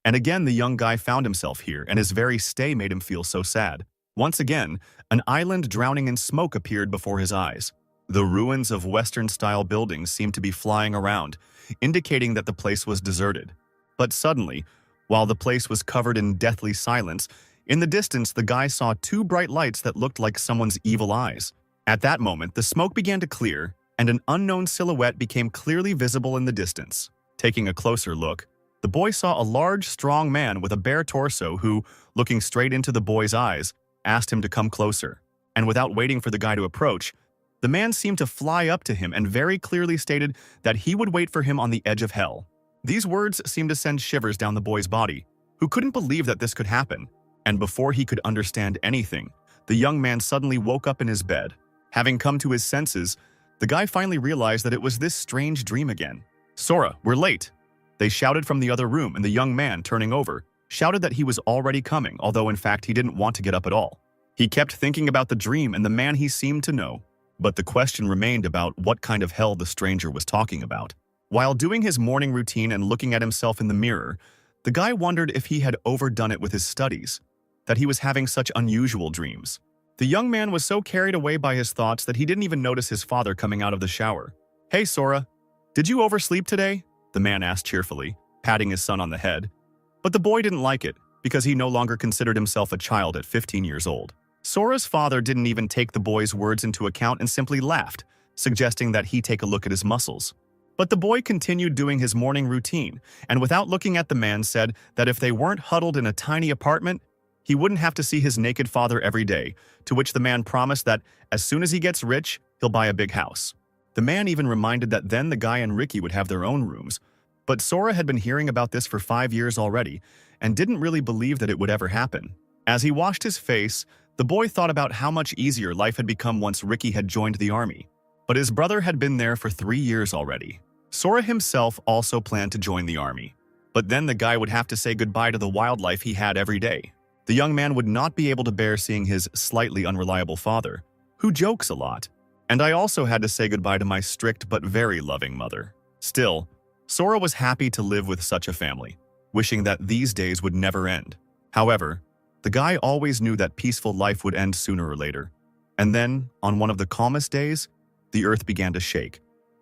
And again, the young guy found himself here, and his very stay made him feel so sad. Once again, an island drowning in smoke appeared before his eyes. The ruins of Western-style buildings seemed to be flying around, indicating that the place was deserted. But suddenly, while the place was covered in deathly silence, in the distance the guy saw two bright lights that looked like someone's evil eyes. At that moment, the smoke began to clear, and an unknown silhouette became clearly visible in the distance. Taking a closer look, the boy saw a large, strong man with a bare torso who, looking straight into the boy's eyes, asked him to come closer. And without waiting for the guy to approach, the man seemed to fly up to him and very clearly stated that he would wait for him on the edge of hell. These words seemed to send shivers down the boy's body, who couldn't believe that this could happen. And before he could understand anything, the young man suddenly woke up in his bed. Having come to his senses, the guy finally realized that it was this strange dream again. "Sora, we're late!" They shouted from the other room, and the young man, turning over, shouted that he was already coming, although in fact he didn't want to get up at all. He kept thinking about the dream and the man he seemed to know, but the question remained about what kind of hell the stranger was talking about. While doing his morning routine and looking at himself in the mirror, the guy wondered if he had overdone it with his studies, that he was having such unusual dreams. The young man was so carried away by his thoughts that he didn't even notice his father coming out of the shower. "Hey, Sora, did you oversleep today?" the man asked cheerfully, patting his son on the head. But the boy didn't like it, because he no longer considered himself a child at 15 years old. Sora's father didn't even take the boy's words into account and simply laughed, suggesting that he take a look at his muscles. But the boy continued doing his morning routine, and without looking at the man said that if they weren't huddled in a tiny apartment, he wouldn't have to see his naked father every day, to which the man promised that as soon as he gets rich, he'll buy a big house. The man even reminded that then the guy and Ricky would have their own rooms. But Sora had been hearing about this for 5 years already, and didn't really believe that it would ever happen. As he washed his face, the boy thought about how much easier life had become once Ricky had joined the army. But his brother had been there for 3 years already. Sora himself also planned to join the army. But then the guy would have to say goodbye to the wildlife he had every day. The young man would not be able to bear seeing his slightly unreliable father, who jokes a lot. And I also had to say goodbye to my strict but very loving mother. Still, Sora was happy to live with such a family, wishing that these days would never end. However, the guy always knew that peaceful life would end sooner or later. And then, on one of the calmest days, the earth began to shake,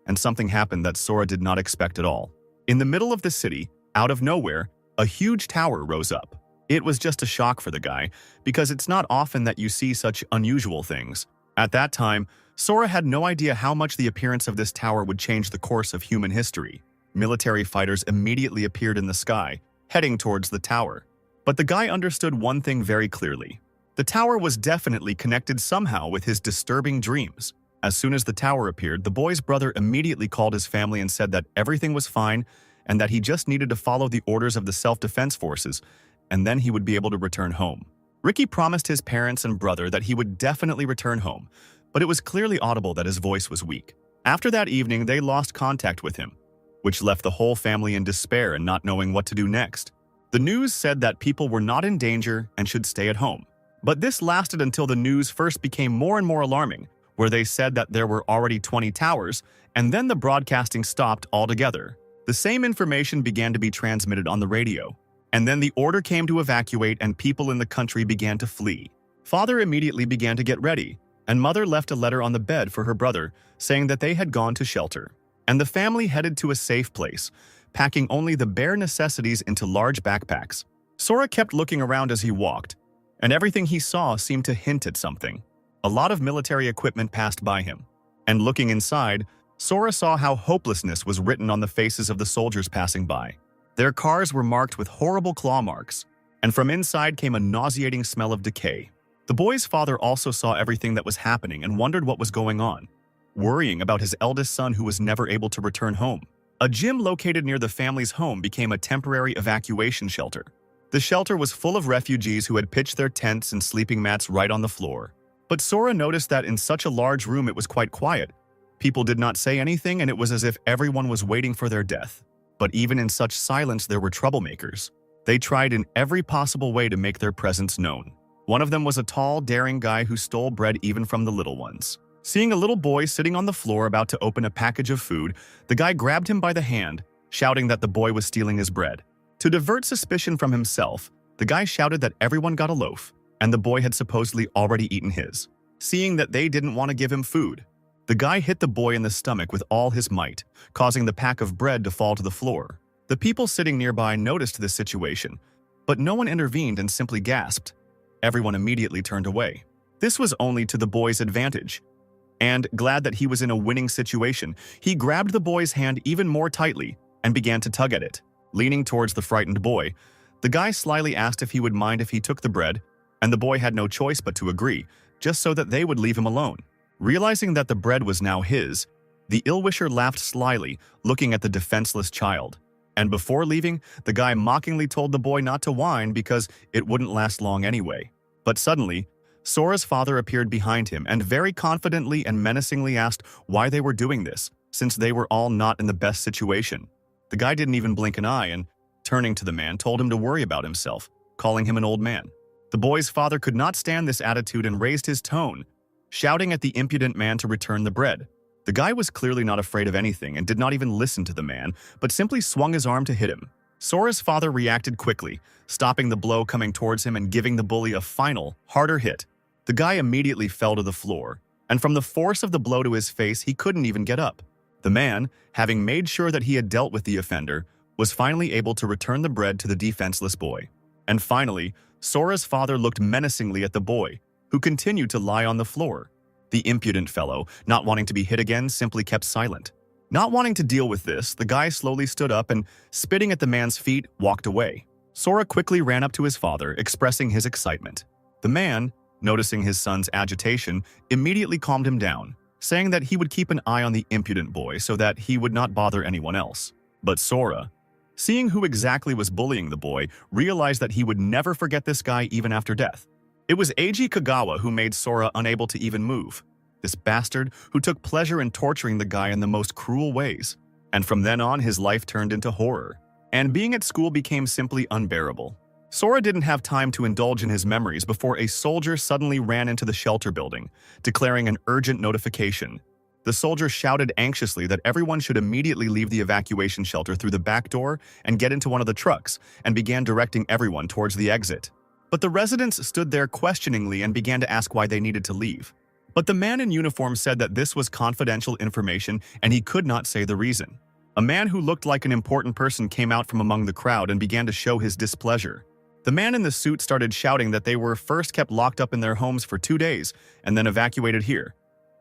and something happened that Sora did not expect at all. In the middle of the city, out of nowhere, a huge tower rose up. It was just a shock for the guy, because it's not often that you see such unusual things. At that time, Sora had no idea how much the appearance of this tower would change the course of human history. Military fighters immediately appeared in the sky, heading towards the tower. But the guy understood one thing very clearly. The tower was definitely connected somehow with his disturbing dreams. As soon as the tower appeared, the boy's brother immediately called his family and said that everything was fine and that he just needed to follow the orders of the self-defense forces, and then he would be able to return home. Ricky promised his parents and brother that he would definitely return home, but it was clearly audible that his voice was weak. After that evening, they lost contact with him, which left the whole family in despair and not knowing what to do next. The news said that people were not in danger and should stay at home. But this lasted until the news first became more and more alarming, where they said that there were already 20 towers, and then the broadcasting stopped altogether. The same information began to be transmitted on the radio, and then the order came to evacuate and people in the country began to flee. Father immediately began to get ready, and Mother left a letter on the bed for her brother, saying that they had gone to shelter. And the family headed to a safe place, packing only the bare necessities into large backpacks. Sora kept looking around as he walked, and everything he saw seemed to hint at something. A lot of military equipment passed by him, and looking inside, Sora saw how hopelessness was written on the faces of the soldiers passing by. Their cars were marked with horrible claw marks, and from inside came a nauseating smell of decay. The boy's father also saw everything that was happening and wondered what was going on, worrying about his eldest son who was never able to return home. A gym located near the family's home became a temporary evacuation shelter. The shelter was full of refugees who had pitched their tents and sleeping mats right on the floor. But Sora noticed that in such a large room it was quite quiet. People did not say anything, and it was as if everyone was waiting for their death. But even in such silence, there were troublemakers. They tried in every possible way to make their presence known. One of them was a tall, daring guy who stole bread even from the little ones. Seeing a little boy sitting on the floor about to open a package of food, the guy grabbed him by the hand, shouting that the boy was stealing his bread. To divert suspicion from himself, the guy shouted that everyone got a loaf, and the boy had supposedly already eaten his. Seeing that they didn't want to give him food, the guy hit the boy in the stomach with all his might, causing the pack of bread to fall to the floor. The people sitting nearby noticed this situation, but no one intervened and simply gasped. Everyone immediately turned away. This was only to the boy's advantage. And, glad that he was in a winning situation, he grabbed the boy's hand even more tightly and began to tug at it. Leaning towards the frightened boy, the guy slyly asked if he would mind if he took the bread, and the boy had no choice but to agree, just so that they would leave him alone. Realizing that the bread was now his, the ill-wisher laughed slyly, looking at the defenseless child. And before leaving, the guy mockingly told the boy not to whine because it wouldn't last long anyway. But suddenly, Sora's father appeared behind him and very confidently and menacingly asked why they were doing this, since they were all not in the best situation. The guy didn't even blink an eye and, turning to the man, told him to worry about himself, calling him an old man. The boy's father could not stand this attitude and raised his tone, shouting at the impudent man to return the bread. The guy was clearly not afraid of anything and did not even listen to the man, but simply swung his arm to hit him. Sora's father reacted quickly, stopping the blow coming towards him and giving the bully a final, harder hit. The guy immediately fell to the floor, and from the force of the blow to his face, he couldn't even get up. The man, having made sure that he had dealt with the offender, was finally able to return the bread to the defenseless boy. And finally, Sora's father looked menacingly at the boy, who continued to lie on the floor. The impudent fellow, not wanting to be hit again, simply kept silent. Not wanting to deal with this, the guy slowly stood up and, spitting at the man's feet, walked away. Sora quickly ran up to his father, expressing his excitement. The man, noticing his son's agitation, immediately calmed him down, saying that he would keep an eye on the impudent boy so that he would not bother anyone else. But Sora, seeing who exactly was bullying the boy, realized that he would never forget this guy even after death. It was Eiji Kagawa who made Sora unable to even move. This bastard who took pleasure in torturing the guy in the most cruel ways. And from then on, his life turned into horror. And being at school became simply unbearable. Sora didn't have time to indulge in his memories before a soldier suddenly ran into the shelter building, declaring an urgent notification. The soldier shouted anxiously that everyone should immediately leave the evacuation shelter through the back door and get into one of the trucks, and began directing everyone towards the exit. But the residents stood there questioningly and began to ask why they needed to leave. But the man in uniform said that this was confidential information and he could not say the reason. A man who looked like an important person came out from among the crowd and began to show his displeasure. The man in the suit started shouting that they were first kept locked up in their homes for 2 days and then evacuated here.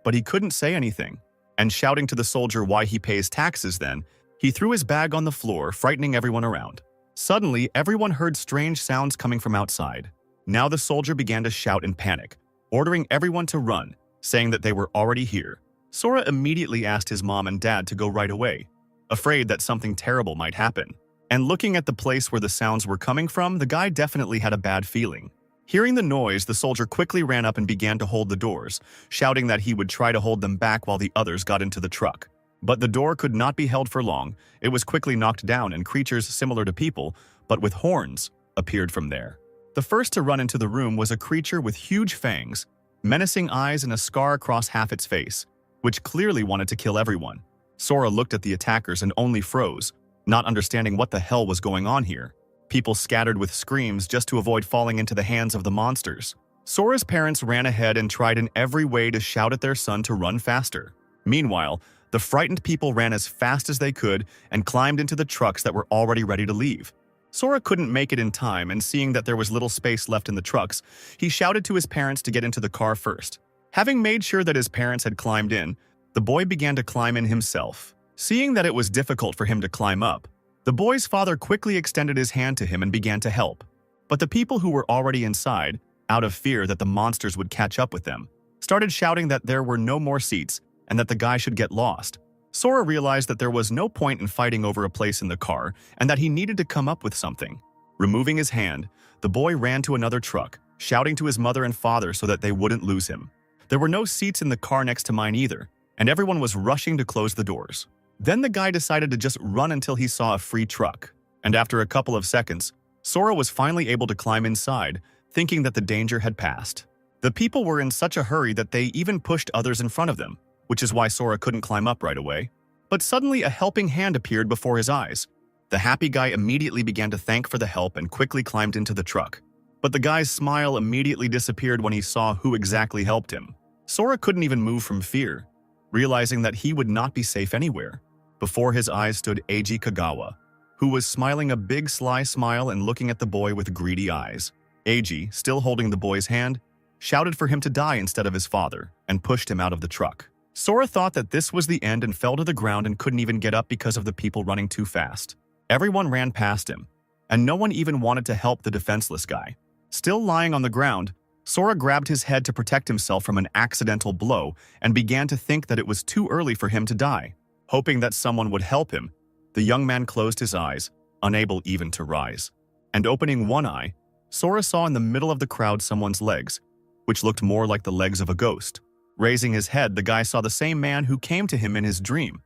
But he couldn't say anything. And shouting to the soldier why he pays taxes then, he threw his bag on the floor, frightening everyone around. Suddenly, everyone heard strange sounds coming from outside. Now the soldier began to shout in panic, ordering everyone to run, saying that they were already here. Sora immediately asked his mom and dad to go right away, afraid that something terrible might happen. And looking at the place where the sounds were coming from, the guy definitely had a bad feeling. Hearing the noise, the soldier quickly ran up and began to hold the doors, shouting that he would try to hold them back while the others got into the truck. But the door could not be held for long. It was quickly knocked down and creatures similar to people, but with horns, appeared from there. The first to run into the room was a creature with huge fangs, menacing eyes and a scar across half its face, which clearly wanted to kill everyone. Sora looked at the attackers and only froze, not understanding what the hell was going on here. People scattered with screams just to avoid falling into the hands of the monsters. Sora's parents ran ahead and tried in every way to shout at their son to run faster. Meanwhile, the frightened people ran as fast as they could and climbed into the trucks that were already ready to leave. Sora couldn't make it in time, and seeing that there was little space left in the trucks, he shouted to his parents to get into the car first. Having made sure that his parents had climbed in, the boy began to climb in himself. Seeing that it was difficult for him to climb up, the boy's father quickly extended his hand to him and began to help. But the people who were already inside, out of fear that the monsters would catch up with them, started shouting that there were no more seats and that the guy should get lost. Sora realized that there was no point in fighting over a place in the car and that he needed to come up with something. Removing his hand, the boy ran to another truck, shouting to his mother and father so that they wouldn't lose him. There were no seats in the car next to mine either, and everyone was rushing to close the doors. Then the guy decided to just run until he saw a free truck, and after a couple of seconds, Sora was finally able to climb inside, thinking that the danger had passed. The people were in such a hurry that they even pushed others in front of them, which is why Sora couldn't climb up right away. But suddenly a helping hand appeared before his eyes. The happy guy immediately began to thank for the help and quickly climbed into the truck. But the guy's smile immediately disappeared when he saw who exactly helped him. Sora couldn't even move from fear, realizing that he would not be safe anywhere. Before his eyes stood Eiji Kagawa, who was smiling a big sly smile and looking at the boy with greedy eyes. Eiji, still holding the boy's hand, shouted for him to die instead of his father and pushed him out of the truck. Sora thought that this was the end and fell to the ground and couldn't even get up because of the people running too fast. Everyone ran past him, and no one even wanted to help the defenseless guy. Still lying on the ground, Sora grabbed his head to protect himself from an accidental blow and began to think that it was too early for him to die. Hoping that someone would help him, the young man closed his eyes, unable even to rise. And opening one eye, Sora saw in the middle of the crowd someone's legs, which looked more like the legs of a ghost. Raising his head, the guy saw the same man who came to him in his dream.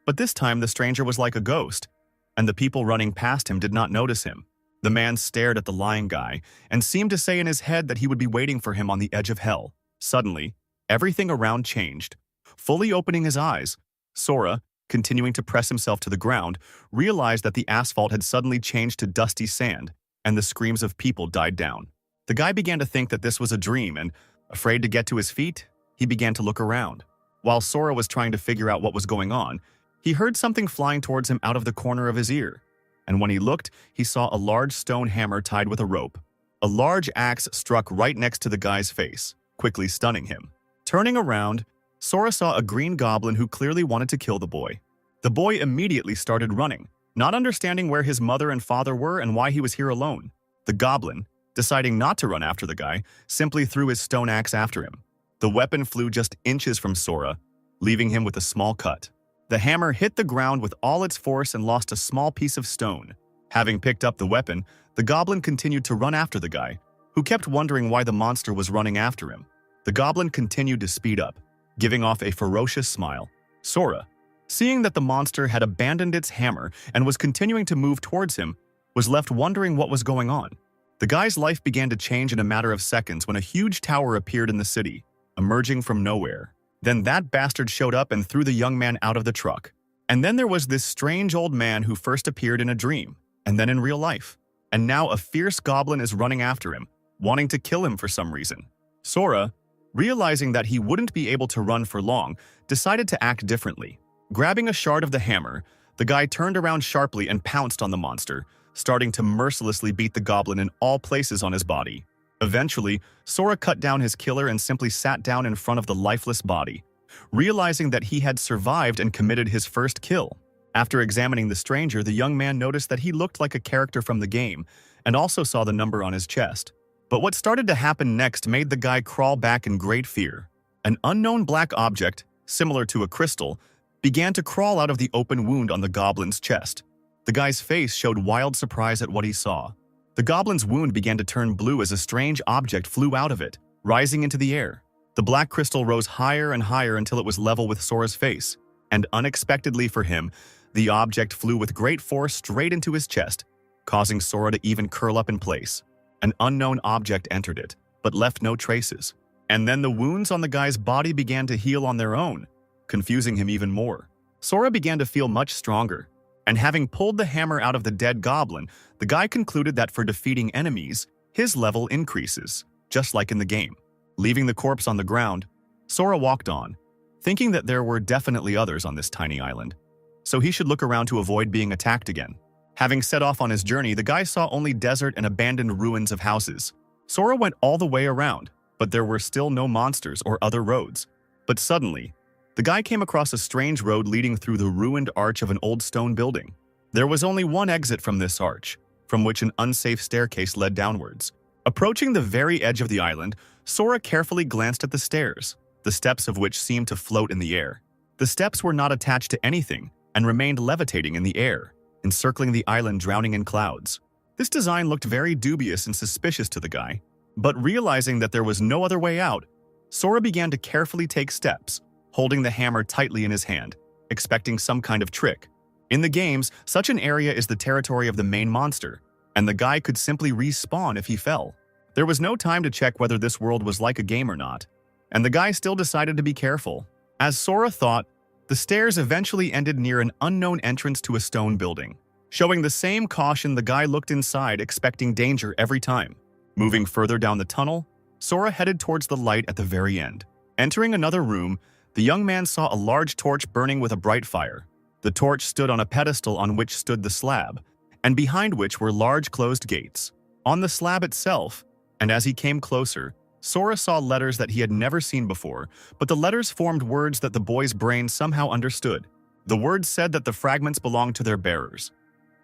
But this time the stranger was like a ghost, and the people running past him did not notice him. The man stared at the lying guy and seemed to say in his head that he would be waiting for him on the edge of hell. Suddenly, everything around changed. Fully opening his eyes, Sora, continuing to press himself to the ground, realized that the asphalt had suddenly changed to dusty sand, and the screams of people died down. The guy began to think that this was a dream, and, afraid to get to his feet, he began to look around. While Sora was trying to figure out what was going on, he heard something flying towards him out of the corner of his ear. And when he looked, he saw a large stone hammer tied with a rope. A large axe struck right next to the guy's face, quickly stunning him. Turning around, Sora saw a green goblin who clearly wanted to kill the boy. The boy immediately started running, not understanding where his mother and father were and why he was here alone. The goblin, deciding not to run after the guy, simply threw his stone axe after him. The weapon flew just inches from Sora, leaving him with a small cut. The hammer hit the ground with all its force and lost a small piece of stone. Having picked up the weapon, the goblin continued to run after the guy, who kept wondering why the monster was running after him. The goblin continued to speed up, giving off a ferocious smile. Sora, seeing that the monster had abandoned its hammer and was continuing to move towards him, was left wondering what was going on. The guy's life began to change in a matter of seconds when a huge tower appeared in the city, emerging from nowhere. Then that bastard showed up and threw the young man out of the truck. And then there was this strange old man who first appeared in a dream, and then in real life. And now a fierce goblin is running after him, wanting to kill him for some reason. Sora, realizing that he wouldn't be able to run for long, decided to act differently. Grabbing a shard of the hammer, the guy turned around sharply and pounced on the monster, starting to mercilessly beat the goblin in all places on his body. Eventually, Sora cut down his killer and simply sat down in front of the lifeless body, realizing that he had survived and committed his first kill. After examining the stranger, the young man noticed that he looked like a character from the game and also saw the number on his chest. But what started to happen next made the guy crawl back in great fear. An unknown black object, similar to a crystal, began to crawl out of the open wound on the goblin's chest. The guy's face showed wild surprise at what he saw. The goblin's wound began to turn blue as a strange object flew out of it, rising into the air. The black crystal rose higher and higher until it was level with Sora's face, and unexpectedly for him, the object flew with great force straight into his chest, causing Sora to even curl up in place. An unknown object entered it, but left no traces. And then the wounds on the guy's body began to heal on their own, confusing him even more. Sora began to feel much stronger, and having pulled the hammer out of the dead goblin, the guy concluded that for defeating enemies, his level increases, just like in the game. Leaving the corpse on the ground, Sora walked on, thinking that there were definitely others on this tiny island, so he should look around to avoid being attacked again. Having set off on his journey, the guy saw only desert and abandoned ruins of houses. Sora went all the way around, but there were still no monsters or other roads. But suddenly, the guy came across a strange road leading through the ruined arch of an old stone building. There was only one exit from this arch, from which an unsafe staircase led downwards. Approaching the very edge of the island, Sora carefully glanced at the stairs, the steps of which seemed to float in the air. The steps were not attached to anything and remained levitating in the air, encircling the island drowning in clouds. This design looked very dubious and suspicious to the guy, but realizing that there was no other way out, Sora began to carefully take steps, holding the hammer tightly in his hand, expecting some kind of trick. In the games, such an area is the territory of the main monster, and the guy could simply respawn if he fell. There was no time to check whether this world was like a game or not, and the guy still decided to be careful. As Sora thought, the stairs eventually ended near an unknown entrance to a stone building. Showing the same caution, the guy looked inside, expecting danger every time. Moving further down the tunnel, Sora headed towards the light at the very end. Entering another room, the young man saw a large torch burning with a bright fire. The torch stood on a pedestal on which stood the slab, and behind which were large closed gates. On the slab itself, and as he came closer, Sora saw letters that he had never seen before, but the letters formed words that the boy's brain somehow understood. The words said that the fragments belonged to their bearers,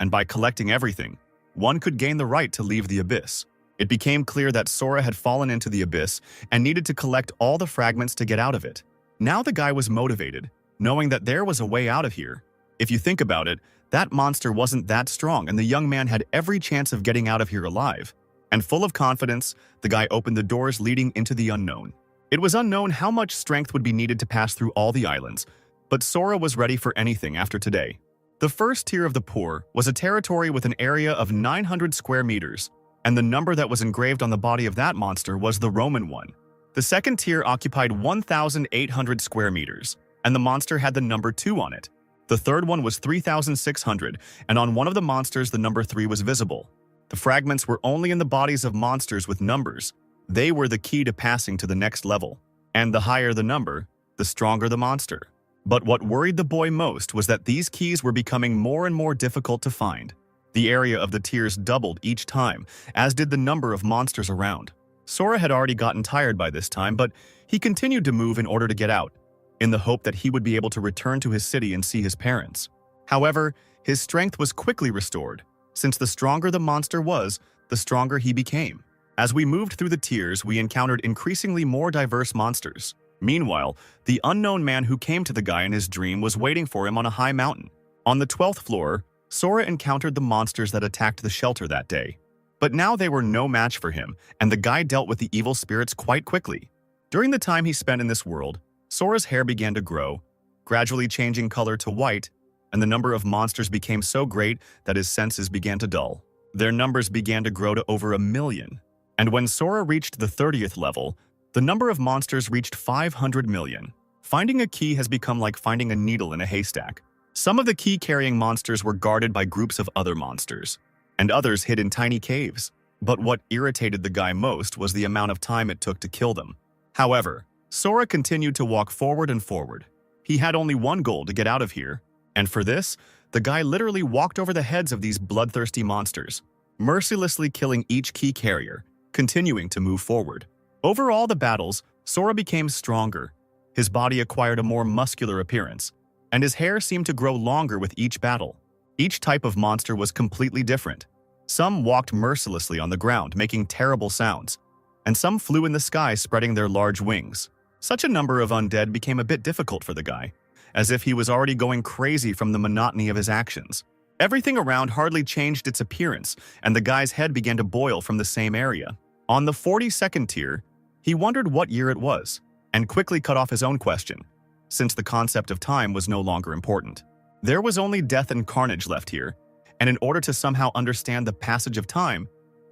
and by collecting everything, one could gain the right to leave the abyss. It became clear that Sora had fallen into the abyss and needed to collect all the fragments to get out of it. Now the guy was motivated, knowing that there was a way out of here. If you think about it, that monster wasn't that strong, and the young man had every chance of getting out of here alive. And full of confidence, the guy opened the doors leading into the unknown. It was unknown how much strength would be needed to pass through all the islands, but Sora was ready for anything after today. The first tier of the poor was a territory with an area of 900 square meters, and the number that was engraved on the body of that monster was the Roman one. The second tier occupied 1,800 square meters, and the monster had the number 2 on it. The third one was 3,600, and on one of the monsters the number 3 was visible. The fragments were only in the bodies of monsters with numbers. They were the key to passing to the next level. And the higher the number, the stronger the monster. But what worried the boy most was that these keys were becoming more and more difficult to find. The area of the tiers doubled each time, as did the number of monsters around. Sora had already gotten tired by this time, but he continued to move in order to get out, in the hope that he would be able to return to his city and see his parents. However, his strength was quickly restored. Since the stronger the monster was, the stronger he became. As we moved through the tiers, we encountered increasingly more diverse monsters. Meanwhile, the unknown man who came to the guy in his dream was waiting for him on a high mountain. On the 12th floor, Sora encountered the monsters that attacked the shelter that day. But now they were no match for him, and the guy dealt with the evil spirits quite quickly. During the time he spent in this world, Sora's hair began to grow, gradually changing color to white, and the number of monsters became so great that his senses began to dull. Their numbers began to grow to over 1 million. And when Sora reached the 30th level, the number of monsters reached 500 million. Finding a key has become like finding a needle in a haystack. Some of the key-carrying monsters were guarded by groups of other monsters, and others hid in tiny caves. But what irritated the guy most was the amount of time it took to kill them. However, Sora continued to walk forward and forward. He had only one goal: to get out of here. And for this, the guy literally walked over the heads of these bloodthirsty monsters, mercilessly killing each key carrier, continuing to move forward. Over all the battles, Sora became stronger. His body acquired a more muscular appearance, and his hair seemed to grow longer with each battle. Each type of monster was completely different. Some walked mercilessly on the ground, making terrible sounds, and some flew in the sky, spreading their large wings. Such a number of undead became a bit difficult for the guy, as if he was already going crazy from the monotony of his actions. Everything around hardly changed its appearance, and the guy's head began to boil from the same area. On the 42nd tier, he wondered what year it was, and quickly cut off his own question, since the concept of time was no longer important. There was only death and carnage left here, and in order to somehow understand the passage of time,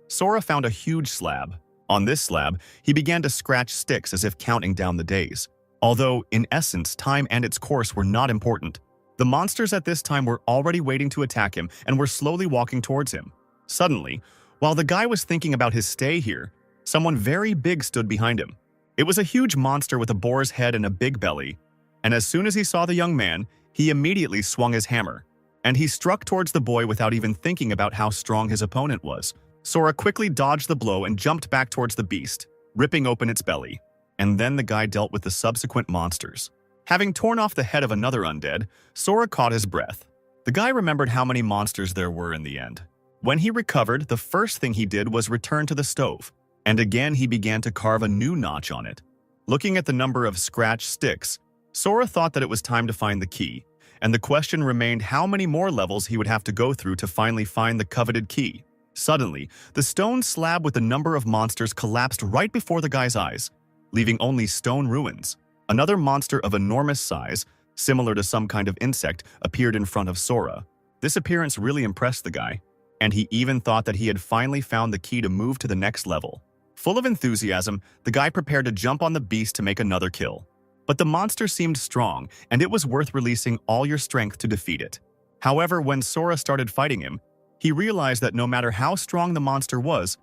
Sora found a huge slab. On this slab, he began to scratch sticks as if counting down the days. Although, in essence, time and its course were not important. The monsters at this time were already waiting to attack him and were slowly walking towards him. Suddenly, while the guy was thinking about his stay here, someone very big stood behind him. It was a huge monster with a boar's head and a big belly, and as soon as he saw the young man, he immediately swung his hammer, and he struck towards the boy without even thinking about how strong his opponent was. Sora quickly dodged the blow and jumped back towards the beast, ripping open its belly. And then the guy dealt with the subsequent monsters. Having torn off the head of another undead, Sora caught his breath. The guy remembered how many monsters there were in the end. When he recovered, the first thing he did was return to the stove, and again he began to carve a new notch on it. Looking at the number of scratched sticks, Sora thought that it was time to find the key, and the question remained how many more levels he would have to go through to finally find the coveted key. Suddenly, the stone slab with the number of monsters collapsed right before the guy's eyes, leaving only stone ruins. Another monster of enormous size, similar to some kind of insect, appeared in front of Sora. This appearance really impressed the guy, and he even thought that he had finally found the key to move to the next level. Full of enthusiasm, the guy prepared to jump on the beast to make another kill. But the monster seemed strong, and it was worth releasing all your strength to defeat it. However, when Sora started fighting him, he realized that no matter how strong the monster was,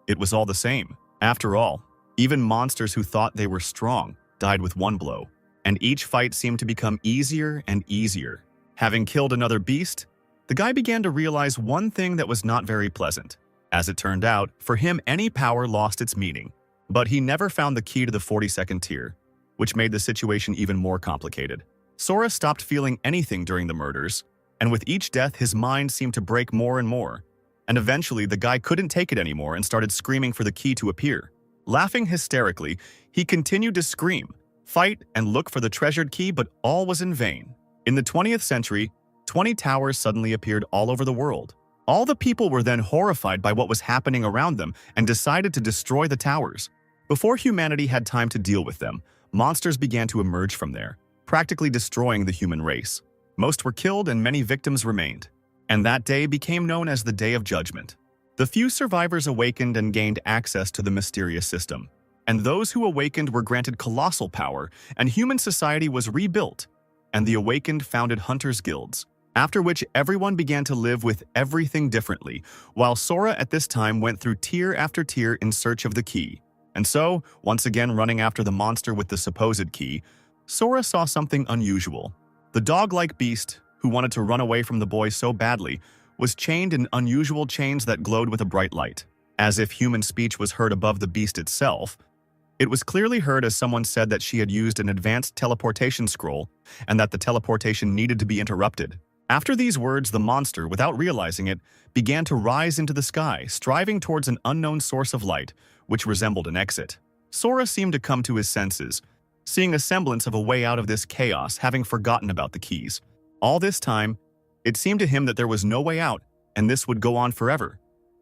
it was all the same. After all, even monsters who thought they were strong died with one blow, and each fight seemed to become easier and easier. Having killed another beast, the guy began to realize one thing that was not very pleasant. As it turned out, for him any power lost its meaning. But he never found the key to the 42nd tier, which made the situation even more complicated. Sora stopped feeling anything during the murders, and with each death his mind seemed to break more and more. And eventually the guy couldn't take it anymore and started screaming for the key to appear. Laughing hysterically, he continued to scream, fight, and look for the treasured key, but all was in vain. In the 20th century, 20 towers suddenly appeared all over the world. All the people were then horrified by what was happening around them and decided to destroy the towers. Before humanity had time to deal with them, monsters began to emerge from there, practically destroying the human race. Most were killed and many victims remained. And that day became known as the Day of Judgment. The few survivors awakened and gained access to the mysterious system. And those who awakened were granted colossal power, and human society was rebuilt. And the awakened founded hunters' guilds, after which everyone began to live with everything differently, while Sora at this time went through tier after tier in search of the key. And so, once again running after the monster with the supposed key, Sora saw something unusual. The dog-like beast, who wanted to run away from the boy so badly, was chained in unusual chains that glowed with a bright light. As if human speech was heard above the beast itself, it was clearly heard as someone said that she had used an advanced teleportation scroll and that the teleportation needed to be interrupted. After these words, the monster, without realizing it, began to rise into the sky, striving towards an unknown source of light, which resembled an exit. Sora seemed to come to his senses, seeing a semblance of a way out of this chaos, having forgotten about the keys. All this time, it seemed to him that there was no way out, and this would go on forever.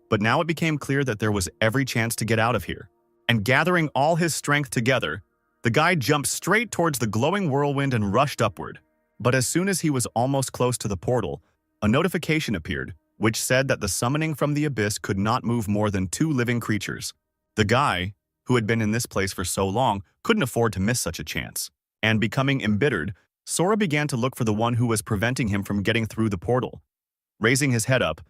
But now it became clear that there was every chance to get out of here. And gathering all his strength together, the guy jumped straight towards the glowing whirlwind and rushed upward. But as soon as he was almost close to the portal, a notification appeared, which said that the summoning from the abyss could not move more than 2 living creatures. The guy, who had been in this place for so long, couldn't afford to miss such a chance. And becoming embittered, Sora began to look for the one who was preventing him from getting through the portal. Raising his head up,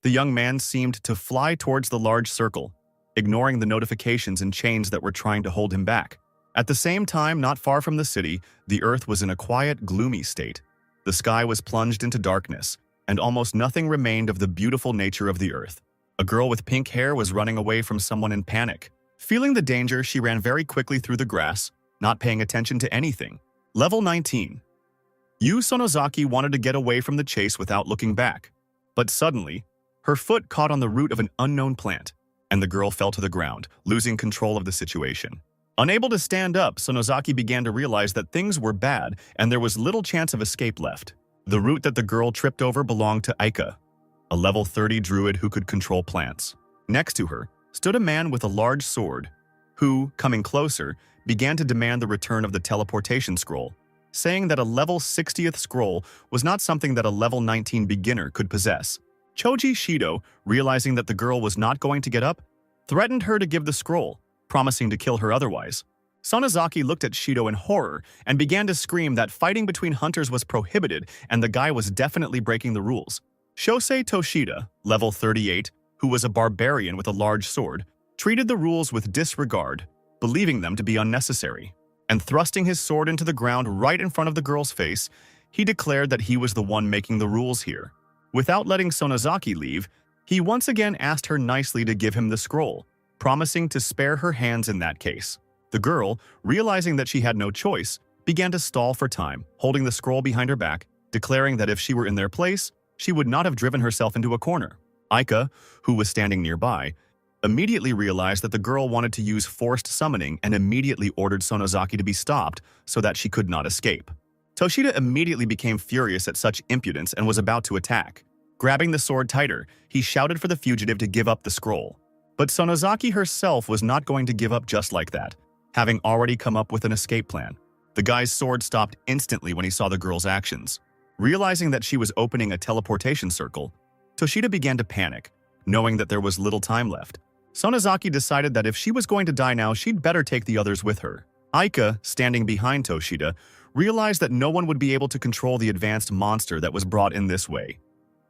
the young man seemed to fly towards the large circle, ignoring the notifications and chains that were trying to hold him back. At the same time, not far from the city, the earth was in a quiet, gloomy state. The sky was plunged into darkness, and almost nothing remained of the beautiful nature of the earth. A girl with pink hair was running away from someone in panic. Feeling the danger, she ran very quickly through the grass, not paying attention to anything. Level 19. Yu Sonozaki wanted to get away from the chase without looking back. But suddenly, her foot caught on the root of an unknown plant, and the girl fell to the ground, losing control of the situation. Unable to stand up, Sonozaki began to realize that things were bad and there was little chance of escape left. The root that the girl tripped over belonged to Aika, a level 30 druid who could control plants. Next to her stood a man with a large sword, who, coming closer, began to demand the return of the teleportation scroll, saying that a level 60th scroll was not something that a level 19 beginner could possess. Choji Shido, realizing that the girl was not going to get up, threatened her to give the scroll, promising to kill her otherwise. Sonozaki looked at Shido in horror and began to scream that fighting between hunters was prohibited and the guy was definitely breaking the rules. Shosei Toshida, level 38, who was a barbarian with a large sword, treated the rules with disregard, believing them to be unnecessary. And thrusting his sword into the ground right in front of the girl's face, he declared that he was the one making the rules here. Without letting Sonozaki leave, he once again asked her nicely to give him the scroll, promising to spare her hands in that case. The girl, realizing that she had no choice, began to stall for time, holding the scroll behind her back, declaring that if she were in their place, she would not have driven herself into a corner. Aika, who was standing nearby, immediately realized that the girl wanted to use forced summoning and immediately ordered Sonozaki to be stopped so that she could not escape. Toshida immediately became furious at such impudence and was about to attack. Grabbing the sword tighter, he shouted for the fugitive to give up the scroll. But Sonozaki herself was not going to give up just like that, having already come up with an escape plan. The guy's sword stopped instantly when he saw the girl's actions. Realizing that she was opening a teleportation circle, Toshida began to panic, knowing that there was little time left. Sonozaki decided that if she was going to die now, she'd better take the others with her. Aika, standing behind Toshida, realized that no one would be able to control the advanced monster that was brought in this way,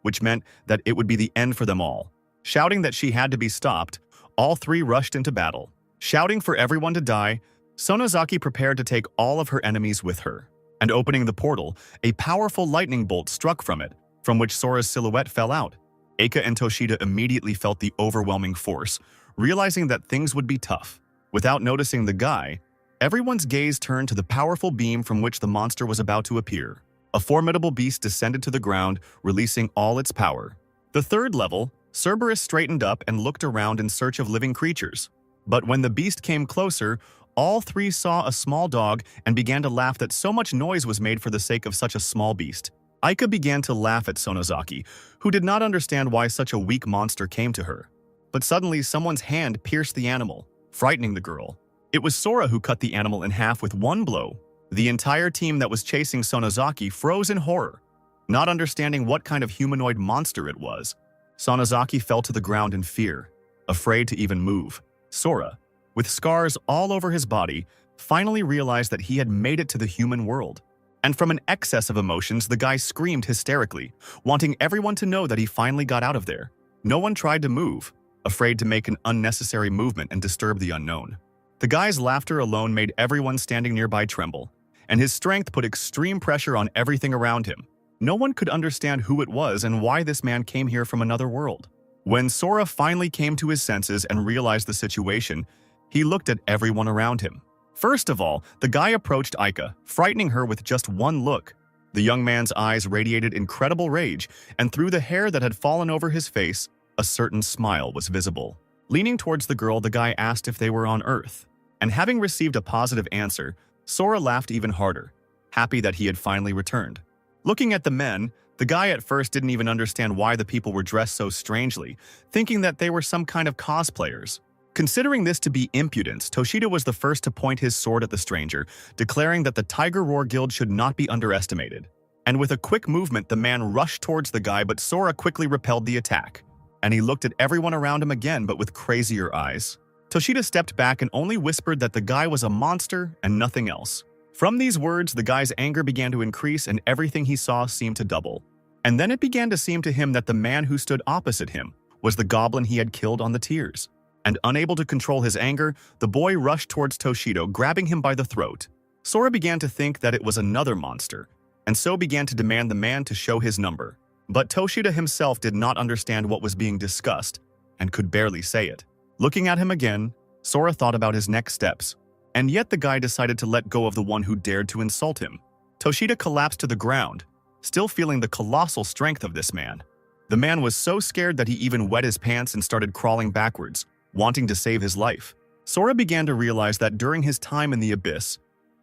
which meant that it would be the end for them all. Shouting that she had to be stopped, all three rushed into battle. Shouting for everyone to die, Sonozaki prepared to take all of her enemies with her. And opening the portal, a powerful lightning bolt struck from it, from which Sora's silhouette fell out. Eika and Toshida immediately felt the overwhelming force, realizing that things would be tough. Without noticing the guy, everyone's gaze turned to the powerful beam from which the monster was about to appear. A formidable beast descended to the ground, releasing all its power. The third level, Cerberus straightened up and looked around in search of living creatures. But when the beast came closer, all three saw a small dog and began to laugh that so much noise was made for the sake of such a small beast. Aika began to laugh at Sonozaki, who did not understand why such a weak monster came to her. But suddenly someone's hand pierced the animal, frightening the girl. It was Sora who cut the animal in half with one blow. The entire team that was chasing Sonozaki froze in horror, not understanding what kind of humanoid monster it was. Sonozaki fell to the ground in fear, afraid to even move. Sora, with scars all over his body, finally realized that he had made it to the human world. And from an excess of emotions, the guy screamed hysterically, wanting everyone to know that he finally got out of there. No one tried to move, afraid to make an unnecessary movement and disturb the unknown. The guy's laughter alone made everyone standing nearby tremble, and his strength put extreme pressure on everything around him. No one could understand who it was and why this man came here from another world. When Sora finally came to his senses and realized the situation, he looked at everyone around him. First of all, the guy approached Aika, frightening her with just one look. The young man's eyes radiated incredible rage, and through the hair that had fallen over his face, a certain smile was visible. Leaning towards the girl, the guy asked if they were on Earth. And having received a positive answer, Sora laughed even harder, happy that he had finally returned. Looking at the men, the guy at first didn't even understand why the people were dressed so strangely, thinking that they were some kind of cosplayers. Considering this to be impudence, Toshida was the first to point his sword at the stranger, declaring that the Tiger Roar Guild should not be underestimated. And with a quick movement, the man rushed towards the guy, but Sora quickly repelled the attack. And he looked at everyone around him again, but with crazier eyes. Toshida stepped back and only whispered that the guy was a monster and nothing else. From these words, the guy's anger began to increase and everything he saw seemed to double. And then it began to seem to him that the man who stood opposite him was the goblin he had killed on the tiers. And unable to control his anger, the boy rushed towards Toshido, grabbing him by the throat. Sora began to think that it was another monster, and so began to demand the man to show his number. But Toshida himself did not understand what was being discussed, and could barely say it. Looking at him again, Sora thought about his next steps, and yet the guy decided to let go of the one who dared to insult him. Toshida collapsed to the ground, still feeling the colossal strength of this man. The man was so scared that he even wet his pants and started crawling backwards, wanting to save his life. Sora began to realize that during his time in the abyss,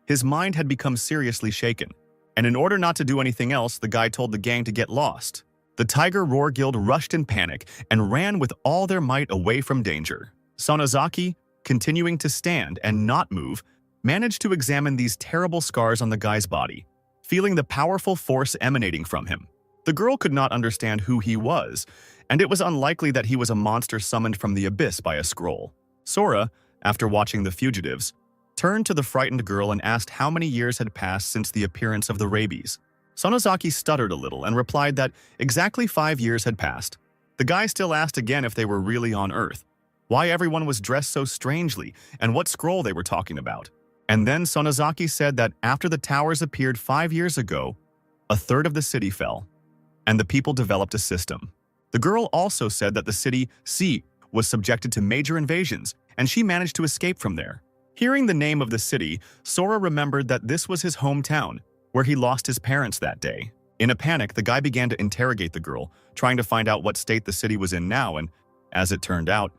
his mind had become seriously shaken, and in order not to do anything else, the guy told the gang to get lost. The Tiger Roar Guild rushed in panic and ran with all their might away from danger. Sonozaki, continuing to stand and not move, managed to examine these terrible scars on the guy's body, feeling the powerful force emanating from him. The girl could not understand who he was, and it was unlikely that he was a monster summoned from the abyss by a scroll. Sora, after watching the fugitives, turned to the frightened girl and asked how many years had passed since the appearance of the rabies. Sonozaki stuttered a little and replied that exactly 5 years had passed. The guy still asked again if they were really on Earth, why everyone was dressed so strangely, and what scroll they were talking about. And then Sonozaki said that after the towers appeared 5 years ago, a third of the city fell, and the people developed a system. The girl also said that the city, C, was subjected to major invasions, and she managed to escape from there. Hearing the name of the city, Sora remembered that this was his hometown, where he lost his parents that day. In a panic, the guy began to interrogate the girl, trying to find out what state the city was in now, and, as it turned out,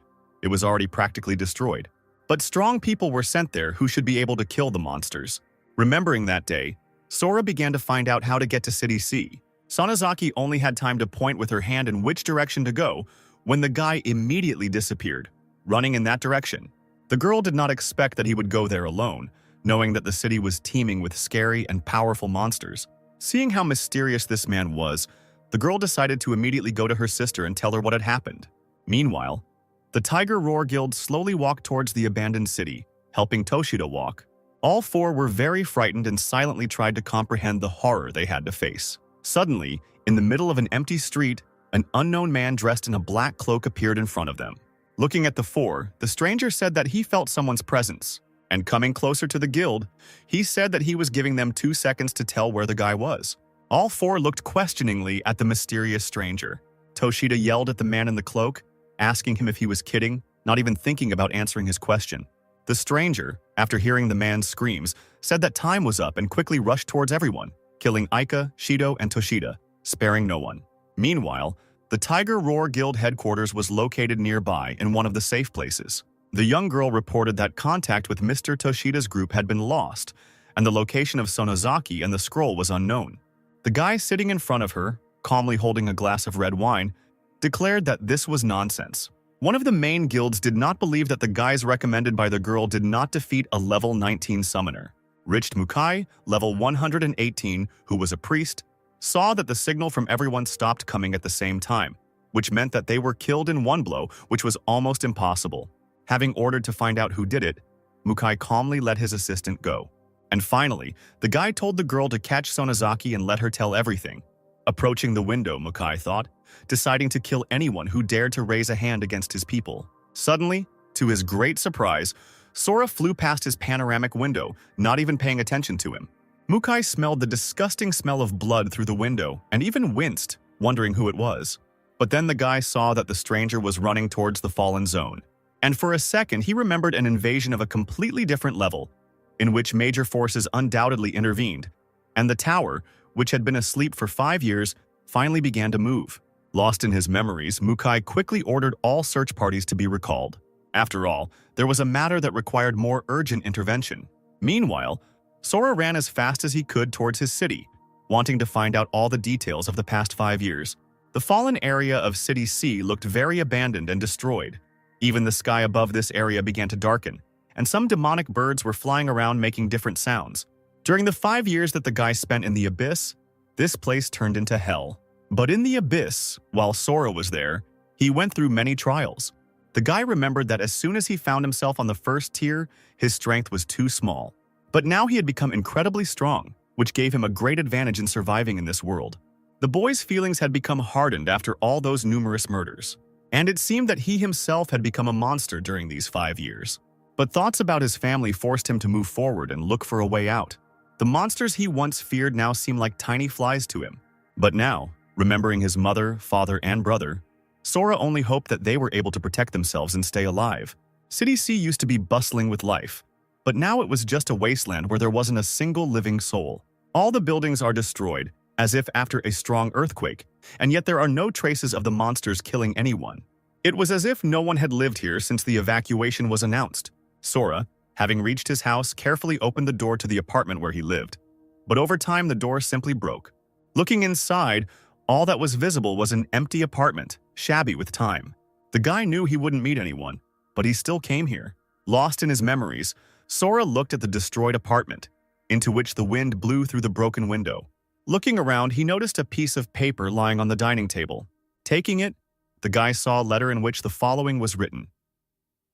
it was already practically destroyed. But strong people were sent there who should be able to kill the monsters. Remembering that day, Sora began to find out how to get to City C. Sonozaki only had time to point with her hand in which direction to go when the guy immediately disappeared, running in that direction. The girl did not expect that he would go there alone, knowing that the city was teeming with scary and powerful monsters. Seeing how mysterious this man was, the girl decided to immediately go to her sister and tell her what had happened. Meanwhile, the Tiger Roar Guild slowly walked towards the abandoned city, helping Toshida walk. All four were very frightened and silently tried to comprehend the horror they had to face. Suddenly, in the middle of an empty street, an unknown man dressed in a black cloak appeared in front of them. Looking at the four, the stranger said that he felt someone's presence, and coming closer to the guild, he said that he was giving them 2 seconds to tell where the guy was. All four looked questioningly at the mysterious stranger. Toshida yelled at the man in the cloak, asking him if he was kidding, not even thinking about answering his question. The stranger, after hearing the man's screams, said that time was up and quickly rushed towards everyone, killing Aika, Shido, and Toshida, sparing no one. Meanwhile, the Tiger Roar Guild headquarters was located nearby in one of the safe places. The young girl reported that contact with Mr. Toshida's group had been lost, and the location of Sonozaki and the scroll was unknown. The guy sitting in front of her, calmly holding a glass of red wine, declared that this was nonsense. One of the main guilds did not believe that the guys recommended by the girl did not defeat a level 19 summoner. Richt Mukai, level 118, who was a priest, saw that the signal from everyone stopped coming at the same time, which meant that they were killed in one blow, which was almost impossible. Having ordered to find out who did it, Mukai calmly let his assistant go. And finally, the guy told the girl to catch Sonozaki and let her tell everything. Approaching the window, Mukai thought, deciding to kill anyone who dared to raise a hand against his people. Suddenly, to his great surprise, Sora flew past his panoramic window, not even paying attention to him. Mukai smelled the disgusting smell of blood through the window and even winced, wondering who it was. But then the guy saw that the stranger was running towards the fallen zone. And for a second, he remembered an invasion of a completely different level, in which major forces undoubtedly intervened, and the tower, which had been asleep for 5 years, finally began to move. Lost in his memories, Mukai quickly ordered all search parties to be recalled. After all, there was a matter that required more urgent intervention. Meanwhile, Sora ran as fast as he could towards his city, wanting to find out all the details of the past 5 years. The fallen area of City C looked very abandoned and destroyed. Even the sky above this area began to darken, and some demonic birds were flying around making different sounds. During the 5 years that the guy spent in the Abyss, this place turned into hell. But in the Abyss, while Sora was there, he went through many trials. The guy remembered that as soon as he found himself on the first tier, his strength was too small. But now he had become incredibly strong, which gave him a great advantage in surviving in this world. The boy's feelings had become hardened after all those numerous murders, and it seemed that he himself had become a monster during these 5 years. But thoughts about his family forced him to move forward and look for a way out. The monsters he once feared now seemed like tiny flies to him. But now, remembering his mother, father, and brother, Sora only hoped that they were able to protect themselves and stay alive. City C used to be bustling with life, but now it was just a wasteland where there wasn't a single living soul. All the buildings are destroyed, as if after a strong earthquake, and yet there are no traces of the monsters killing anyone. It was as if no one had lived here since the evacuation was announced. Sora, having reached his house, carefully opened the door to the apartment where he lived. But over time, the door simply broke. Looking inside, all that was visible was an empty apartment, shabby with time. The guy knew he wouldn't meet anyone, but he still came here. Lost in his memories, Sora looked at the destroyed apartment, into which the wind blew through the broken window. Looking around, he noticed a piece of paper lying on the dining table. Taking it, the guy saw a letter in which the following was written.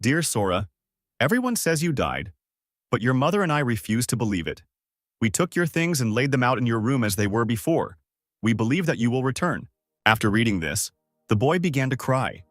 Dear Sora, everyone says you died, but your mother and I refuse to believe it. We took your things and laid them out in your room as they were before. We believe that you will return. After reading this, the boy began to cry,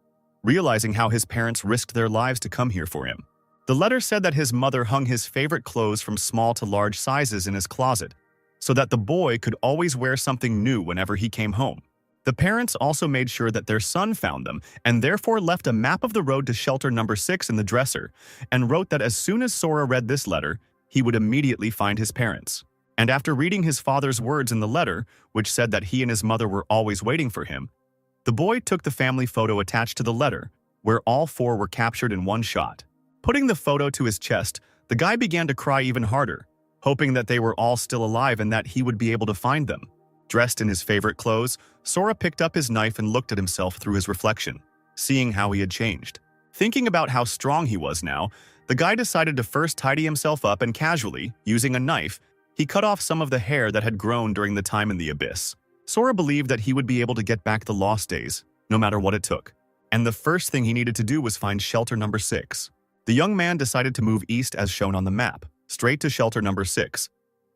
realizing how his parents risked their lives to come here for him. The letter said that his mother hung his favorite clothes from small to large sizes in his closet, so that the boy could always wear something new whenever he came home. The parents also made sure that their son found them and therefore left a map of the road to shelter number 6 in the dresser and wrote that as soon as Sora read this letter, he would immediately find his parents. And after reading his father's words in the letter, which said that he and his mother were always waiting for him, the boy took the family photo attached to the letter, where all 4 were captured in one shot. Putting the photo to his chest, the guy began to cry even harder, hoping that they were all still alive and that he would be able to find them. Dressed in his favorite clothes, Sora picked up his knife and looked at himself through his reflection, seeing how he had changed. Thinking about how strong he was now, the guy decided to first tidy himself up and casually, using a knife, he cut off some of the hair that had grown during the time in the Abyss. Sora believed that he would be able to get back the lost days, no matter what it took. And the first thing he needed to do was find shelter number 6. The young man decided to move east as shown on the map. straight to shelter number 6.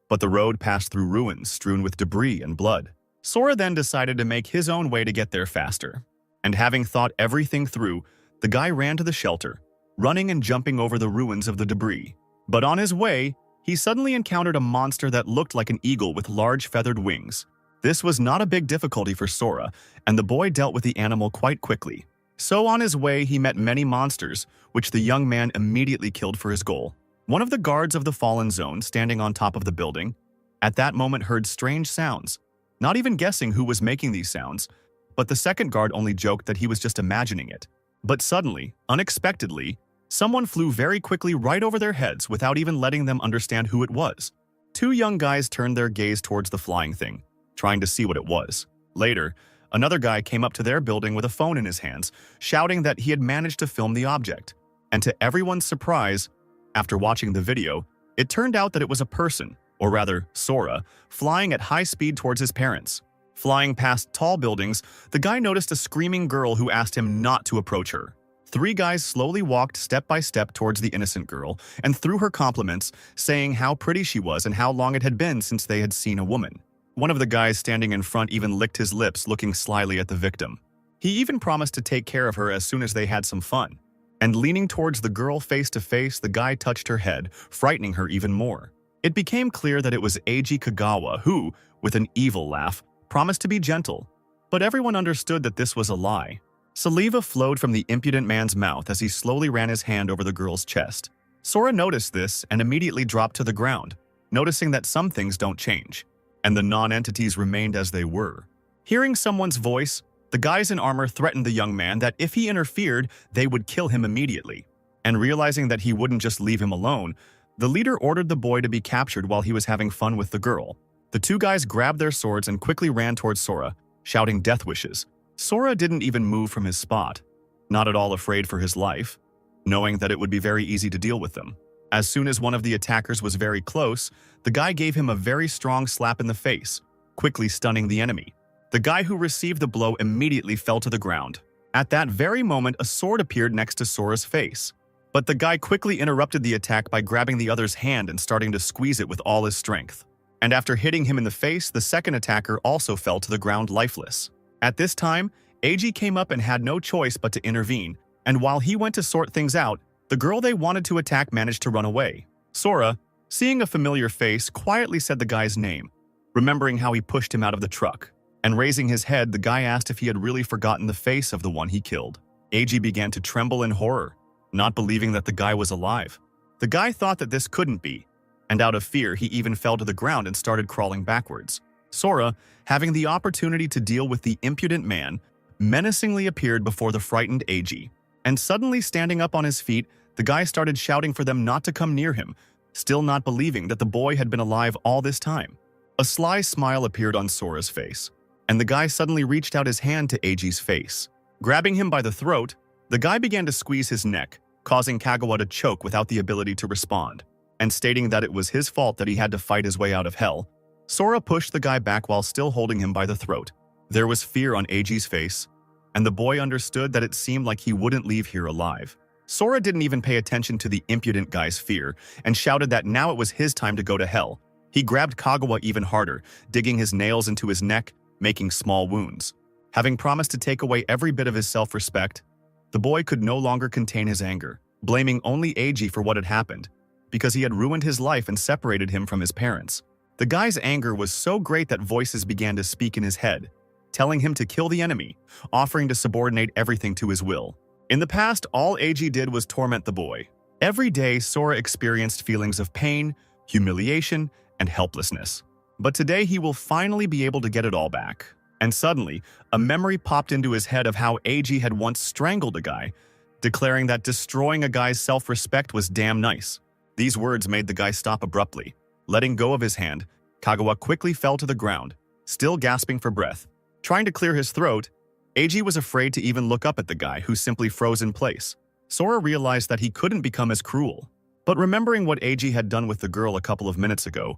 But the road passed through ruins strewn with debris and blood. Sora then decided to make his own way to get there faster. And having thought everything through, the guy ran to the shelter, running and jumping over the ruins of the debris. But on his way, he suddenly encountered a monster that looked like an eagle with large feathered wings. This was not a big difficulty for Sora, and the boy dealt with the animal quite quickly. So on his way, he met many monsters, which the young man immediately killed for his goal. One of the guards of the Fallen Zone, standing on top of the building, at that moment heard strange sounds, not even guessing who was making these sounds, but the second guard only joked that he was just imagining it. But suddenly, unexpectedly, someone flew very quickly right over their heads without even letting them understand who it was. Two young guys turned their gaze towards the flying thing, trying to see what it was. Later, another guy came up to their building with a phone in his hands, shouting that he had managed to film the object. And to everyone's surprise, after watching the video, it turned out that it was a person, or rather, Sora, flying at high speed towards his parents. Flying past tall buildings, the guy noticed a screaming girl who asked him not to approach her. Three guys slowly walked step by step towards the innocent girl and threw her compliments, saying how pretty she was and how long it had been since they had seen a woman. One of the guys standing in front even licked his lips, looking slyly at the victim. He even promised to take care of her as soon as they had some fun. And leaning towards the girl face to face, the guy touched her head, frightening her even more. It became clear that it was Eiji Kagawa who, with an evil laugh, promised to be gentle. But everyone understood that this was a lie. Saliva flowed from the impudent man's mouth as he slowly ran his hand over the girl's chest. Sora noticed this and immediately dropped to the ground, noticing that some things don't change, and the non-entities remained as they were. Hearing someone's voice, the guys in armor threatened the young man that if he interfered, they would kill him immediately. And realizing that he wouldn't just leave him alone, the leader ordered the boy to be captured while he was having fun with the girl. The two guys grabbed their swords and quickly ran towards Sora, shouting death wishes. Sora didn't even move from his spot, not at all afraid for his life, knowing that it would be very easy to deal with them. As soon as one of the attackers was very close, the guy gave him a very strong slap in the face, quickly stunning the enemy. The guy who received the blow immediately fell to the ground. At that very moment, a sword appeared next to Sora's face. But the guy quickly interrupted the attack by grabbing the other's hand and starting to squeeze it with all his strength. And after hitting him in the face, the second attacker also fell to the ground lifeless. At this time, Eiji came up and had no choice but to intervene, and while he went to sort things out, the girl they wanted to attack managed to run away. Sora, seeing a familiar face, quietly said the guy's name, remembering how he pushed him out of the truck. And raising his head, the guy asked if he had really forgotten the face of the one he killed. Eiji began to tremble in horror, not believing that the guy was alive. The guy thought that this couldn't be, and out of fear, he even fell to the ground and started crawling backwards. Sora, having the opportunity to deal with the impudent man, menacingly appeared before the frightened Eiji. And suddenly standing up on his feet, the guy started shouting for them not to come near him, still not believing that the boy had been alive all this time. A sly smile appeared on Sora's face, and the guy suddenly reached out his hand to Eiji's face. Grabbing him by the throat, the guy began to squeeze his neck, causing Kagawa to choke without the ability to respond. And stating that it was his fault that he had to fight his way out of hell, Sora pushed the guy back while still holding him by the throat. There was fear on Eiji's face, and the boy understood that it seemed like he wouldn't leave here alive. Sora didn't even pay attention to the impudent guy's fear and shouted that now it was his time to go to hell. He grabbed Kagawa even harder, digging his nails into his neck, making small wounds. Having promised to take away every bit of his self-respect, the boy could no longer contain his anger, blaming only Eiji for what had happened, because he had ruined his life and separated him from his parents. The guy's anger was so great that voices began to speak in his head, telling him to kill the enemy, offering to subordinate everything to his will. In the past, all Eiji did was torment the boy. Every day, Sora experienced feelings of pain, humiliation, and helplessness. But today, he will finally be able to get it all back. And suddenly, a memory popped into his head of how Eiji had once strangled a guy, declaring that destroying a guy's self-respect was damn nice. These words made the guy stop abruptly. Letting go of his hand, Kagawa quickly fell to the ground, still gasping for breath. Trying to clear his throat, Eiji was afraid to even look up at the guy who simply froze in place. Sora realized that he couldn't become as cruel. But remembering what Eiji had done with the girl a couple of minutes ago,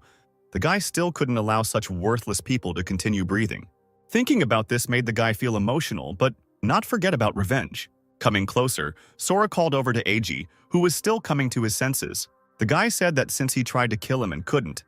the guy still couldn't allow such worthless people to continue breathing. Thinking about this made the guy feel emotional, but not forget about revenge. Coming closer, Sora called over to Eiji, who was still coming to his senses. The guy said that since he tried to kill him and couldn't,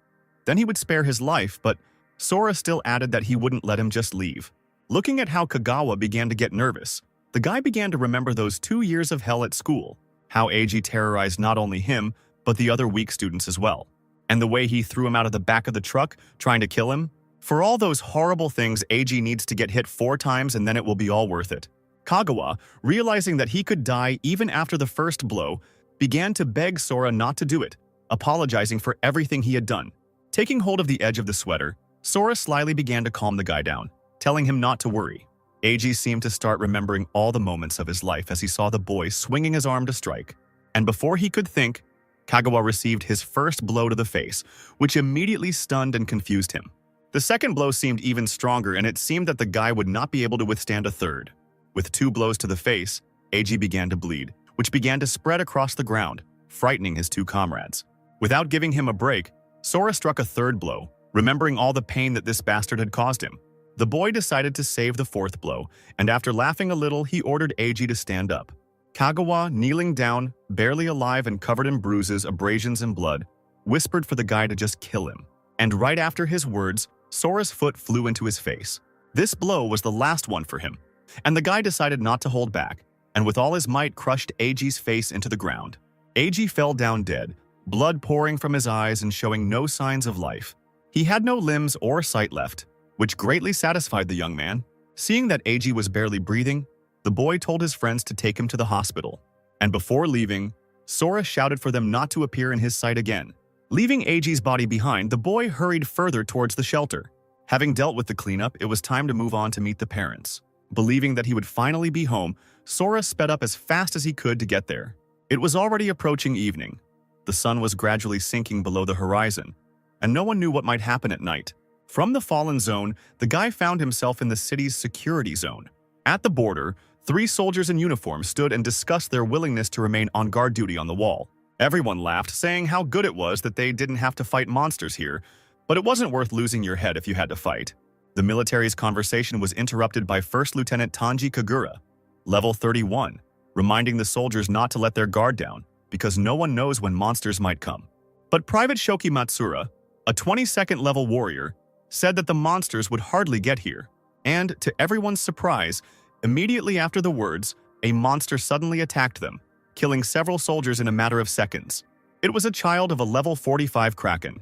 then he would spare his life, but Sora still added that he wouldn't let him just leave. Looking at how Kagawa began to get nervous, the guy began to remember those 2 years of hell at school, how Eiji terrorized not only him, but the other weak students as well. And the way he threw him out of the back of the truck, trying to kill him. For all those horrible things, Eiji needs to get hit 4 times and then it will be all worth it. Kagawa, realizing that he could die even after the first blow, began to beg Sora not to do it, apologizing for everything he had done. Taking hold of the edge of the sweater, Sora slyly began to calm the guy down, telling him not to worry. Eiji seemed to start remembering all the moments of his life as he saw the boy swinging his arm to strike. And before he could think, Kagawa received his first blow to the face, which immediately stunned and confused him. The second blow seemed even stronger, and it seemed that the guy would not be able to withstand a third. With 2 blows to the face, Eiji began to bleed, which began to spread across the ground, frightening his 2 comrades. Without giving him a break, Sora struck a third blow, remembering all the pain that this bastard had caused him. The boy decided to save the 4th blow, and after laughing a little, he ordered Eiji to stand up. Kagawa, kneeling down, barely alive and covered in bruises, abrasions, and blood, whispered for the guy to just kill him. And right after his words, Sora's foot flew into his face. This blow was the last one for him, and the guy decided not to hold back, and with all his might crushed Eiji's face into the ground. Eiji fell down dead, blood pouring from his eyes and showing no signs of life. He had no limbs or sight left, which greatly satisfied the young man. Seeing that Eiji was barely breathing, the boy told his friends to take him to the hospital. And before leaving, Sora shouted for them not to appear in his sight again. Leaving Eiji's body behind, the boy hurried further towards the shelter. Having dealt with the cleanup, it was time to move on to meet the parents. Believing that he would finally be home, Sora sped up as fast as he could to get there. It was already approaching evening. The sun was gradually sinking below the horizon, and no one knew what might happen at night. From the fallen zone, the guy found himself in the city's security zone. At the border, 3 soldiers in uniform stood and discussed their willingness to remain on guard duty on the wall. Everyone laughed, saying how good it was that they didn't have to fight monsters here, but it wasn't worth losing your head if you had to fight. The military's conversation was interrupted by First Lieutenant Tanji Kagura, level 31, reminding the soldiers not to let their guard down, because no one knows when monsters might come. But Private Shoki Matsura, a 22nd level warrior, said that the monsters would hardly get here, and, to everyone's surprise, immediately after the words, a monster suddenly attacked them, killing several soldiers in a matter of seconds. It was a child of a level 45 kraken,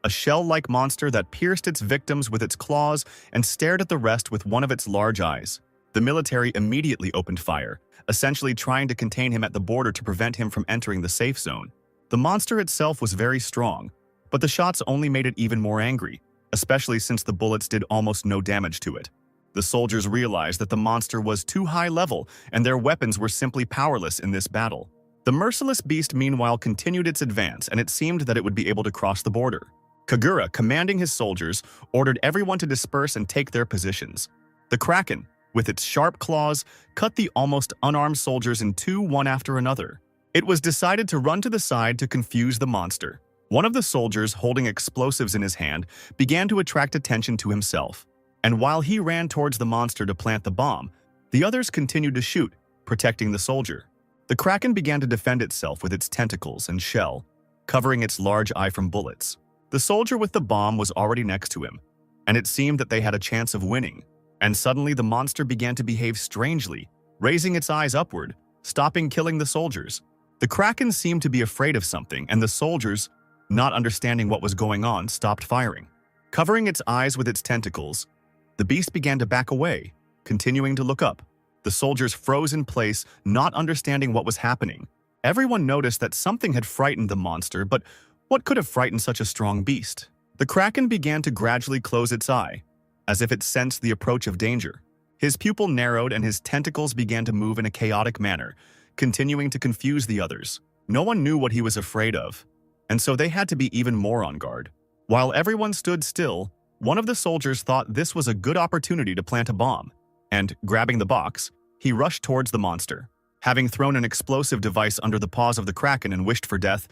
a shell-like monster that pierced its victims with its claws and stared at the rest with one of its large eyes. The military immediately opened fire, essentially trying to contain him at the border to prevent him from entering the safe zone. The monster itself was very strong, but the shots only made it even more angry, especially since the bullets did almost no damage to it. The soldiers realized that the monster was too high level and their weapons were simply powerless in this battle. The merciless beast meanwhile continued its advance, and it seemed that it would be able to cross the border. Kagura, commanding his soldiers, ordered everyone to disperse and take their positions. The kraken, with its sharp claws, cut the almost unarmed soldiers in 2 one after another. It was decided to run to the side to confuse the monster. One of the soldiers, holding explosives in his hand, began to attract attention to himself. And while he ran towards the monster to plant the bomb, the others continued to shoot, protecting the soldier. The kraken began to defend itself with its tentacles and shell, covering its large eye from bullets. The soldier with the bomb was already next to him, and it seemed that they had a chance of winning. And suddenly the monster began to behave strangely, raising its eyes upward, stopping killing the soldiers. The kraken seemed to be afraid of something, and the soldiers, not understanding what was going on, stopped firing. Covering its eyes with its tentacles, the beast began to back away, continuing to look up. The soldiers froze in place, not understanding what was happening. Everyone noticed that something had frightened the monster, but what could have frightened such a strong beast? The kraken began to gradually close its eye, as if it sensed the approach of danger. His pupil narrowed and his tentacles began to move in a chaotic manner, continuing to confuse the others. No one knew what he was afraid of, and so they had to be even more on guard. While everyone stood still, one of the soldiers thought this was a good opportunity to plant a bomb, and, grabbing the box, he rushed towards the monster. Having thrown an explosive device under the paws of the kraken and wished for death,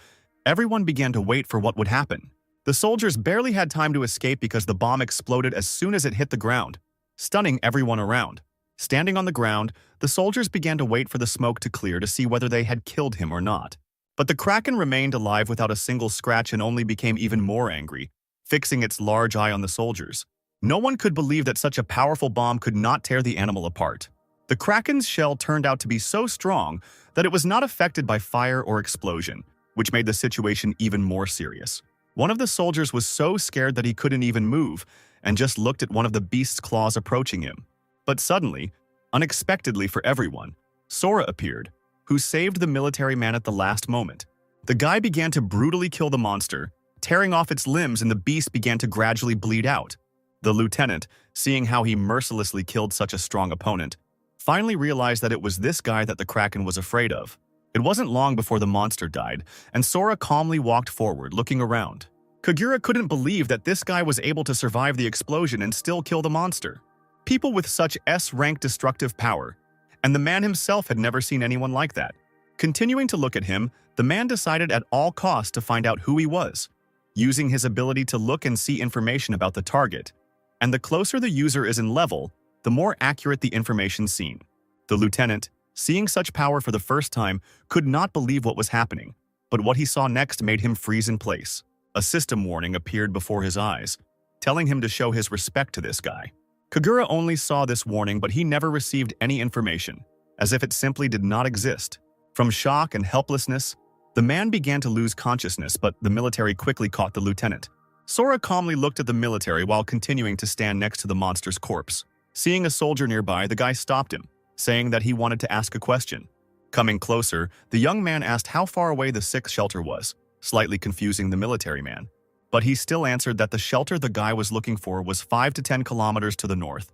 everyone began to wait for what would happen. The soldiers barely had time to escape because the bomb exploded as soon as it hit the ground, stunning everyone around. Standing on the ground, the soldiers began to wait for the smoke to clear to see whether they had killed him or not. But the Kraken remained alive without a single scratch and only became even more angry, fixing its large eye on the soldiers. No one could believe that such a powerful bomb could not tear the animal apart. The Kraken's shell turned out to be so strong that it was not affected by fire or explosion, which made the situation even more serious. One of the soldiers was so scared that he couldn't even move and just looked at one of the beast's claws approaching him. But suddenly, unexpectedly for everyone, Sora appeared, who saved the military man at the last moment. The guy began to brutally kill the monster, tearing off its limbs, and the beast began to gradually bleed out. The lieutenant, seeing how he mercilessly killed such a strong opponent, finally realized that it was this guy that the Kraken was afraid of. It wasn't long before the monster died, and Sora calmly walked forward, looking around. Kagura couldn't believe that this guy was able to survive the explosion and still kill the monster. People with such S-rank destructive power, and the man himself had never seen anyone like that. Continuing to look at him, the man decided at all costs to find out who he was, using his ability to look and see information about the target. And the closer the user is in level, the more accurate the information seen. The lieutenant, seeing such power for the first time, could not believe what was happening, but what he saw next made him freeze in place. A system warning appeared before his eyes, telling him to show his respect to this guy. Kagura only saw this warning, but he never received any information, as if it simply did not exist. From shock and helplessness, the man began to lose consciousness, but the military quickly caught the lieutenant. Sora calmly looked at the military while continuing to stand next to the monster's corpse. Seeing a soldier nearby, the guy stopped him, saying that he wanted to ask a question. Coming closer, the young man asked how far away the sick shelter was, slightly confusing the military man. But he still answered that the shelter the guy was looking for was 5 to 10 kilometers to the north.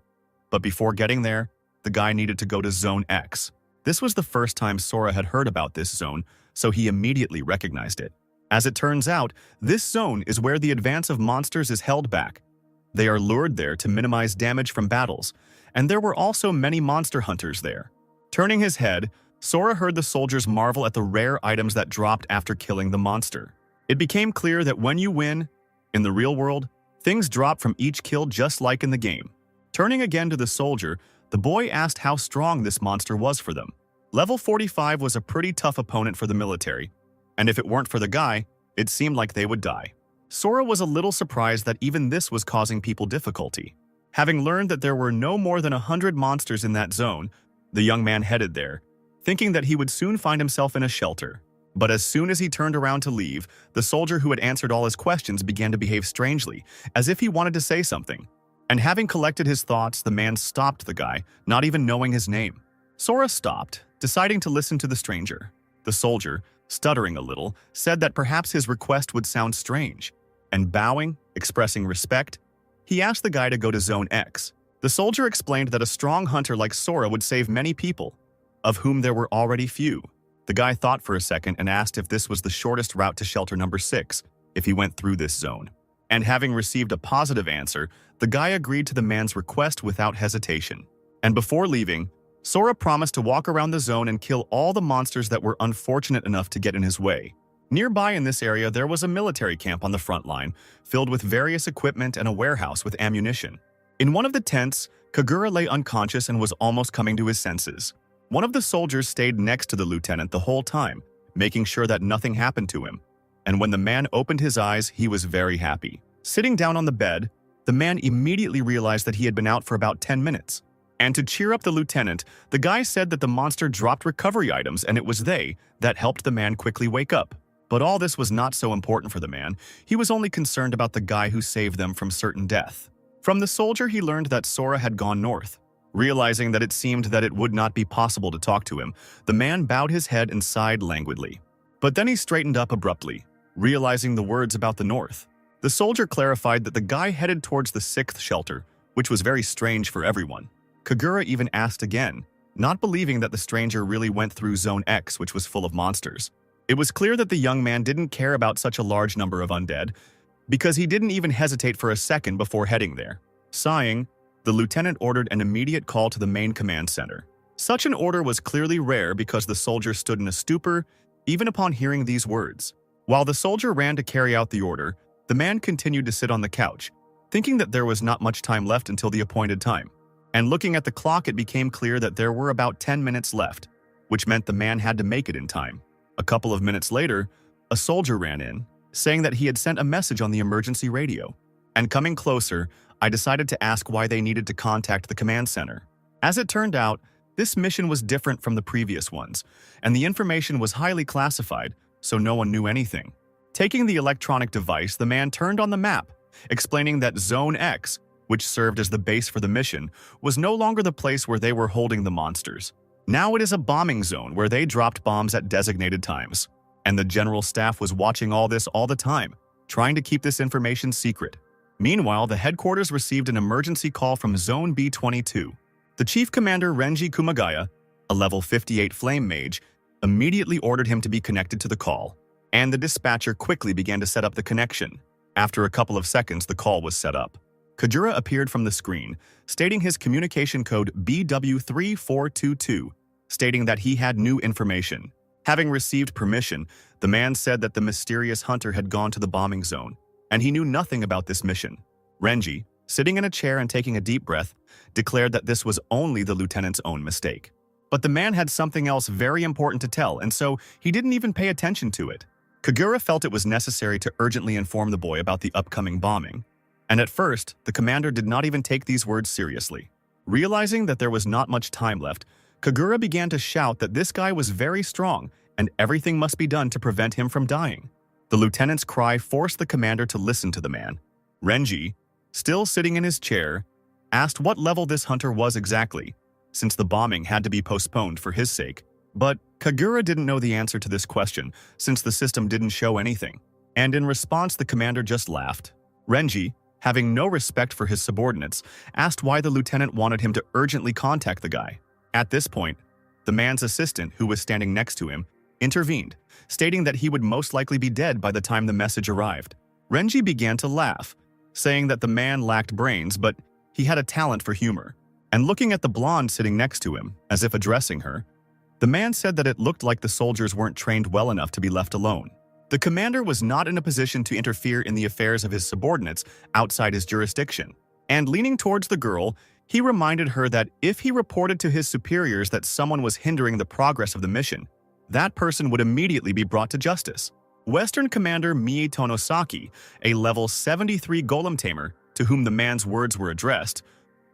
But before getting there, the guy needed to go to Zone X. This was the first time Sora had heard about this zone, so he immediately recognized it. As it turns out, this zone is where the advance of monsters is held back. They are lured there to minimize damage from battles, and there were also many monster hunters there. Turning his head, Sora heard the soldiers marvel at the rare items that dropped after killing the monster. It became clear that when you win, in the real world, things drop from each kill just like in the game. Turning again to the soldier, the boy asked how strong this monster was for them. Level 45 was a pretty tough opponent for the military, and if it weren't for the guy, it seemed like they would die. Sora was a little surprised that even this was causing people difficulty. Having learned that there were no more than 100 monsters in that zone, the young man headed there, thinking that he would soon find himself in a shelter. But as soon as he turned around to leave, the soldier who had answered all his questions began to behave strangely, as if he wanted to say something. And having collected his thoughts, the man stopped the guy, not even knowing his name. Sora stopped, deciding to listen to the stranger. The soldier, stuttering a little, said that perhaps his request would sound strange, and bowing, expressing respect, he asked the guy to go to Zone X. The soldier explained that a strong hunter like Sora would save many people, of whom there were already few. The guy thought for a second and asked if this was the shortest route to shelter number 6, if he went through this zone. And having received a positive answer, the guy agreed to the man's request without hesitation. And before leaving, Sora promised to walk around the zone and kill all the monsters that were unfortunate enough to get in his way. Nearby in this area, there was a military camp on the front line, filled with various equipment and a warehouse with ammunition. In one of the tents, Kagura lay unconscious and was almost coming to his senses. One of the soldiers stayed next to the lieutenant the whole time, making sure that nothing happened to him. And when the man opened his eyes, he was very happy. Sitting down on the bed, the man immediately realized that he had been out for about 10 minutes. And to cheer up the lieutenant, the guy said that the monster dropped recovery items and it was they that helped the man quickly wake up. But all this was not so important for the man. He was only concerned about the guy who saved them from certain death. From the soldier, he learned that Sora had gone north. Realizing that it seemed that it would not be possible to talk to him, the man bowed his head and sighed languidly. But then he straightened up abruptly, realizing the words about the north. The soldier clarified that the guy headed towards the 6th shelter, which was very strange for everyone. Kagura even asked again, not believing that the stranger really went through Zone X, which was full of monsters. It was clear that the young man didn't care about such a large number of undead, because he didn't even hesitate for a second before heading there. Sighing, the lieutenant ordered an immediate call to the main command center. Such an order was clearly rare because the soldier stood in a stupor, even upon hearing these words. While the soldier ran to carry out the order, the man continued to sit on the couch, thinking that there was not much time left until the appointed time. And looking at the clock, it became clear that there were about 10 minutes left, which meant the man had to make it in time. A couple of minutes later, a soldier ran in, saying that he had sent a message on the emergency radio. And coming closer, I decided to ask why they needed to contact the command center. As it turned out, this mission was different from the previous ones, and the information was highly classified, so no one knew anything. Taking the electronic device, the man turned on the map, explaining that Zone X, which served as the base for the mission, was no longer the place where they were holding the monsters. Now it is a bombing zone where they dropped bombs at designated times. And the general staff was watching all this all the time, trying to keep this information secret. Meanwhile, the headquarters received an emergency call from Zone B-22. The chief commander Renji Kumagaya, a level 58 flame mage, immediately ordered him to be connected to the call, and the dispatcher quickly began to set up the connection. After a couple of seconds, the call was set up. Kagura appeared from the screen, stating his communication code BW3422, stating that he had new information. Having received permission, the man said that the mysterious hunter had gone to the bombing zone, and he knew nothing about this mission. Renji, sitting in a chair and taking a deep breath, declared that this was only the lieutenant's own mistake. But the man had something else very important to tell, and so he didn't even pay attention to it. Kagura felt it was necessary to urgently inform the boy about the upcoming bombing. And at first, the commander did not even take these words seriously. Realizing that there was not much time left, Kagura began to shout that this guy was very strong and everything must be done to prevent him from dying. The lieutenant's cry forced the commander to listen to the man. Renji, still sitting in his chair, asked what level this hunter was exactly, since the bombing had to be postponed for his sake. But Kagura didn't know the answer to this question, since the system didn't show anything. And in response, the commander just laughed. Renji, having no respect for his subordinates, asked why the lieutenant wanted him to urgently contact the guy. At this point, the man's assistant, who was standing next to him, intervened, stating that he would most likely be dead by the time the message arrived. Renji began to laugh, saying that the man lacked brains, but he had a talent for humor. And looking at the blonde sitting next to him, as if addressing her, the man said that it looked like the soldiers weren't trained well enough to be left alone. The commander was not in a position to interfere in the affairs of his subordinates outside his jurisdiction. And leaning towards the girl, he reminded her that if he reported to his superiors that someone was hindering the progress of the mission, that person would immediately be brought to justice. Western Commander Mie Tonosaki, a level 73 golem tamer to whom the man's words were addressed,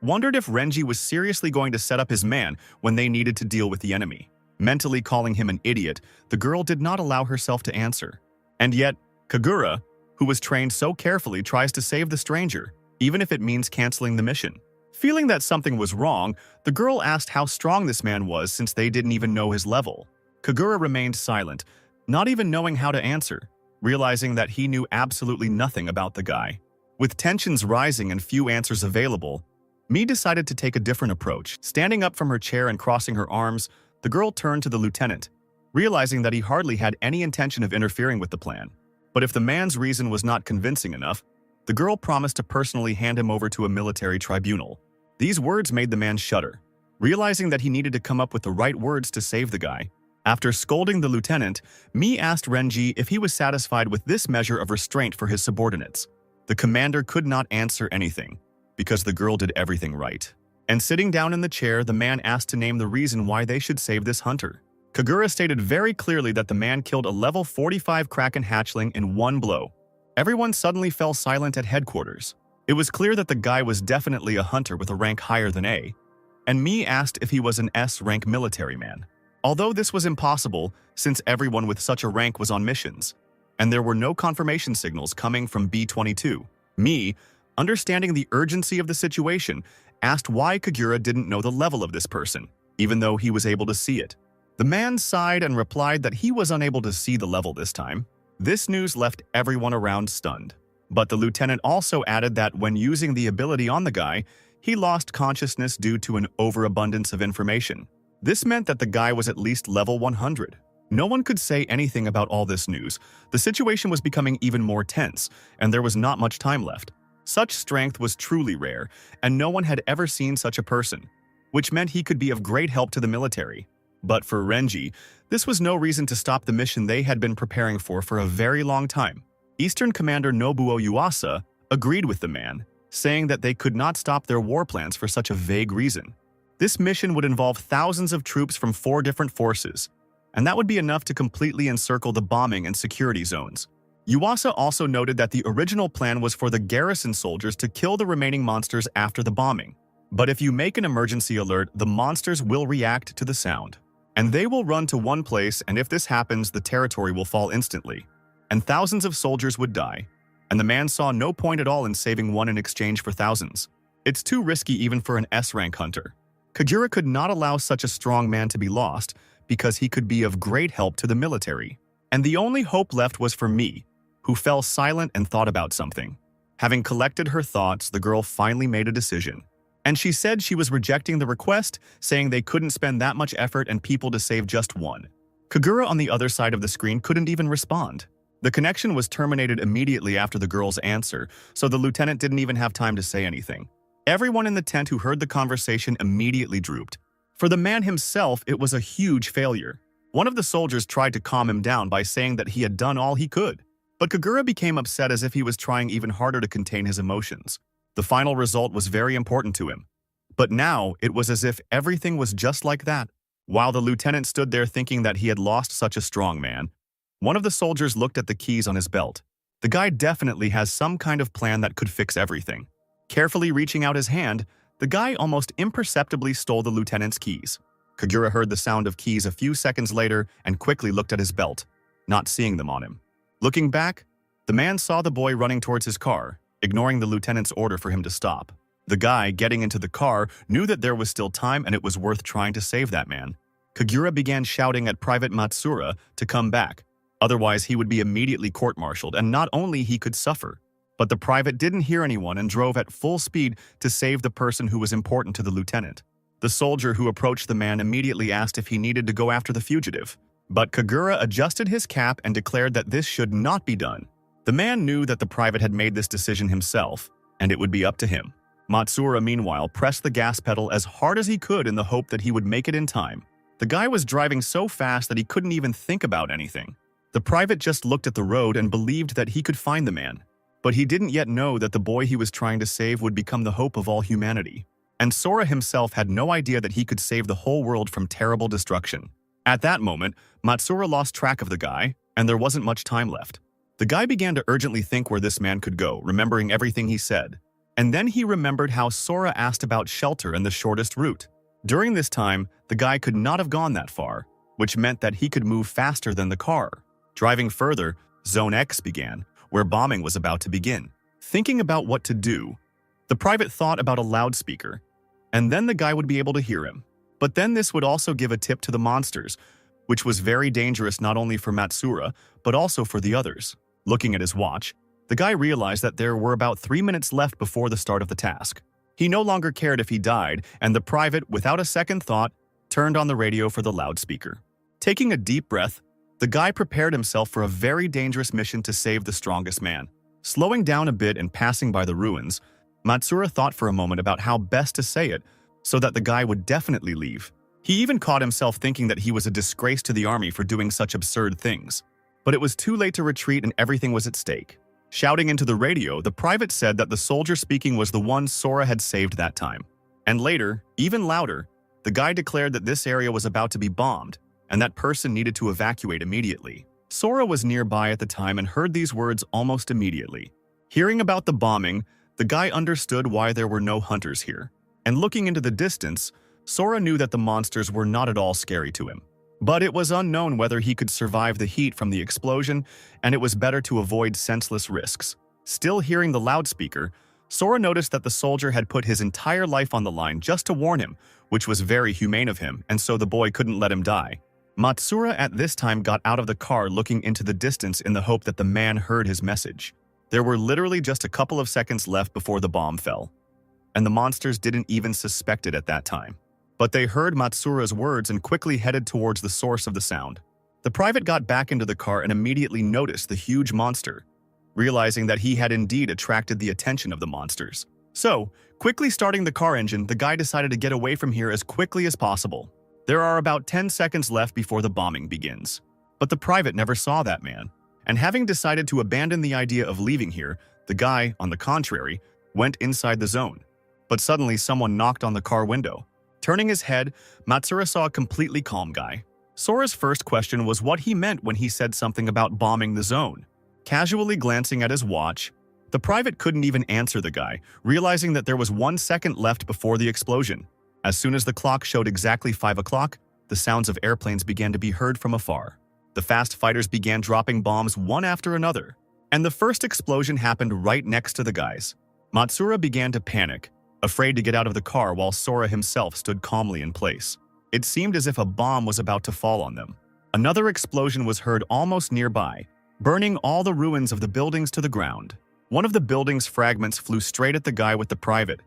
wondered if Renji was seriously going to set up his man when they needed to deal with the enemy. Mentally calling him an idiot, the girl did not allow herself to answer. And yet, Kagura, who was trained so carefully, tries to save the stranger, even if it means canceling the mission. Feeling that something was wrong, the girl asked how strong this man was since they didn't even know his level. Kagura remained silent, not even knowing how to answer, realizing that he knew absolutely nothing about the guy. With tensions rising and few answers available, Mie decided to take a different approach. Standing up from her chair and crossing her arms, the girl turned to the lieutenant, realizing that he hardly had any intention of interfering with the plan. But if the man's reason was not convincing enough, the girl promised to personally hand him over to a military tribunal. These words made the man shudder, realizing that he needed to come up with the right words to save the guy. After scolding the lieutenant, Mie asked Renji if he was satisfied with this measure of restraint for his subordinates. The commander could not answer anything, because the girl did everything right. And sitting down in the chair, the man asked to name the reason why they should save this hunter. Kagura stated very clearly that the man killed a level 45 Kraken hatchling in one blow. Everyone suddenly fell silent at headquarters. It was clear that the guy was definitely a hunter with a rank higher than A, and Mie asked if he was an S-rank military man. Although this was impossible, since everyone with such a rank was on missions, and there were no confirmation signals coming from B-22, Mie, understanding the urgency of the situation, asked why Kagura didn't know the level of this person, even though he was able to see it. The man sighed and replied that he was unable to see the level this time. This news left everyone around stunned. But the lieutenant also added that when using the ability on the guy, he lost consciousness due to an overabundance of information. This meant that the guy was at least level 100. No one could say anything about all this news. The situation was becoming even more tense, and there was not much time left. Such strength was truly rare, and no one had ever seen such a person, which meant he could be of great help to the military. But for Renji, this was no reason to stop the mission they had been preparing for a very long time. Eastern Commander Nobuo Yuasa agreed with the man, saying that they could not stop their war plans for such a vague reason. This mission would involve thousands of troops from 4 different forces, and that would be enough to completely encircle the bombing and security zones. Yuasa also noted that the original plan was for the garrison soldiers to kill the remaining monsters after the bombing. But if you make an emergency alert, the monsters will react to the sound. And they will run to one place, and if this happens, the territory will fall instantly. And thousands of soldiers would die. And the man saw no point at all in saving one in exchange for thousands. It's too risky even for an S-rank hunter. Kagura could not allow such a strong man to be lost because he could be of great help to the military. And the only hope left was for me, who fell silent and thought about something. Having collected her thoughts, the girl finally made a decision. And she said she was rejecting the request, saying they couldn't spend that much effort and people to save just one. Kagura on the other side of the screen couldn't even respond. The connection was terminated immediately after the girl's answer, so the lieutenant didn't even have time to say anything. Everyone in the tent who heard the conversation immediately drooped. For the man himself, it was a huge failure. One of the soldiers tried to calm him down by saying that he had done all he could. But Kagura became upset as if he was trying even harder to contain his emotions. The final result was very important to him. But now, it was as if everything was just like that. While the lieutenant stood there thinking that he had lost such a strong man, one of the soldiers looked at the keys on his belt. The guy definitely has some kind of plan that could fix everything. Carefully reaching out his hand, the guy almost imperceptibly stole the lieutenant's keys. Kagura heard the sound of keys a few seconds later and quickly looked at his belt, not seeing them on him. Looking back, the man saw the boy running towards his car, ignoring the lieutenant's order for him to stop. The guy, getting into the car, knew that there was still time and it was worth trying to save that man. Kagura began shouting at Private Matsura to come back, otherwise he would be immediately court-martialed, and not only he could suffer. But the private didn't hear anyone and drove at full speed to save the person who was important to the lieutenant. The soldier who approached the man immediately asked if he needed to go after the fugitive. But Kagura adjusted his cap and declared that this should not be done. The man knew that the private had made this decision himself, and it would be up to him. Matsura, meanwhile, pressed the gas pedal as hard as he could in the hope that he would make it in time. The guy was driving so fast that he couldn't even think about anything. The private just looked at the road and believed that he could find the man. But he didn't yet know that the boy he was trying to save would become the hope of all humanity. And Sora himself had no idea that he could save the whole world from terrible destruction. At that moment, Matsura lost track of the guy, and there wasn't much time left. The guy began to urgently think where this man could go, remembering everything he said. And then he remembered how Sora asked about shelter and the shortest route. During this time, the guy could not have gone that far, which meant that he could move faster than the car. Driving further, Zone X began, where bombing was about to begin. Thinking about what to do, the private thought about a loudspeaker, and then the guy would be able to hear him. But then this would also give a tip to the monsters, which was very dangerous not only for Matsura, but also for the others. Looking at his watch, the guy realized that there were about 3 minutes left before the start of the task. He no longer cared if he died, and the private, without a second thought, turned on the radio for the loudspeaker. Taking a deep breath, the guy prepared himself for a very dangerous mission to save the strongest man. Slowing down a bit and passing by the ruins, Matsura thought for a moment about how best to say it so that the guy would definitely leave. He even caught himself thinking that he was a disgrace to the army for doing such absurd things. But it was too late to retreat and everything was at stake. Shouting into the radio, the private said that the soldier speaking was the one Sora had saved that time. And later, even louder, the guy declared that this area was about to be bombed, and that person needed to evacuate immediately. Sora was nearby at the time and heard these words almost immediately. Hearing about the bombing, the guy understood why there were no hunters here. And looking into the distance, Sora knew that the monsters were not at all scary to him. But it was unknown whether he could survive the heat from the explosion, and it was better to avoid senseless risks. Still hearing the loudspeaker, Sora noticed that the soldier had put his entire life on the line just to warn him, which was very humane of him, and so the boy couldn't let him die. Matsura at this time got out of the car looking into the distance in the hope that the man heard his message. There were literally just a couple of seconds left before the bomb fell, and the monsters didn't even suspect it at that time. But they heard Matsura's words and quickly headed towards the source of the sound. The private got back into the car and immediately noticed the huge monster, realizing that he had indeed attracted the attention of the monsters. So, quickly starting the car engine, the guy decided to get away from here as quickly as possible. There are about 10 seconds left before the bombing begins. But the private never saw that man, and having decided to abandon the idea of leaving here, the guy, on the contrary, went inside the zone. But suddenly someone knocked on the car window. Turning his head, Matsura saw a completely calm guy. Sora's first question was what he meant when he said something about bombing the zone. Casually glancing at his watch, the private couldn't even answer the guy, realizing that there was 1 second left before the explosion. As soon as the clock showed exactly 5 o'clock, the sounds of airplanes began to be heard from afar. The fast fighters began dropping bombs one after another, and the first explosion happened right next to the guys. Matsura began to panic, afraid to get out of the car while Sora himself stood calmly in place. It seemed as if a bomb was about to fall on them. Another explosion was heard almost nearby, burning all the ruins of the buildings to the ground. One of the building's fragments flew straight at the guy with the private,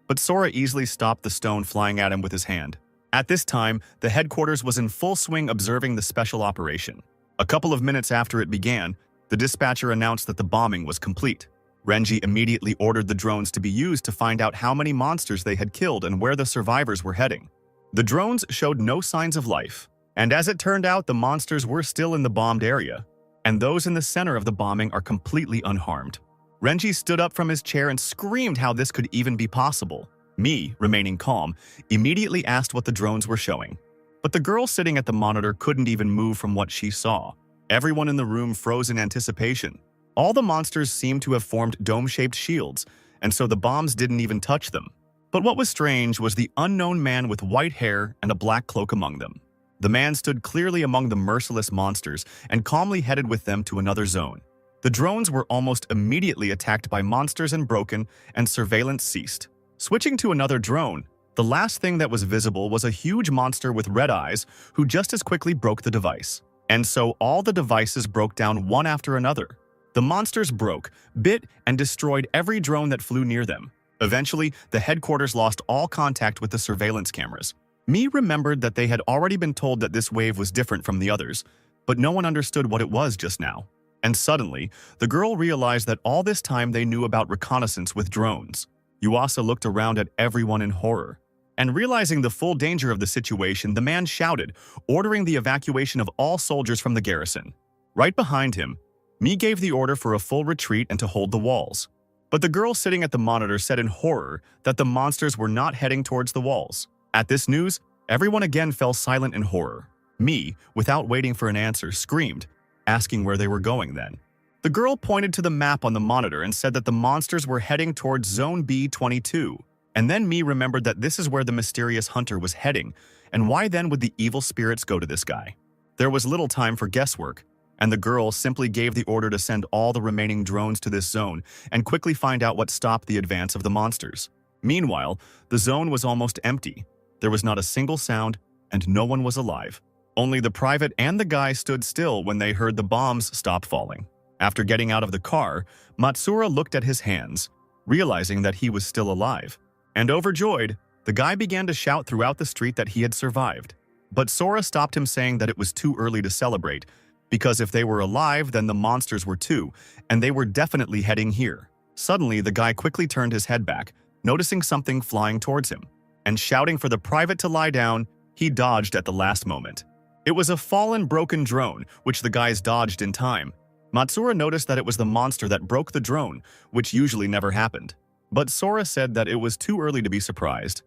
but Sora easily stopped the stone flying at him with his hand. At this time, the headquarters was in full swing observing the special operation. A couple of minutes after it began, the dispatcher announced that the bombing was complete. Renji immediately ordered the drones to be used to find out how many monsters they had killed and where the survivors were heading. The drones showed no signs of life, and as it turned out, the monsters were still in the bombed area, and those in the center of the bombing are completely unharmed. Renji stood up from his chair and screamed how this could even be possible. Me, remaining calm, immediately asked what the drones were showing. But the girl sitting at the monitor couldn't even move from what she saw. Everyone in the room froze in anticipation. All the monsters seemed to have formed dome-shaped shields, and so the bombs didn't even touch them. But what was strange was the unknown man with white hair and a black cloak among them. The man stood clearly among the merciless monsters and calmly headed with them to another zone. The drones were almost immediately attacked by monsters and broken, and surveillance ceased. Switching to another drone, the last thing that was visible was a huge monster with red eyes who just as quickly broke the device. And so all the devices broke down one after another. The monsters broke, bit, and destroyed every drone that flew near them. Eventually, the headquarters lost all contact with the surveillance cameras. Mi remembered that they had already been told that this wave was different from the others, but no one understood what it was just now. And suddenly, the girl realized that all this time they knew about reconnaissance with drones. Yuasa looked around at everyone in horror. And realizing the full danger of the situation, the man shouted, ordering the evacuation of all soldiers from the garrison. Right behind him, Mi gave the order for a full retreat and to hold the walls. But the girl sitting at the monitor said in horror that the monsters were not heading towards the walls. At this news, everyone again fell silent in horror. Mi, without waiting for an answer, screamed, asking where they were going then. The girl pointed to the map on the monitor and said that the monsters were heading towards Zone B22. And then Mi remembered that this is where the mysterious hunter was heading, and why then would the evil spirits go to this guy? There was little time for guesswork, and the girl simply gave the order to send all the remaining drones to this zone and quickly find out what stopped the advance of the monsters. Meanwhile, the zone was almost empty. There was not a single sound, and no one was alive. Only the private and the guy stood still when they heard the bombs stop falling. After getting out of the car, Matsura looked at his hands, realizing that he was still alive. And overjoyed, the guy began to shout throughout the street that he had survived. But Sora stopped him, saying that it was too early to celebrate, because if they were alive, then the monsters were too, and they were definitely heading here. Suddenly, the guy quickly turned his head back, noticing something flying towards him. And shouting for the private to lie down, he dodged at the last moment. It was a fallen, broken drone, which the guys dodged in time. Matsura noticed that it was the monster that broke the drone, which usually never happened. But Sora said that it was too early to be surprised.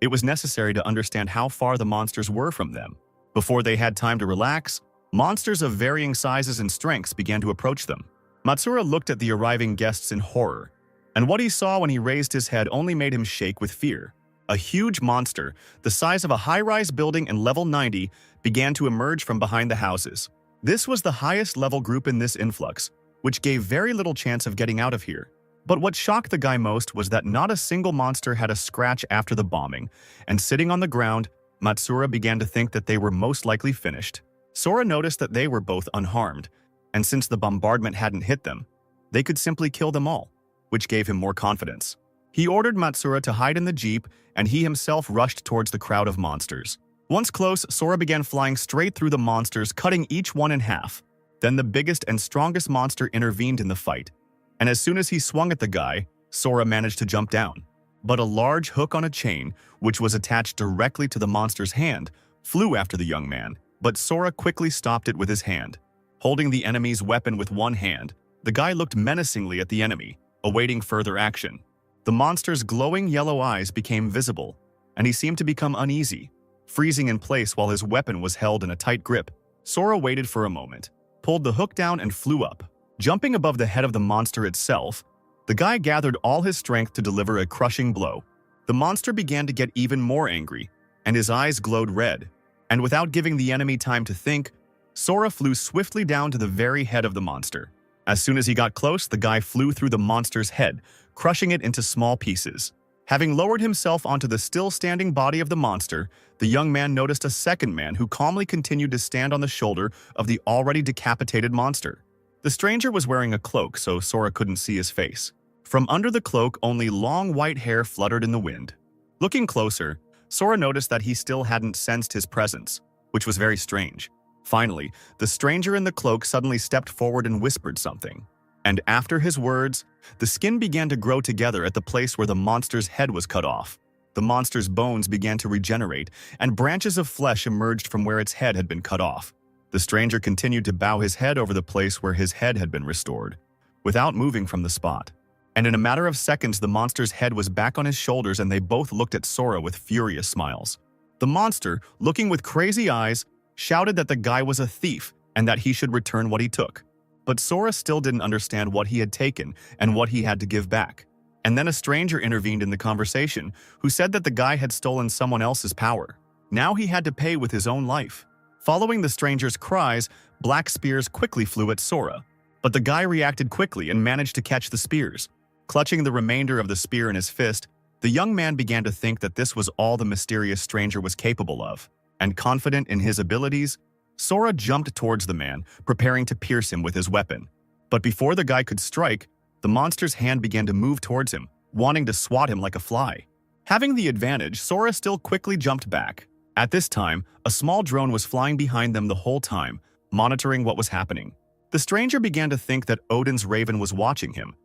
It was necessary to understand how far the monsters were from them. Before they had time to relax, monsters of varying sizes and strengths began to approach them. Matsura looked at the arriving guests in horror, and what he saw when he raised his head only made him shake with fear. A huge monster, the size of a high-rise building in level 90, began to emerge from behind the houses. This was the highest level group in this influx, which gave very little chance of getting out of here. But what shocked the guy most was that not a single monster had a scratch after the bombing, and sitting on the ground, Matsura began to think that they were most likely finished. Sora noticed that they were both unharmed, and since the bombardment hadn't hit them, they could simply kill them all, which gave him more confidence. He ordered Matsura to hide in the jeep, and he himself rushed towards the crowd of monsters. Once close, Sora began flying straight through the monsters, cutting each one in half. Then the biggest and strongest monster intervened in the fight, and as soon as he swung at the guy, Sora managed to jump down. But a large hook on a chain, which was attached directly to the monster's hand, flew after the young man, but Sora quickly stopped it with his hand. Holding the enemy's weapon with one hand, the guy looked menacingly at the enemy, awaiting further action. The monster's glowing yellow eyes became visible, and he seemed to become uneasy. freezing in place while his weapon was held in a tight grip. Sora waited for a moment, pulled the hook down and flew up. Jumping above the head of the monster itself, the guy gathered all his strength to deliver a crushing blow. The monster began to get even more angry, and his eyes glowed red. And without giving the enemy time to think, Sora flew swiftly down to the very head of the monster. As soon as he got close, the guy flew through the monster's head, crushing it into small pieces. Having lowered himself onto the still-standing body of the monster, the young man noticed a second man who calmly continued to stand on the shoulder of the already decapitated monster. The stranger was wearing a cloak, so Sora couldn't see his face. From under the cloak, only long white hair fluttered in the wind. Looking closer, Sora noticed that he still hadn't sensed his presence, which was very strange. Finally, the stranger in the cloak suddenly stepped forward and whispered something. And after his words, the skin began to grow together at the place where the monster's head was cut off. The monster's bones began to regenerate, and branches of flesh emerged from where its head had been cut off. The stranger continued to bow his head over the place where his head had been restored, without moving from the spot. And in a matter of seconds, the monster's head was back on his shoulders, and they both looked at Sora with furious smiles. The monster, looking with crazy eyes, shouted that the guy was a thief and that he should return what he took. But Sora still didn't understand what he had taken and what he had to give back. And then a stranger intervened in the conversation, who said that the guy had stolen someone else's power. Now he had to pay with his own life. Following the stranger's cries, black spears quickly flew at Sora. But the guy reacted quickly and managed to catch the spears. Clutching the remainder of the spear in his fist, the young man began to think that this was all the mysterious stranger was capable of. And confident in his abilities, Sora jumped towards the man, preparing to pierce him with his weapon. But before the guy could strike, the monster's hand began to move towards him, wanting to swat him like a fly. Having the advantage, Sora still quickly jumped back. At this time, a small drone was flying behind them the whole time, monitoring what was happening. The stranger began to think that Odin's raven was watching him.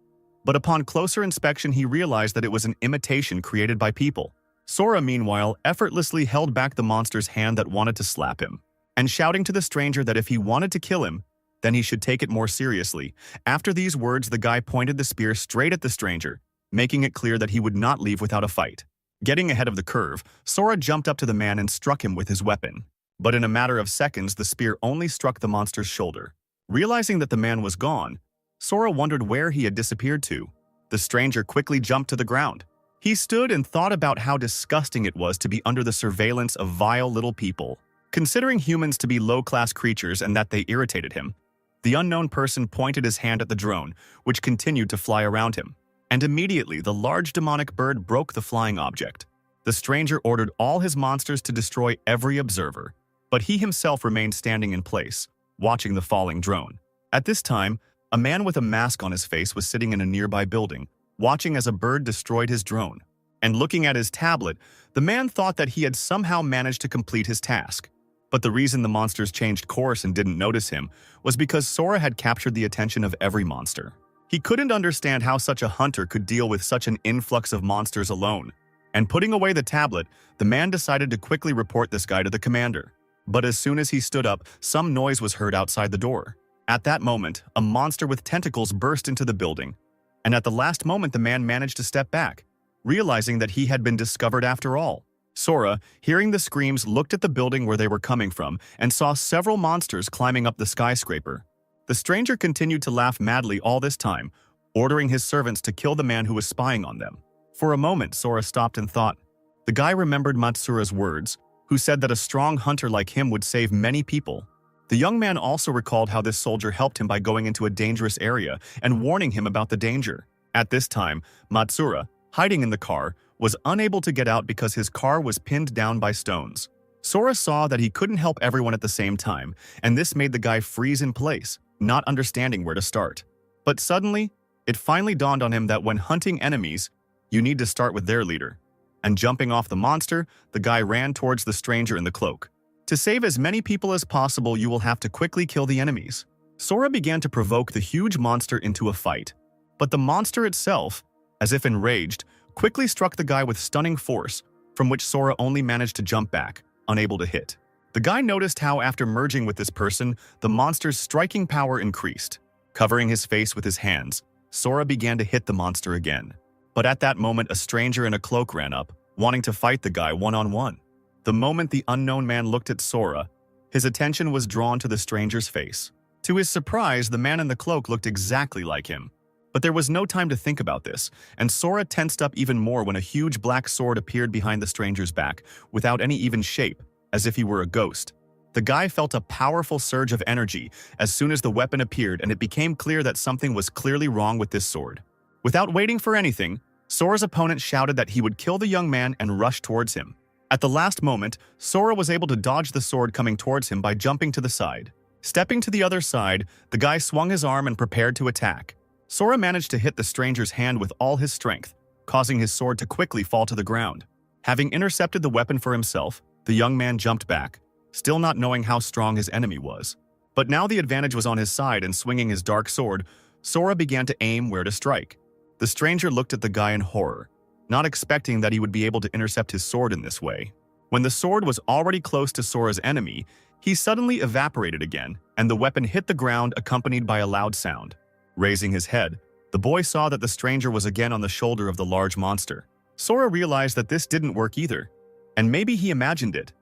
But upon closer inspection, he realized that it was an imitation created by people. Sora, meanwhile, effortlessly held back the monster's hand that wanted to slap him, and shouting to the stranger that if he wanted to kill him, then he should take it more seriously. After these words, the guy pointed the spear straight at the stranger, making it clear that he would not leave without a fight. Getting ahead of the curve, Sora jumped up to the man and struck him with his weapon. But in a matter of seconds, the spear only struck the monster's shoulder. Realizing that the man was gone, Sora wondered where he had disappeared to. The stranger quickly jumped to the ground. He stood and thought about how disgusting it was to be under the surveillance of vile little people. Considering humans to be low-class creatures and that they irritated him, the unknown person pointed his hand at the drone, which continued to fly around him. And immediately, the large demonic bird broke the flying object. The stranger ordered all his monsters to destroy every observer, but he himself remained standing in place, watching the falling drone. At this time, a man with a mask on his face was sitting in a nearby building, watching as a bird destroyed his drone. And looking at his tablet, the man thought that he had somehow managed to complete his task. But the reason the monsters changed course and didn't notice him was because Sora had captured the attention of every monster. He couldn't understand how such a hunter could deal with such an influx of monsters alone. And putting away the tablet, the man decided to quickly report this guy to the commander. But as soon as he stood up, some noise was heard outside the door. At that moment, a monster with tentacles burst into the building. And at the last moment, the man managed to step back, realizing that he had been discovered after all. Sora, hearing the screams, looked at the building where they were coming from and saw several monsters climbing up the skyscraper. The stranger continued to laugh madly all this time, ordering his servants to kill the man who was spying on them. For a moment, Sora stopped and thought. The guy remembered Matsura's words, who said that a strong hunter like him would save many people. The young man also recalled how this soldier helped him by going into a dangerous area and warning him about the danger. At this time, Matsura, hiding in the car, was unable to get out because his car was pinned down by stones. Sora saw that he couldn't help everyone at the same time, and this made the guy freeze in place, not understanding where to start. But suddenly, it finally dawned on him that when hunting enemies, you need to start with their leader. And jumping off the monster, the guy ran towards the stranger in the cloak. To save as many people as possible, you will have to quickly kill the enemies. Sora began to provoke the huge monster into a fight. But the monster itself, as if enraged, quickly struck the guy with stunning force, from which Sora only managed to jump back, unable to hit. The guy noticed how after merging with this person, the monster's striking power increased. Covering his face with his hands, Sora began to hit the monster again. But at that moment, a stranger in a cloak ran up, wanting to fight the guy one-on-one. The moment the unknown man looked at Sora, his attention was drawn to the stranger's face. To his surprise, the man in the cloak looked exactly like him. But there was no time to think about this, and Sora tensed up even more when a huge black sword appeared behind the stranger's back, without any even shape, as if he were a ghost. The guy felt a powerful surge of energy as soon as the weapon appeared, and it became clear that something was clearly wrong with this sword. Without waiting for anything, Sora's opponent shouted that he would kill the young man and rush towards him. At the last moment, Sora was able to dodge the sword coming towards him by jumping to the side. Stepping to the other side, the guy swung his arm and prepared to attack. Sora managed to hit the stranger's hand with all his strength, causing his sword to quickly fall to the ground. Having intercepted the weapon for himself, the young man jumped back, still not knowing how strong his enemy was. But now the advantage was on his side, and swinging his dark sword, Sora began to aim where to strike. The stranger looked at the guy in horror, not expecting that he would be able to intercept his sword in this way. When the sword was already close to Sora's enemy, he suddenly evaporated again, and the weapon hit the ground accompanied by a loud sound. Raising his head, the boy saw that the stranger was again on the shoulder of the large monster. Sora realized that this didn't work either, and maybe he imagined it.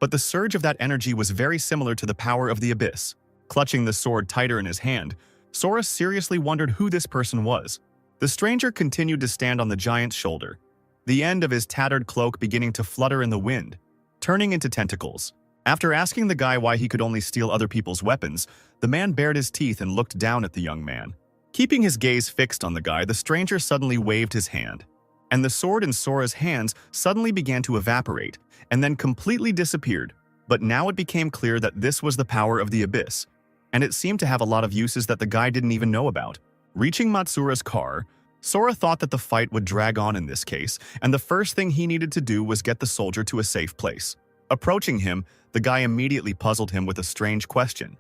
But the surge of that energy was very similar to the power of the abyss. Clutching the sword tighter in his hand, Sora seriously wondered who this person was. The stranger continued to stand on the giant's shoulder, the end of his tattered cloak beginning to flutter in the wind, turning into tentacles. After asking the guy why he could only steal other people's weapons, the man bared his teeth and looked down at the young man. Keeping his gaze fixed on the guy, the stranger suddenly waved his hand, and the sword in Sora's hands suddenly began to evaporate, and then completely disappeared. But now it became clear that this was the power of the abyss, and it seemed to have a lot of uses that the guy didn't even know about. Reaching Matsura's car, Sora thought that the fight would drag on in this case, and the first thing he needed to do was get the soldier to a safe place. Approaching him, the guy immediately puzzled him with a strange question.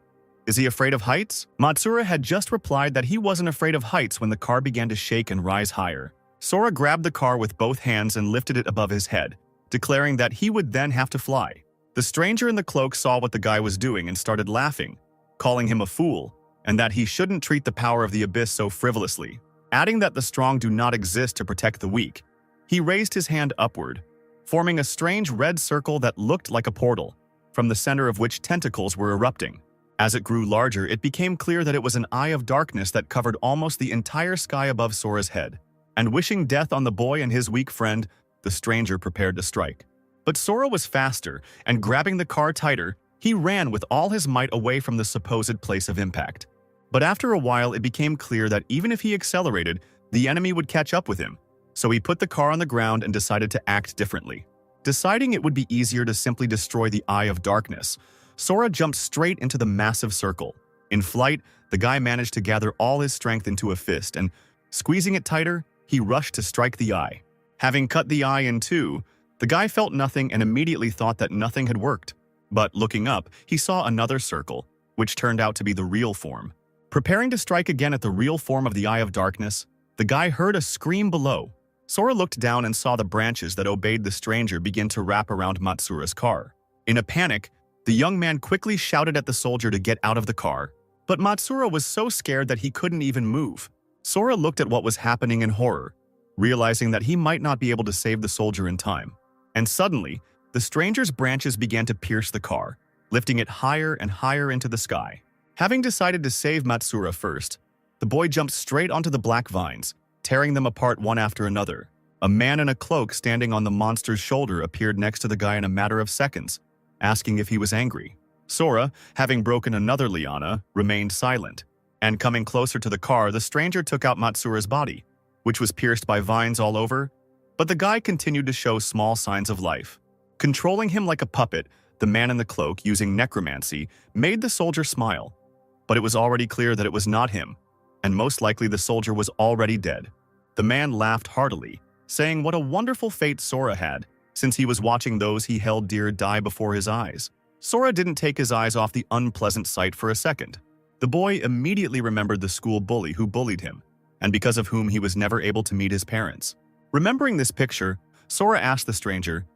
Is he afraid of heights? Matsura had just replied that he wasn't afraid of heights when the car began to shake and rise higher. Sora grabbed the car with both hands and lifted it above his head, declaring that he would then have to fly. The stranger in the cloak saw what the guy was doing and started laughing, calling him a fool, and that he shouldn't treat the power of the abyss so frivolously, adding that the strong do not exist to protect the weak. He raised his hand upward, forming a strange red circle that looked like a portal, from the center of which tentacles were erupting. As it grew larger, it became clear that it was an eye of darkness that covered almost the entire sky above Sora's head. And wishing death on the boy and his weak friend, the stranger prepared to strike. But Sora was faster, and grabbing the car tighter, he ran with all his might away from the supposed place of impact. But after a while, it became clear that even if he accelerated, the enemy would catch up with him. So he put the car on the ground and decided to act differently. Deciding it would be easier to simply destroy the Eye of Darkness, Sora jumped straight into the massive circle. In flight, the guy managed to gather all his strength into a fist, and, squeezing it tighter, he rushed to strike the eye. Having cut the eye in two, the guy felt nothing and immediately thought that nothing had worked. But looking up, he saw another circle, which turned out to be the real form. Preparing to strike again at the real form of the Eye of Darkness, the guy heard a scream below. Sora looked down and saw the branches that obeyed the stranger begin to wrap around Matsura's car. In a panic, the young man quickly shouted at the soldier to get out of the car, but Matsura was so scared that he couldn't even move. Sora looked at what was happening in horror, realizing that he might not be able to save the soldier in time. And suddenly, the stranger's branches began to pierce the car, lifting it higher and higher into the sky. Having decided to save Matsura first, the boy jumped straight onto the black vines, tearing them apart one after another. A man in a cloak standing on the monster's shoulder appeared next to the guy in a matter of seconds, asking if he was angry. Sora, having broken another liana, remained silent, and coming closer to the car, the stranger took out Matsura's body, which was pierced by vines all over, but the guy continued to show small signs of life. Controlling him like a puppet, the man in the cloak, using necromancy, made the soldier smile, but it was already clear that it was not him, and most likely the soldier was already dead. The man laughed heartily, saying what a wonderful fate Sora had, since he was watching those he held dear die before his eyes. Sora didn't take his eyes off the unpleasant sight for a second. The boy immediately remembered the school bully who bullied him, and because of whom he was never able to meet his parents. Remembering this picture, Sora asked the stranger,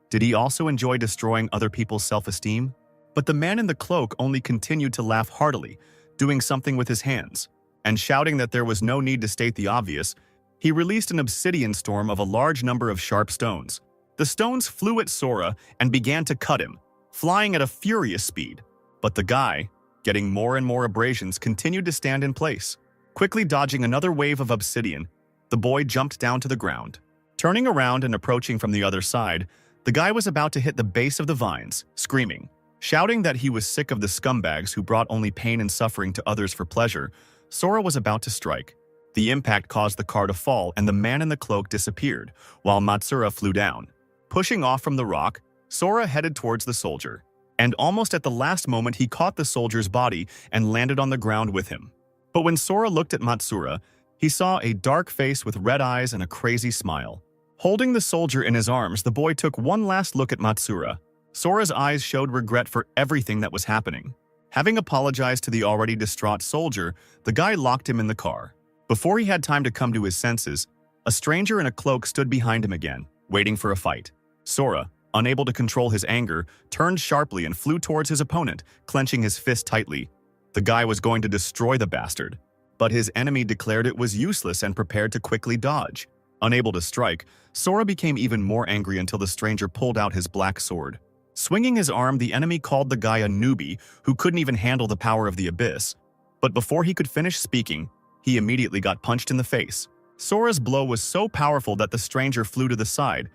did he also enjoy destroying other people's self-esteem? But the man in the cloak only continued to laugh heartily, doing something with his hands, and shouting that there was no need to state the obvious, he released an obsidian storm of a large number of sharp stones. The stones flew at Sora and began to cut him, flying at a furious speed. But the guy, getting more and more abrasions, continued to stand in place. Quickly dodging another wave of obsidian, the boy jumped down to the ground. Turning around and approaching from the other side, the guy was about to hit the base of the vines, screaming. Shouting that he was sick of the scumbags who brought only pain and suffering to others for pleasure, Sora was about to strike. The impact caused the car to fall and the man in the cloak disappeared, while Matsura flew down. Pushing off from the rock, Sora headed towards the soldier, and almost at the last moment he caught the soldier's body and landed on the ground with him. But when Sora looked at Matsura, he saw a dark face with red eyes and a crazy smile. Holding the soldier in his arms, the boy took one last look at Matsura. Sora's eyes showed regret for everything that was happening. Having apologized to the already distraught soldier, the guy locked him in the car. Before he had time to come to his senses, a stranger in a cloak stood behind him again, waiting for a fight. Sora, unable to control his anger, turned sharply and flew towards his opponent, clenching his fist tightly. The guy was going to destroy the bastard, but his enemy declared it was useless and prepared to quickly dodge. Unable to strike, Sora became even more angry until the stranger pulled out his black sword. Swinging his arm, the enemy called the guy a newbie who couldn't even handle the power of the abyss. But before he could finish speaking, he immediately got punched in the face. Sora's blow was so powerful that the stranger flew to the side,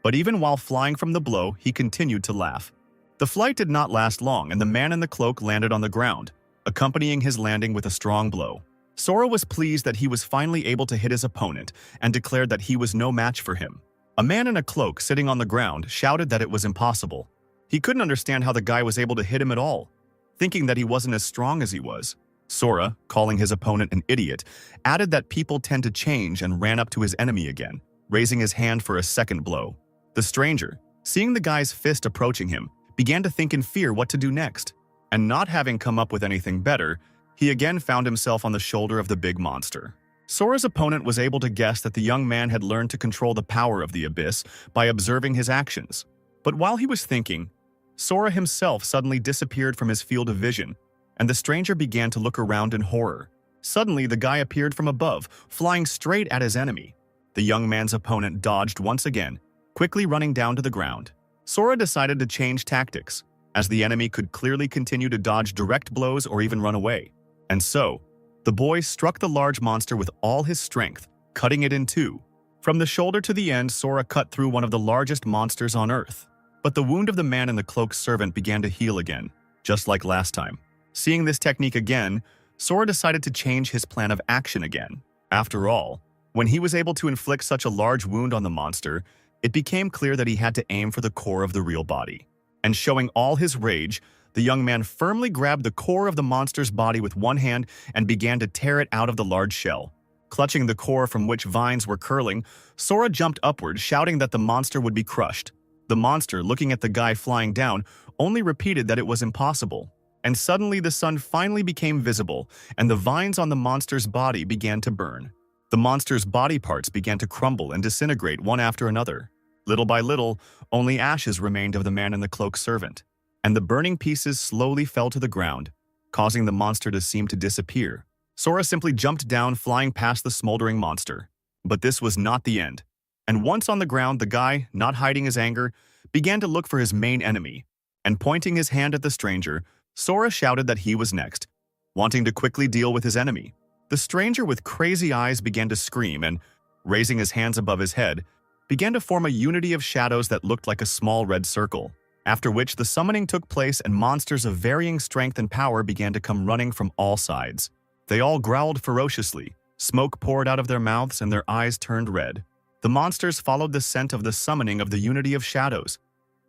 but even while flying from the blow, he continued to laugh. The flight did not last long, and the man in the cloak landed on the ground, accompanying his landing with a strong blow. Sora was pleased that he was finally able to hit his opponent and declared that he was no match for him. A man in a cloak sitting on the ground shouted that it was impossible. He couldn't understand how the guy was able to hit him at all, thinking that he wasn't as strong as he was. Sora, calling his opponent an idiot, added that people tend to change and ran up to his enemy again, raising his hand for a second blow. The stranger, seeing the guy's fist approaching him, began to think in fear what to do next, and not having come up with anything better, he again found himself on the shoulder of the big monster. Sora's opponent was able to guess that the young man had learned to control the power of the abyss by observing his actions. But while he was thinking, Sora himself suddenly disappeared from his field of vision, and the stranger began to look around in horror. Suddenly, the guy appeared from above, flying straight at his enemy. The young man's opponent dodged once again, quickly running down to the ground. Sora decided to change tactics, as the enemy could clearly continue to dodge direct blows or even run away. And so, the boy struck the large monster with all his strength, cutting it in two. From the shoulder to the end, Sora cut through one of the largest monsters on Earth. But the wound of the man in the cloaked servant began to heal again, just like last time. Seeing this technique again, Sora decided to change his plan of action again. After all, when he was able to inflict such a large wound on the monster, it became clear that he had to aim for the core of the real body. And showing all his rage, the young man firmly grabbed the core of the monster's body with one hand and began to tear it out of the large shell. Clutching the core from which vines were curling, Sora jumped upward, shouting that the monster would be crushed. The monster, looking at the guy flying down, only repeated that it was impossible. And suddenly the sun finally became visible, and the vines on the monster's body began to burn. The monster's body parts began to crumble and disintegrate one after another. Little by little, only ashes remained of the man in the cloak servant, and the burning pieces slowly fell to the ground, causing the monster to seem to disappear. Sora simply jumped down, flying past the smoldering monster. But this was not the end. And once on the ground, the guy, not hiding his anger, began to look for his main enemy, and pointing his hand at the stranger, Sora shouted that he was next, wanting to quickly deal with his enemy. The stranger with crazy eyes began to scream and, raising his hands above his head, began to form a unity of shadows that looked like a small red circle, after which the summoning took place and monsters of varying strength and power began to come running from all sides. They all growled ferociously, smoke poured out of their mouths and their eyes turned red. The monsters followed the scent of the summoning of the unity of shadows,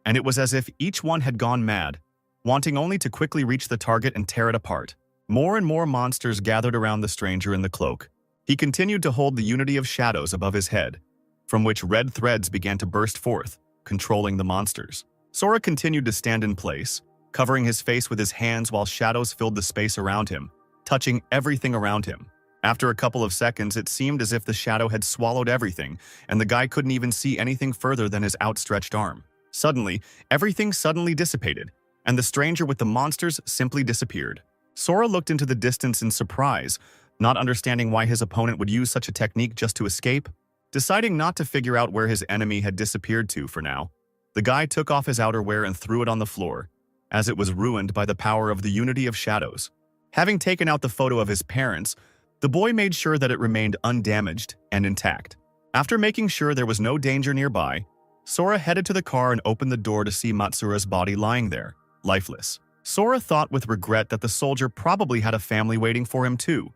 and it was as if each one had gone mad, wanting only to quickly reach the target and tear it apart. More and more monsters gathered around the stranger in the cloak. He continued to hold the unity of shadows above his head, from which red threads began to burst forth, controlling the monsters. Sora continued to stand in place, covering his face with his hands while shadows filled the space around him, touching everything around him. After a couple of seconds, it seemed as if the shadow had swallowed everything, and the guy couldn't even see anything further than his outstretched arm. Suddenly, everything suddenly dissipated, and the stranger with the monsters simply disappeared. Sora looked into the distance in surprise, not understanding why his opponent would use such a technique just to escape. Deciding not to figure out where his enemy had disappeared to for now, the guy took off his outerwear and threw it on the floor, as it was ruined by the power of the unity of shadows. Having taken out the photo of his parents, the boy made sure that it remained undamaged and intact. After making sure there was no danger nearby, Sora headed to the car and opened the door to see Matsura's body lying there, lifeless. Sora thought with regret that the soldier probably had a family waiting for him too,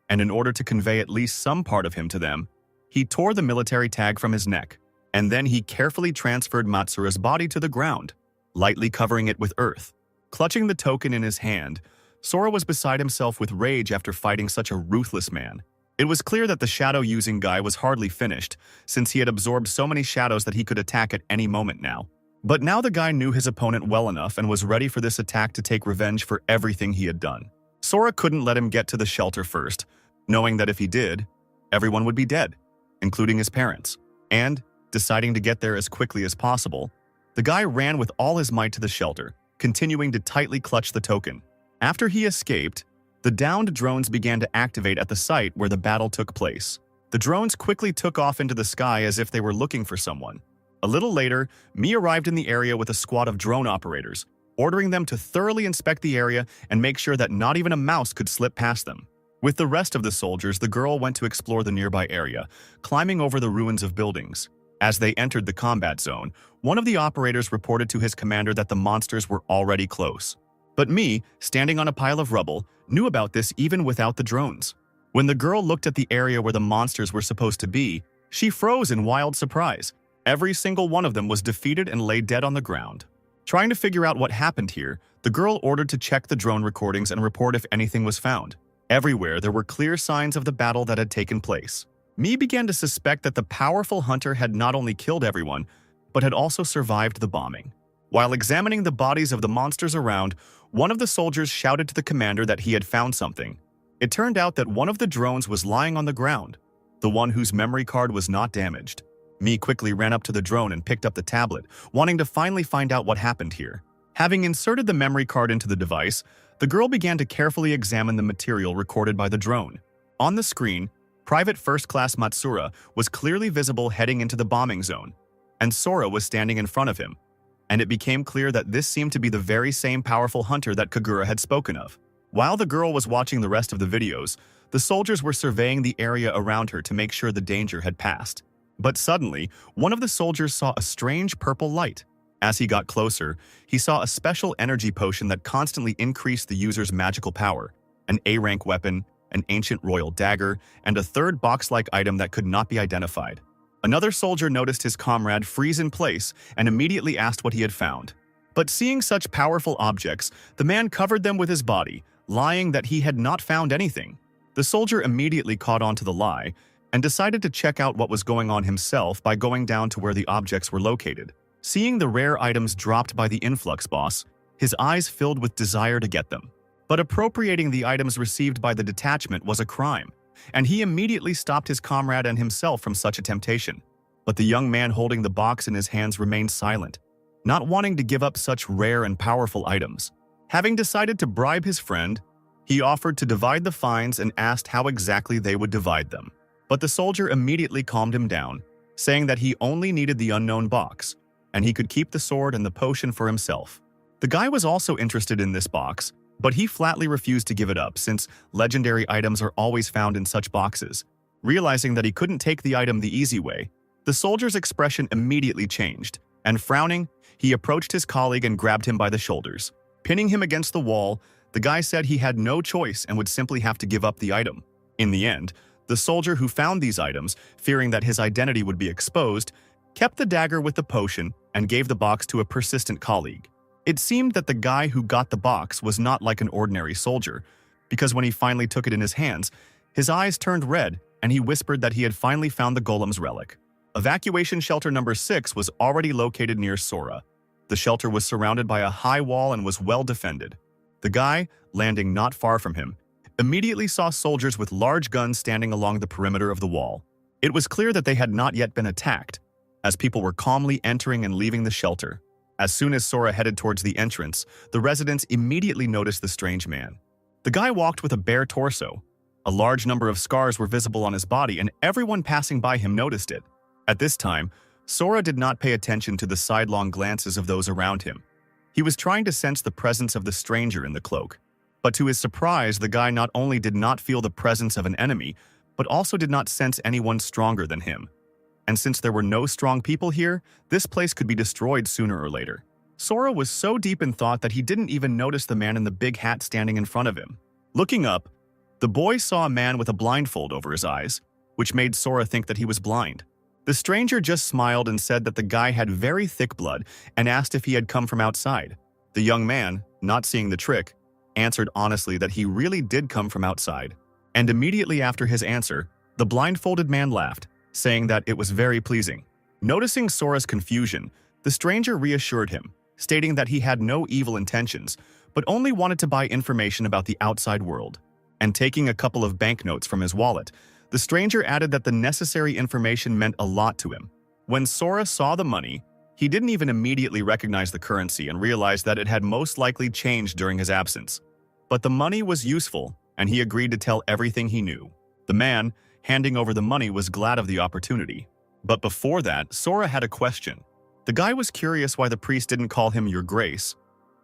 and in order to convey at least some part of him to them, he tore the military tag from his neck, and then he carefully transferred Matsura's body to the ground, lightly covering it with earth. Clutching the token in his hand, Sora was beside himself with rage after fighting such a ruthless man. It was clear that the shadow-using guy was hardly finished, since he had absorbed so many shadows that he could attack at any moment now. But now the guy knew his opponent well enough and was ready for this attack to take revenge for everything he had done. Sora couldn't let him get to the shelter first, knowing that if he did, everyone would be dead, including his parents. And, deciding to get there as quickly as possible, the guy ran with all his might to the shelter, continuing to tightly clutch the token. After he escaped, the downed drones began to activate at the site where the battle took place. The drones quickly took off into the sky as if they were looking for someone. A little later, Mi arrived in the area with a squad of drone operators, ordering them to thoroughly inspect the area and make sure that not even a mouse could slip past them. With the rest of the soldiers, the girl went to explore the nearby area, climbing over the ruins of buildings. As they entered the combat zone, one of the operators reported to his commander that the monsters were already close. But Mi, standing on a pile of rubble, knew about this even without the drones. When the girl looked at the area where the monsters were supposed to be, she froze in wild surprise. Every single one of them was defeated and lay dead on the ground. Trying to figure out what happened here, the girl ordered to check the drone recordings and report if anything was found. Everywhere, there were clear signs of the battle that had taken place. Mi began to suspect that the powerful hunter had not only killed everyone, but had also survived the bombing. While examining the bodies of the monsters around, one of the soldiers shouted to the commander that he had found something. It turned out that one of the drones was lying on the ground, the one whose memory card was not damaged. Mi quickly ran up to the drone and picked up the tablet, wanting to finally find out what happened here. Having inserted the memory card into the device, the girl began to carefully examine the material recorded by the drone. On the screen, Private First Class Matsura was clearly visible heading into the bombing zone, and Sora was standing in front of him, and it became clear that this seemed to be the very same powerful hunter that Kagura had spoken of. While the girl was watching the rest of the videos, the soldiers were surveying the area around her to make sure the danger had passed. But suddenly, one of the soldiers saw a strange purple light. As he got closer, he saw a special energy potion that constantly increased the user's magical power, an A-rank weapon, an ancient royal dagger, and a third box-like item that could not be identified. Another soldier noticed his comrade freeze in place and immediately asked what he had found. But seeing such powerful objects, the man covered them with his body, lying that he had not found anything. The soldier immediately caught on to the lie and decided to check out what was going on himself by going down to where the objects were located. Seeing the rare items dropped by the influx boss, his eyes filled with desire to get them. But appropriating the items received by the detachment was a crime, and he immediately stopped his comrade and himself from such a temptation. But the young man holding the box in his hands remained silent, not wanting to give up such rare and powerful items. Having decided to bribe his friend, he offered to divide the fines and asked how exactly they would divide them. But the soldier immediately calmed him down, saying that he only needed the unknown box, and he could keep the sword and the potion for himself. The guy was also interested in this box, but he flatly refused to give it up since legendary items are always found in such boxes. Realizing that he couldn't take the item the easy way, the soldier's expression immediately changed, and frowning, he approached his colleague and grabbed him by the shoulders. Pinning him against the wall, the guy said he had no choice and would simply have to give up the item. In the end, the soldier who found these items, fearing that his identity would be exposed, kept the dagger with the potion and gave the box to a persistent colleague. It seemed that the guy who got the box was not like an ordinary soldier, because when he finally took it in his hands, his eyes turned red and he whispered that he had finally found the golem's relic. Evacuation shelter number 6 was already located near Sora. The shelter was surrounded by a high wall and was well defended. The guy, landing not far from him, immediately saw soldiers with large guns standing along the perimeter of the wall. It was clear that they had not yet been attacked, as people were calmly entering and leaving the shelter. As soon as Sora headed towards the entrance, the residents immediately noticed the strange man. The guy walked with a bare torso, A large number of scars were visible on his body, and everyone passing by him noticed it. At this time, Sora did not pay attention to the sidelong glances of those around him. He was trying to sense the presence of the stranger in the cloak. But to his surprise, the guy not only did not feel the presence of an enemy, but also did not sense anyone stronger than him. And since there were no strong people here, this place could be destroyed sooner or later. Sora was so deep in thought that he didn't even notice the man in the big hat standing in front of him. Looking up, the boy saw a man with a blindfold over his eyes, which made Sora think that he was blind. The stranger just smiled and said that the guy had very thick blood and asked if he had come from outside. The young man, not seeing the trick, answered honestly that he really did come from outside. And immediately after his answer, the blindfolded man laughed, saying that it was very pleasing. Noticing Sora's confusion, the stranger reassured him, stating that he had no evil intentions, but only wanted to buy information about the outside world. And taking a couple of banknotes from his wallet, the stranger added that the necessary information meant a lot to him. When Sora saw the money, he didn't even immediately recognize the currency and realized that it had most likely changed during his absence. But the money was useful, and he agreed to tell everything he knew. The man, handing over the money, was glad of the opportunity. But before that, Sora had a question. The guy was curious why the priest didn't call him Your Grace,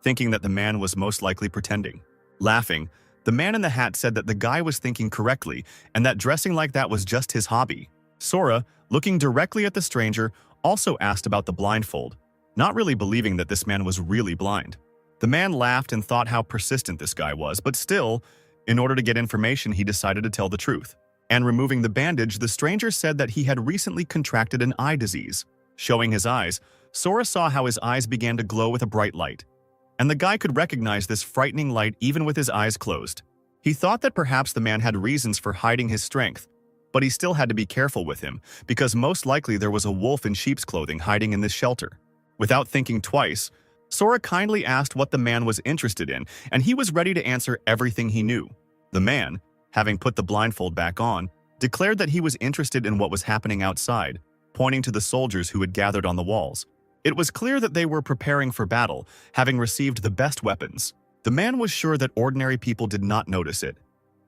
thinking that the man was most likely pretending. Laughing, the man in the hat said that the guy was thinking correctly and that dressing like that was just his hobby. Sora, looking directly at the stranger, also asked about the blindfold, not really believing that this man was really blind. The man laughed and thought how persistent this guy was, but still, in order to get information, he decided to tell the truth. And removing the bandage, the stranger said that he had recently contracted an eye disease. Showing his eyes, Sora saw how his eyes began to glow with a bright light. And the guy could recognize this frightening light even with his eyes closed. He thought that perhaps the man had reasons for hiding his strength, but he still had to be careful with him, because most likely there was a wolf in sheep's clothing hiding in this shelter. Without thinking twice, Sora kindly asked what the man was interested in, and he was ready to answer everything he knew. The man, having put the blindfold back on, declared that he was interested in what was happening outside, pointing to the soldiers who had gathered on the walls. It was clear that they were preparing for battle, having received the best weapons. The man was sure that ordinary people did not notice it,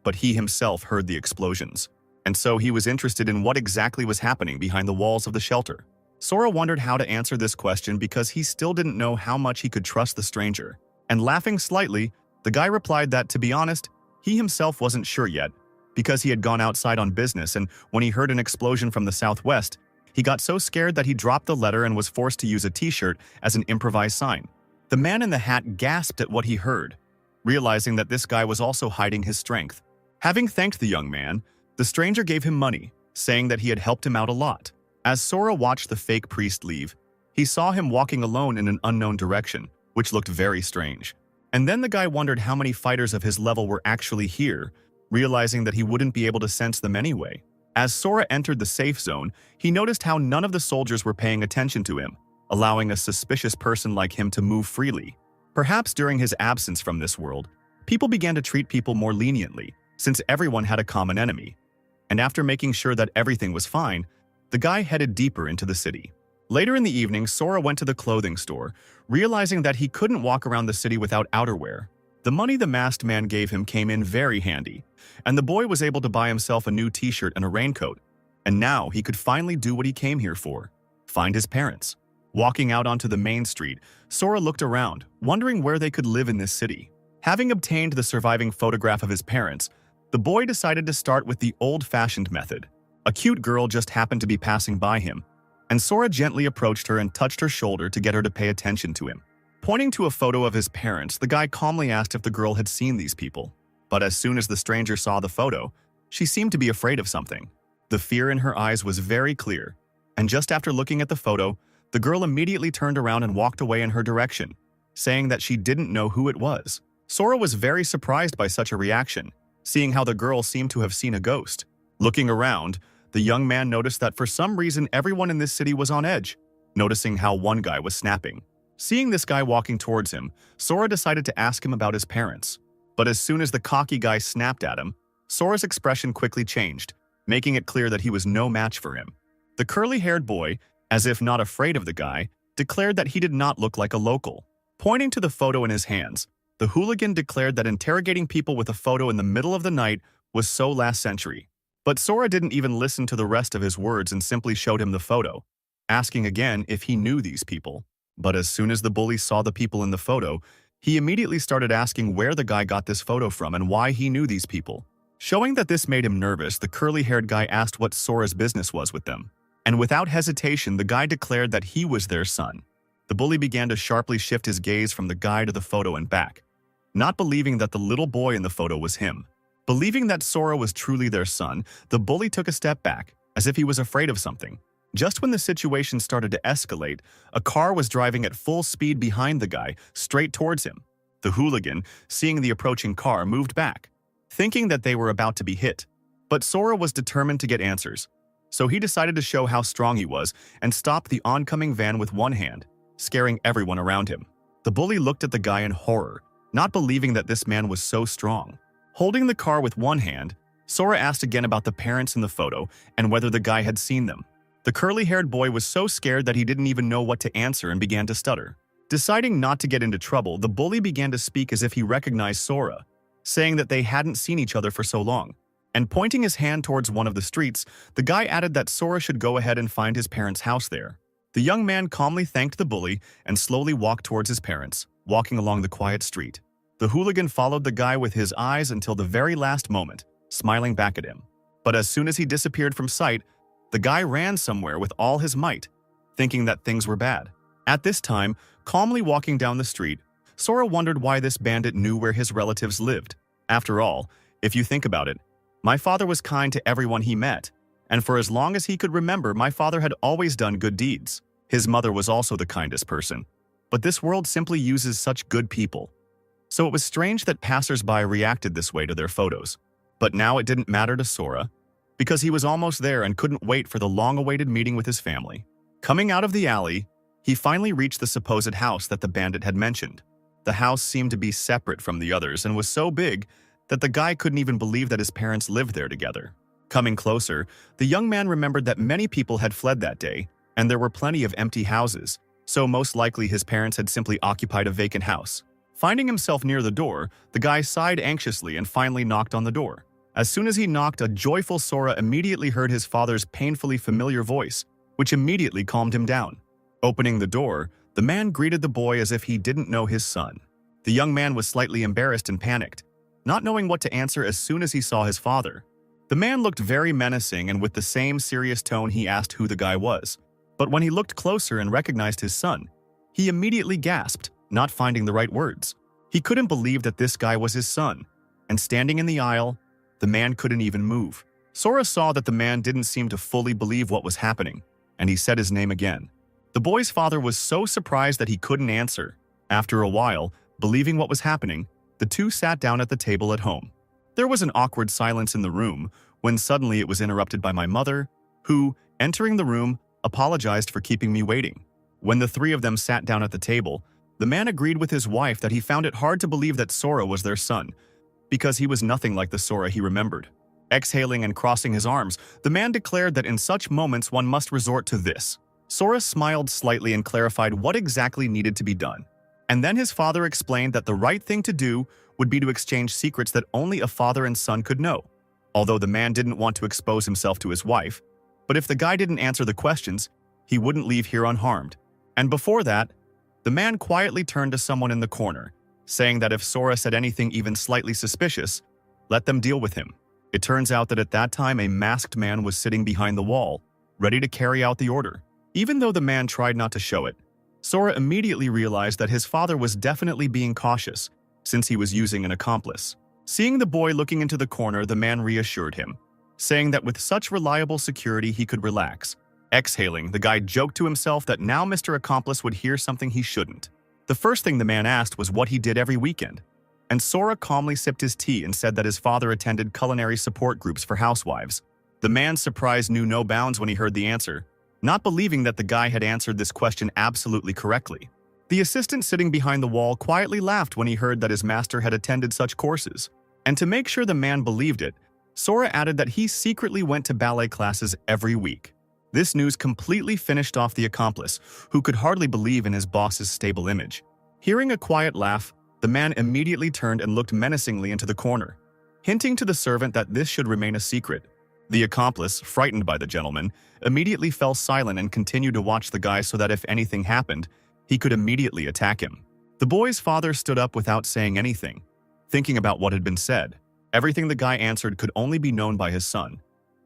but he himself heard the explosions. And so he was interested in what exactly was happening behind the walls of the shelter. Sora wondered how to answer this question because he still didn't know how much he could trust the stranger. And laughing slightly, the guy replied that, to be honest, he himself wasn't sure yet, because he had gone outside on business, and when he heard an explosion from the southwest, he got so scared that he dropped the letter and was forced to use a t-shirt as an improvised sign. The man in the hat gasped at what he heard, realizing that this guy was also hiding his strength. Having thanked the young man, the stranger gave him money, saying that he had helped him out a lot. As Sora watched the fake priest leave, he saw him walking alone in an unknown direction, which looked very strange. And then the guy wondered how many fighters of his level were actually here, realizing that he wouldn't be able to sense them anyway. As Sora entered the safe zone, he noticed how none of the soldiers were paying attention to him, allowing a suspicious person like him to move freely. Perhaps during his absence from this world, people began to treat people more leniently, since everyone had a common enemy. And after making sure that everything was fine, the guy headed deeper into the city. Later in the evening, Sora went to the clothing store, realizing that he couldn't walk around the city without outerwear. The money the masked man gave him came in very handy, and the boy was able to buy himself a new t-shirt and a raincoat. And now he could finally do what he came here for, find his parents. Walking out onto the main street, Sora looked around, wondering where they could live in this city. Having obtained the surviving photograph of his parents, the boy decided to start with the old-fashioned method. A cute girl just happened to be passing by him, and Sora gently approached her and touched her shoulder to get her to pay attention to him. Pointing to a photo of his parents, the guy calmly asked if the girl had seen these people. But as soon as the stranger saw the photo, she seemed to be afraid of something. The fear in her eyes was very clear, and just after looking at the photo, the girl immediately turned around and walked away in her direction, saying that she didn't know who it was. Sora was very surprised by such a reaction, seeing how the girl seemed to have seen a ghost. Looking around, the young man noticed that for some reason everyone in this city was on edge, noticing how one guy was snapping. Seeing this guy walking towards him, Sora decided to ask him about his parents. But as soon as the cocky guy snapped at him, Sora's expression quickly changed, making it clear that he was no match for him. The curly-haired boy, as if not afraid of the guy, declared that he did not look like a local. Pointing to the photo in his hands, the hooligan declared that interrogating people with a photo in the middle of the night was so last century. But Sora didn't even listen to the rest of his words and simply showed him the photo, asking again if he knew these people. But as soon as the bully saw the people in the photo, he immediately started asking where the guy got this photo from and why he knew these people. Showing that this made him nervous, the curly-haired guy asked what Sora's business was with them. And without hesitation, the guy declared that he was their son. The bully began to sharply shift his gaze from the guy to the photo and back, not believing that the little boy in the photo was him. Believing that Sora was truly their son, the bully took a step back, as if he was afraid of something. Just when the situation started to escalate, a car was driving at full speed behind the guy, straight towards him. The hooligan, seeing the approaching car, moved back, thinking that they were about to be hit. But Sora was determined to get answers, so he decided to show how strong he was and stopped the oncoming van with one hand, scaring everyone around him. The bully looked at the guy in horror, not believing that this man was so strong. Holding the car with one hand, Sora asked again about the parents in the photo and whether the guy had seen them. The curly-haired boy was so scared that he didn't even know what to answer and began to stutter. Deciding not to get into trouble, the bully began to speak as if he recognized Sora, saying that they hadn't seen each other for so long. And pointing his hand towards one of the streets, the guy added that Sora should go ahead and find his parents' house there. The young man calmly thanked the bully and slowly walked towards his parents, walking along the quiet street. The hooligan followed the guy with his eyes until the very last moment, smiling back at him. But as soon as he disappeared from sight, the guy ran somewhere with all his might, thinking that things were bad. At this time, calmly walking down the street, Sora wondered why this bandit knew where his relatives lived. After all, if you think about it, my father was kind to everyone he met, and for as long as he could remember, my father had always done good deeds. His mother was also the kindest person. But this world simply uses such good people. So it was strange that passers-by reacted this way to their photos. But now it didn't matter to Sora, because he was almost there and couldn't wait for the long-awaited meeting with his family. Coming out of the alley, he finally reached the supposed house that the bandit had mentioned. The house seemed to be separate from the others and was so big that the guy couldn't even believe that his parents lived there together. Coming closer, the young man remembered that many people had fled that day, and there were plenty of empty houses, so most likely his parents had simply occupied a vacant house. Finding himself near the door, the guy sighed anxiously and finally knocked on the door. As soon as he knocked, a joyful Sora immediately heard his father's painfully familiar voice, which immediately calmed him down. Opening the door, the man greeted the boy as if he didn't know his son. The young man was slightly embarrassed and panicked, not knowing what to answer as soon as he saw his father. The man looked very menacing, and with the same serious tone he asked who the guy was. But when he looked closer and recognized his son, he immediately gasped, not finding the right words. He couldn't believe that this guy was his son, and standing in the aisle, the man couldn't even move. Sora saw that the man didn't seem to fully believe what was happening, and he said his name again. The boy's father was so surprised that he couldn't answer. After a while, believing what was happening, the two sat down at the table at home. There was an awkward silence in the room when suddenly it was interrupted by my mother, who, entering the room, apologized for keeping me waiting. When the three of them sat down at the table, the man agreed with his wife that he found it hard to believe that Sora was their son, because he was nothing like the Sora he remembered. Exhaling and crossing his arms, the man declared that in such moments one must resort to this. Sora smiled slightly and clarified what exactly needed to be done. And then his father explained that the right thing to do would be to exchange secrets that only a father and son could know. Although the man didn't want to expose himself to his wife, but if the guy didn't answer the questions, he wouldn't leave here unharmed. And before that, the man quietly turned to someone in the corner, saying that if Sora said anything even slightly suspicious, let them deal with him. It turns out that at that time a masked man was sitting behind the wall, ready to carry out the order. Even though the man tried not to show it, Sora immediately realized that his father was definitely being cautious, since he was using an accomplice. Seeing the boy looking into the corner, the man reassured him, saying that with such reliable security he could relax. Exhaling, the guy joked to himself that now Mr. Accomplice would hear something he shouldn't. The first thing the man asked was what he did every weekend, and Sora calmly sipped his tea and said that his father attended culinary support groups for housewives. The man's surprise knew no bounds when he heard the answer, not believing that the guy had answered this question absolutely correctly. The assistant sitting behind the wall quietly laughed when he heard that his master had attended such courses, and to make sure the man believed it, Sora added that he secretly went to ballet classes every week. This news completely finished off the accomplice, who could hardly believe in his boss's stable image. Hearing a quiet laugh, the man immediately turned and looked menacingly into the corner, hinting to the servant that this should remain a secret. The accomplice, frightened by the gentleman, immediately fell silent and continued to watch the guy so that if anything happened, he could immediately attack him. The boy's father stood up without saying anything, thinking about what had been said. Everything the guy answered could only be known by his son.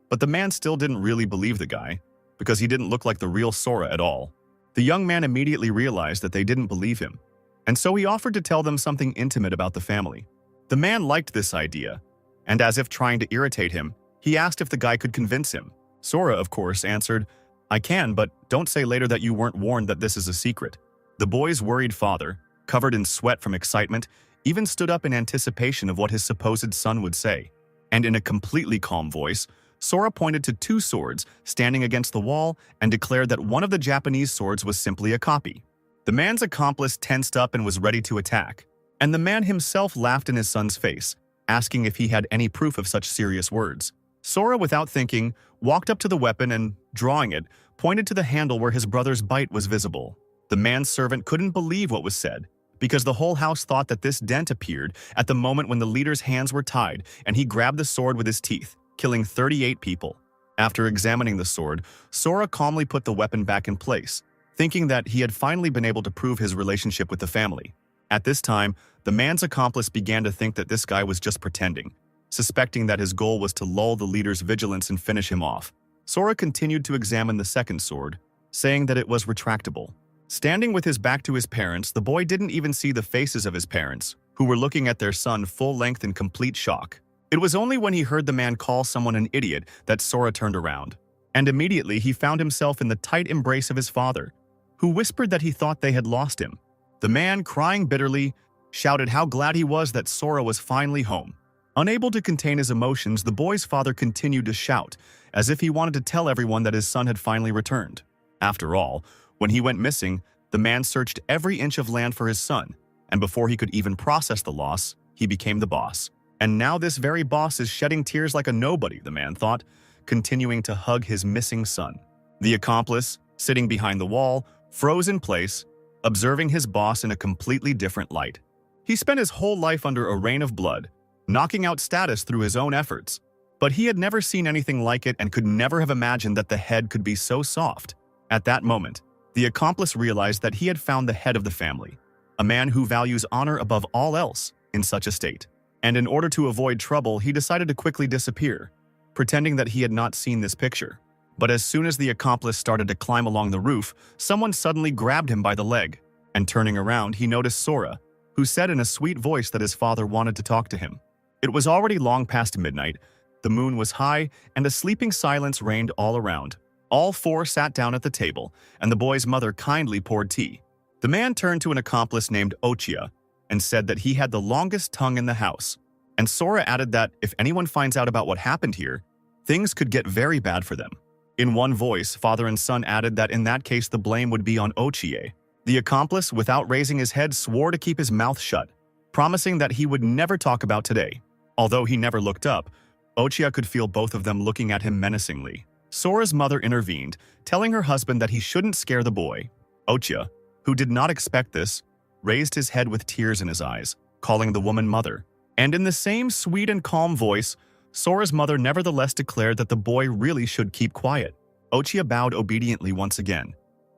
But the man still didn't really believe the guy, because he didn't look like the real Sora at all. The young man immediately realized that they didn't believe him, and so he offered to tell them something intimate about the family. The man liked this idea, and as if trying to irritate him, he asked if the guy could convince him. Sora, of course, answered, "I can, but don't say later that you weren't warned that this is a secret." The boy's worried father, covered in sweat from excitement, even stood up in anticipation of what his supposed son would say. And in a completely calm voice, Sora pointed to two swords standing against the wall and declared that one of the Japanese swords was simply a copy. The man's accomplice tensed up and was ready to attack, and the man himself laughed in his son's face, asking if he had any proof of such serious words. Sora, without thinking, walked up to the weapon and, drawing it, pointed to the handle where his brother's bite was visible. The man's servant couldn't believe what was said, because the whole house thought that this dent appeared at the moment when the leader's hands were tied and he grabbed the sword with his teeth, killing 38 people. After examining the sword, Sora calmly put the weapon back in place, thinking that he had finally been able to prove his relationship with the family. At this time, the man's accomplice began to think that this guy was just pretending, suspecting that his goal was to lull the leader's vigilance and finish him off. Sora continued to examine the second sword, saying that it was retractable. Standing with his back to his parents, the boy didn't even see the faces of his parents, who were looking at their son full length in complete shock. It was only when he heard the man call someone an idiot that Sora turned around, and immediately he found himself in the tight embrace of his father, who whispered that he thought they had lost him. The man, crying bitterly, shouted how glad he was that Sora was finally home. Unable to contain his emotions, the boy's father continued to shout, as if he wanted to tell everyone that his son had finally returned. After all, when he went missing, the man searched every inch of land for his son, and before he could even process the loss, he became the boss. And now this very boss is shedding tears like a nobody, the man thought, continuing to hug his missing son. The accomplice, sitting behind the wall, froze in place, observing his boss in a completely different light. He spent his whole life under a rain of blood, knocking out status through his own efforts. But he had never seen anything like it and could never have imagined that the head could be so soft. At that moment, the accomplice realized that he had found the head of the family, a man who values honor above all else in such a state. And in order to avoid trouble, he decided to quickly disappear, pretending that he had not seen this picture. But as soon as the accomplice started to climb along the roof, someone suddenly grabbed him by the leg, and turning around, he noticed Sora, who said in a sweet voice that his father wanted to talk to him. It was already long past midnight, the moon was high, and a sleeping silence reigned all around. All four sat down at the table, and the boy's mother kindly poured tea. The man turned to an accomplice named Ochia and said that he had the longest tongue in the house, and Sora added that if anyone finds out about what happened here, things could get very bad for them. In one voice, father and son added that in that case the blame would be on Ochie. The accomplice, without raising his head, swore to keep his mouth shut, promising that he would never talk about today. Although he never looked up, Ochia could feel both of them looking at him menacingly. Sora's mother intervened, telling her husband that he shouldn't scare the boy. Ochia, who did not expect this, raised his head with tears in his eyes, calling the woman mother. And in the same sweet and calm voice, Sora's mother nevertheless declared that the boy really should keep quiet. Ochia bowed obediently once again,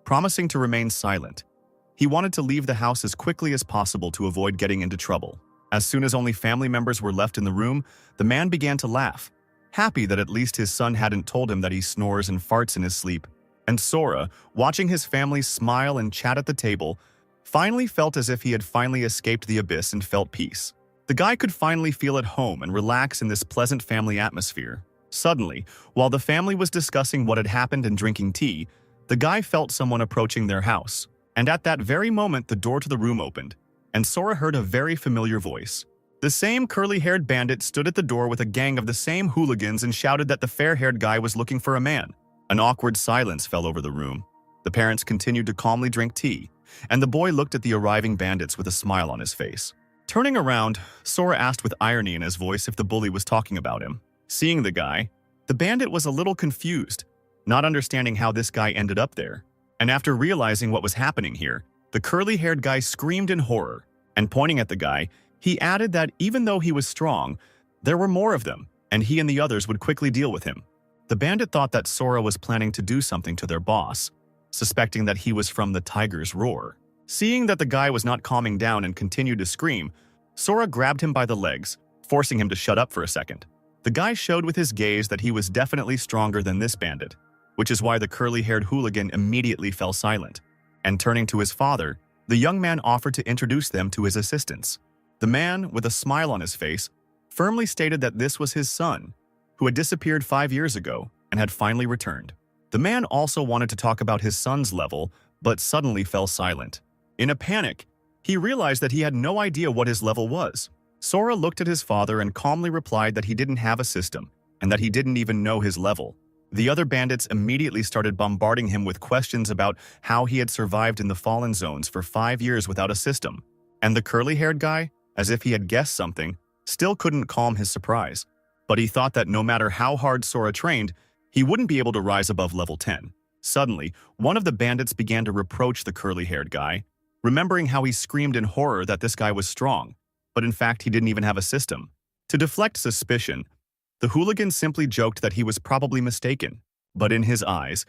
promising to remain silent. He wanted to leave the house as quickly as possible to avoid getting into trouble. As soon as only family members were left in the room, the man began to laugh, happy that at least his son hadn't told him that he snores and farts in his sleep. And Sora, watching his family smile and chat at the table, finally felt as if he had finally escaped the abyss and felt peace. The guy could finally feel at home and relax in this pleasant family atmosphere. Suddenly, while the family was discussing what had happened and drinking tea, the guy felt someone approaching their house. And at that very moment, the door to the room opened, and Sora heard a very familiar voice. The same curly-haired bandit stood at the door with a gang of the same hooligans and shouted that the fair-haired guy was looking for a man. An awkward silence fell over the room. The parents continued to calmly drink tea, and the boy looked at the arriving bandits with a smile on his face. Turning around, Sora asked with irony in his voice if the bully was talking about him. Seeing the guy, the bandit was a little confused, not understanding how this guy ended up there. And after realizing what was happening here, the curly-haired guy screamed in horror, and pointing at the guy, he added that even though he was strong, There were more of them, and he and the others would quickly deal with him. The bandit thought that Sora was planning to do something to their boss, suspecting that he was from the tiger's roar. Seeing that the guy was not calming down and continued to scream, Sora grabbed him by the legs, forcing him to shut up for a second. The guy showed with his gaze that he was definitely stronger than this bandit, which is why the curly-haired hooligan immediately fell silent. And turning to his father, the young man offered to introduce them to his assistants. The man, with a smile on his face, firmly stated that this was his son, who had disappeared 5 years ago and had finally returned. The man also wanted to talk about his son's level, but suddenly fell silent. In a panic, he realized that he had no idea what his level was. Sora looked at his father and calmly replied that he didn't have a system and that he didn't even know his level. The other bandits immediately started bombarding him with questions about how he had survived in the Fallen Zones for 5 years without a system. And the curly-haired guy, as if he had guessed something, still couldn't calm his surprise. But he thought that no matter how hard Sora trained, he wouldn't be able to rise above level 10. Suddenly, one of the bandits began to reproach the curly-haired guy, remembering how he screamed in horror that this guy was strong, but in fact he didn't even have a system. To deflect suspicion, the hooligan simply joked that he was probably mistaken. But in his eyes,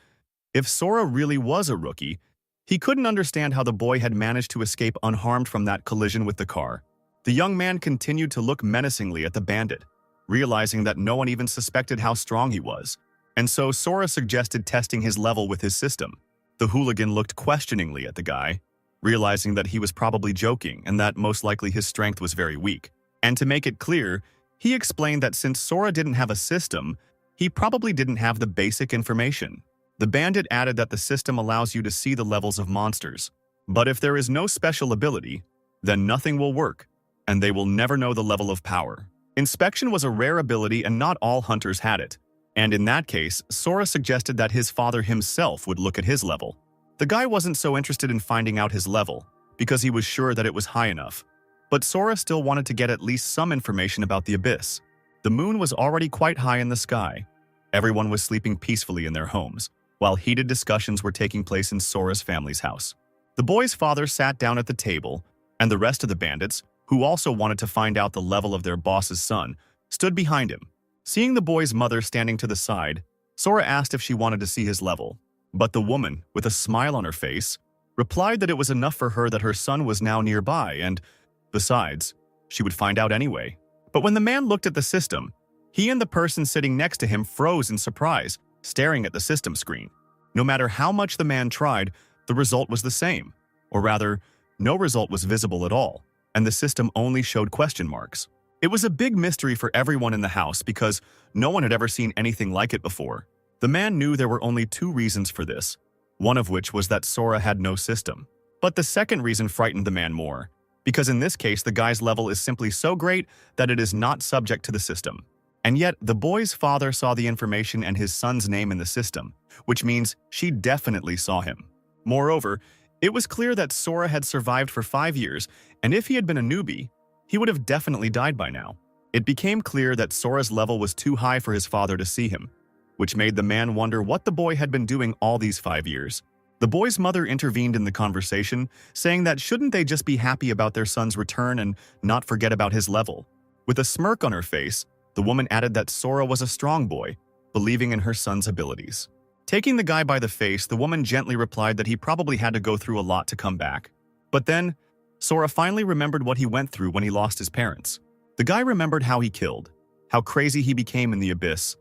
if Sora really was a rookie, he couldn't understand how the boy had managed to escape unharmed from that collision with the car. The young man continued to look menacingly at the bandit, realizing that no one even suspected how strong he was. And so Sora suggested testing his level with his system. The hooligan looked questioningly at the guy, realizing that he was probably joking and that most likely his strength was very weak. And to make it clear, he explained that since Sora didn't have a system, he probably didn't have the basic information. The bandit added that the system allows you to see the levels of monsters. But if there is no special ability, then nothing will work, and they will never know the level of power. Inspection was a rare ability and not all hunters had it. And in that case, Sora suggested that his father himself would look at his level. The guy wasn't so interested in finding out his level, because he was sure that it was high enough. But Sora still wanted to get at least some information about the abyss. The moon was already quite high in the sky. Everyone was sleeping peacefully in their homes, while heated discussions were taking place in Sora's family's house. The boy's father sat down at the table, and the rest of the bandits, who also wanted to find out the level of their boss's son, stood behind him. Seeing the boy's mother standing to the side, Sora asked if she wanted to see his level. But the woman, with a smile on her face, replied that it was enough for her that her son was now nearby and, besides, she would find out anyway. But when the man looked at the system, he and the person sitting next to him froze in surprise, staring at the system screen. No matter how much the man tried, the result was the same. Or rather, no result was visible at all, and the system only showed question marks. It was a big mystery for everyone in the house because no one had ever seen anything like it before. The man knew there were only 2 reasons for this, one of which was that Sora had no system. But the second reason frightened the man more, because in this case the guy's level is simply so great that it is not subject to the system. And yet, the boy's father saw the information and his son's name in the system, which means she definitely saw him. Moreover, it was clear that Sora had survived for 5 years, and if he had been a newbie, he would have definitely died by now. It became clear that Sora's level was too high for his father to see him, which made the man wonder what the boy had been doing all these 5 years. The boy's mother intervened in the conversation, saying that shouldn't they just be happy about their son's return and not forget about his level. With a smirk on her face, the woman added that Sora was a strong boy, believing in her son's abilities. Taking the guy by the face, the woman gently replied that he probably had to go through a lot to come back. But then, Sora finally remembered what he went through when he lost his parents. The guy remembered how he killed, how crazy he became in the abyss,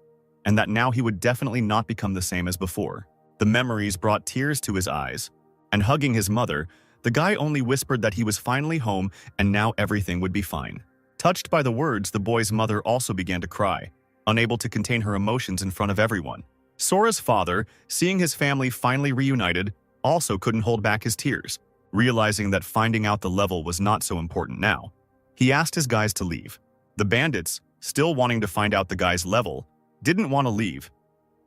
and that now he would definitely not become the same as before. The memories brought tears to his eyes, and hugging his mother, the guy only whispered that he was finally home and now everything would be fine. Touched by the words, the boy's mother also began to cry, unable to contain her emotions in front of everyone. Sora's father, seeing his family finally reunited, also couldn't hold back his tears, realizing that finding out the level was not so important now. He asked his guys to leave. The bandits, still wanting to find out the guy's level, didn't want to leave,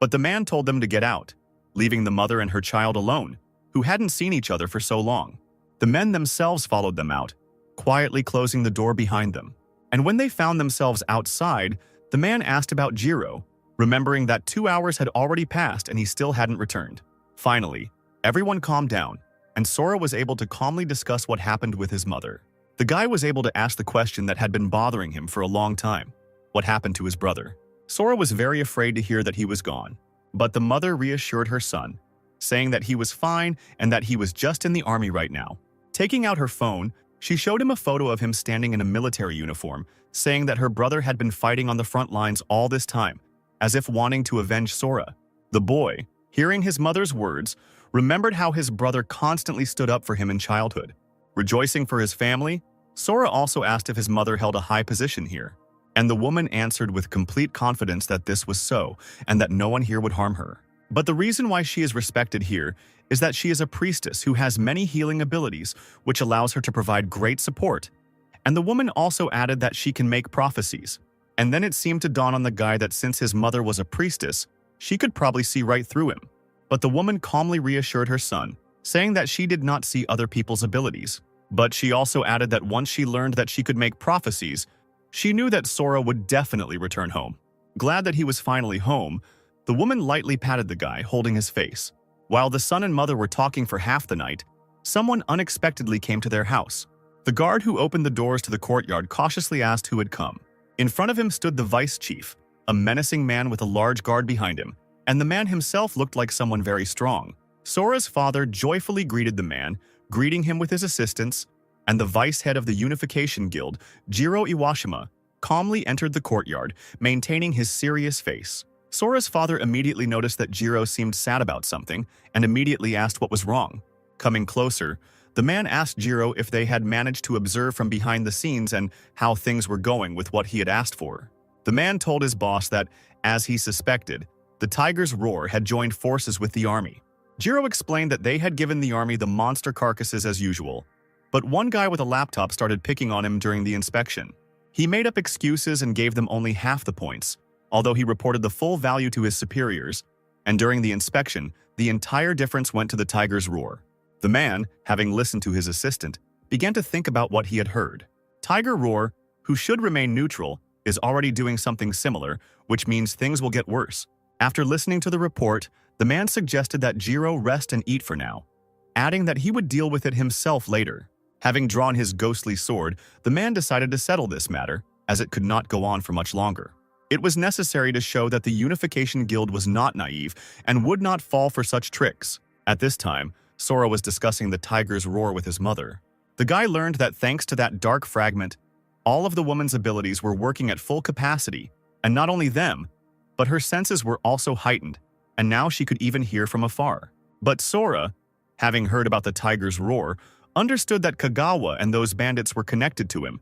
but the man told them to get out, leaving the mother and her child alone, who hadn't seen each other for so long. The men themselves followed them out, quietly closing the door behind them. And when they found themselves outside, the man asked about Jiro, remembering that 2 hours had already passed and he still hadn't returned. Finally, everyone calmed down, and Sora was able to calmly discuss what happened with his mother. The guy was able to ask the question that had been bothering him for a long time. what happened to his brother. Sora was very afraid to hear that he was gone, but the mother reassured her son, saying that he was fine and that he was just in the army right now. Taking out her phone, she showed him a photo of him standing in a military uniform, saying that her brother had been fighting on the front lines all this time, as if wanting to avenge Sora. The boy, hearing his mother's words, remembered how his brother constantly stood up for him in childhood. Rejoicing for his family, Sora also asked if his mother held a high position here, and the woman answered with complete confidence that this was so, and that no one here would harm her. But the reason why she is respected here is that she is a priestess who has many healing abilities, which allows her to provide great support. And the woman also added that she can make prophecies. And then it seemed to dawn on the guy that since his mother was a priestess, she could probably see right through him. But the woman calmly reassured her son, saying that she did not see other people's abilities. But she also added that once she learned that she could make prophecies, she knew that Sora would definitely return home. Glad that he was finally home, the woman lightly patted the guy, holding his face. While the son and mother were talking for half the night, someone unexpectedly came to their house. The guard who opened the doors to the courtyard cautiously asked who had come. In front of him stood the vice chief, a menacing man with a large guard behind him, and the man himself looked like someone very strong. Sora's father joyfully greeted the man, greeting him with his assistants, and the vice head of the Unification Guild, Jiro Iwashima, calmly entered the courtyard, maintaining his serious face. Sora's father immediately noticed that Jiro seemed sad about something and immediately asked what was wrong. Coming closer, the man asked Jiro if they had managed to observe from behind the scenes and how things were going with what he had asked for. The man told his boss that, as he suspected, the Tiger's Roar had joined forces with the army. Jiro explained that they had given the army the monster carcasses as usual, but one guy with a laptop started picking on him during the inspection. He made up excuses and gave them only half the points, although he reported the full value to his superiors, and during the inspection, the entire difference went to the Tiger's Roar. The man, having listened to his assistant, began to think about what he had heard. Tiger Roar, who should remain neutral, is already doing something similar, which means things will get worse. After listening to the report, the man suggested that Jiro rest and eat for now, adding that he would deal with it himself later. Having drawn his ghostly sword, the man decided to settle this matter, as it could not go on for much longer. It was necessary to show that the Unification Guild was not naive and would not fall for such tricks. At this time, Sora was discussing the Tiger's Roar with his mother. The guy learned that thanks to that dark fragment, all of the woman's abilities were working at full capacity, and not only them, but her senses were also heightened, and now she could even hear from afar. But Sora, having heard about the Tiger's Roar, understood that Kagawa and those bandits were connected to him,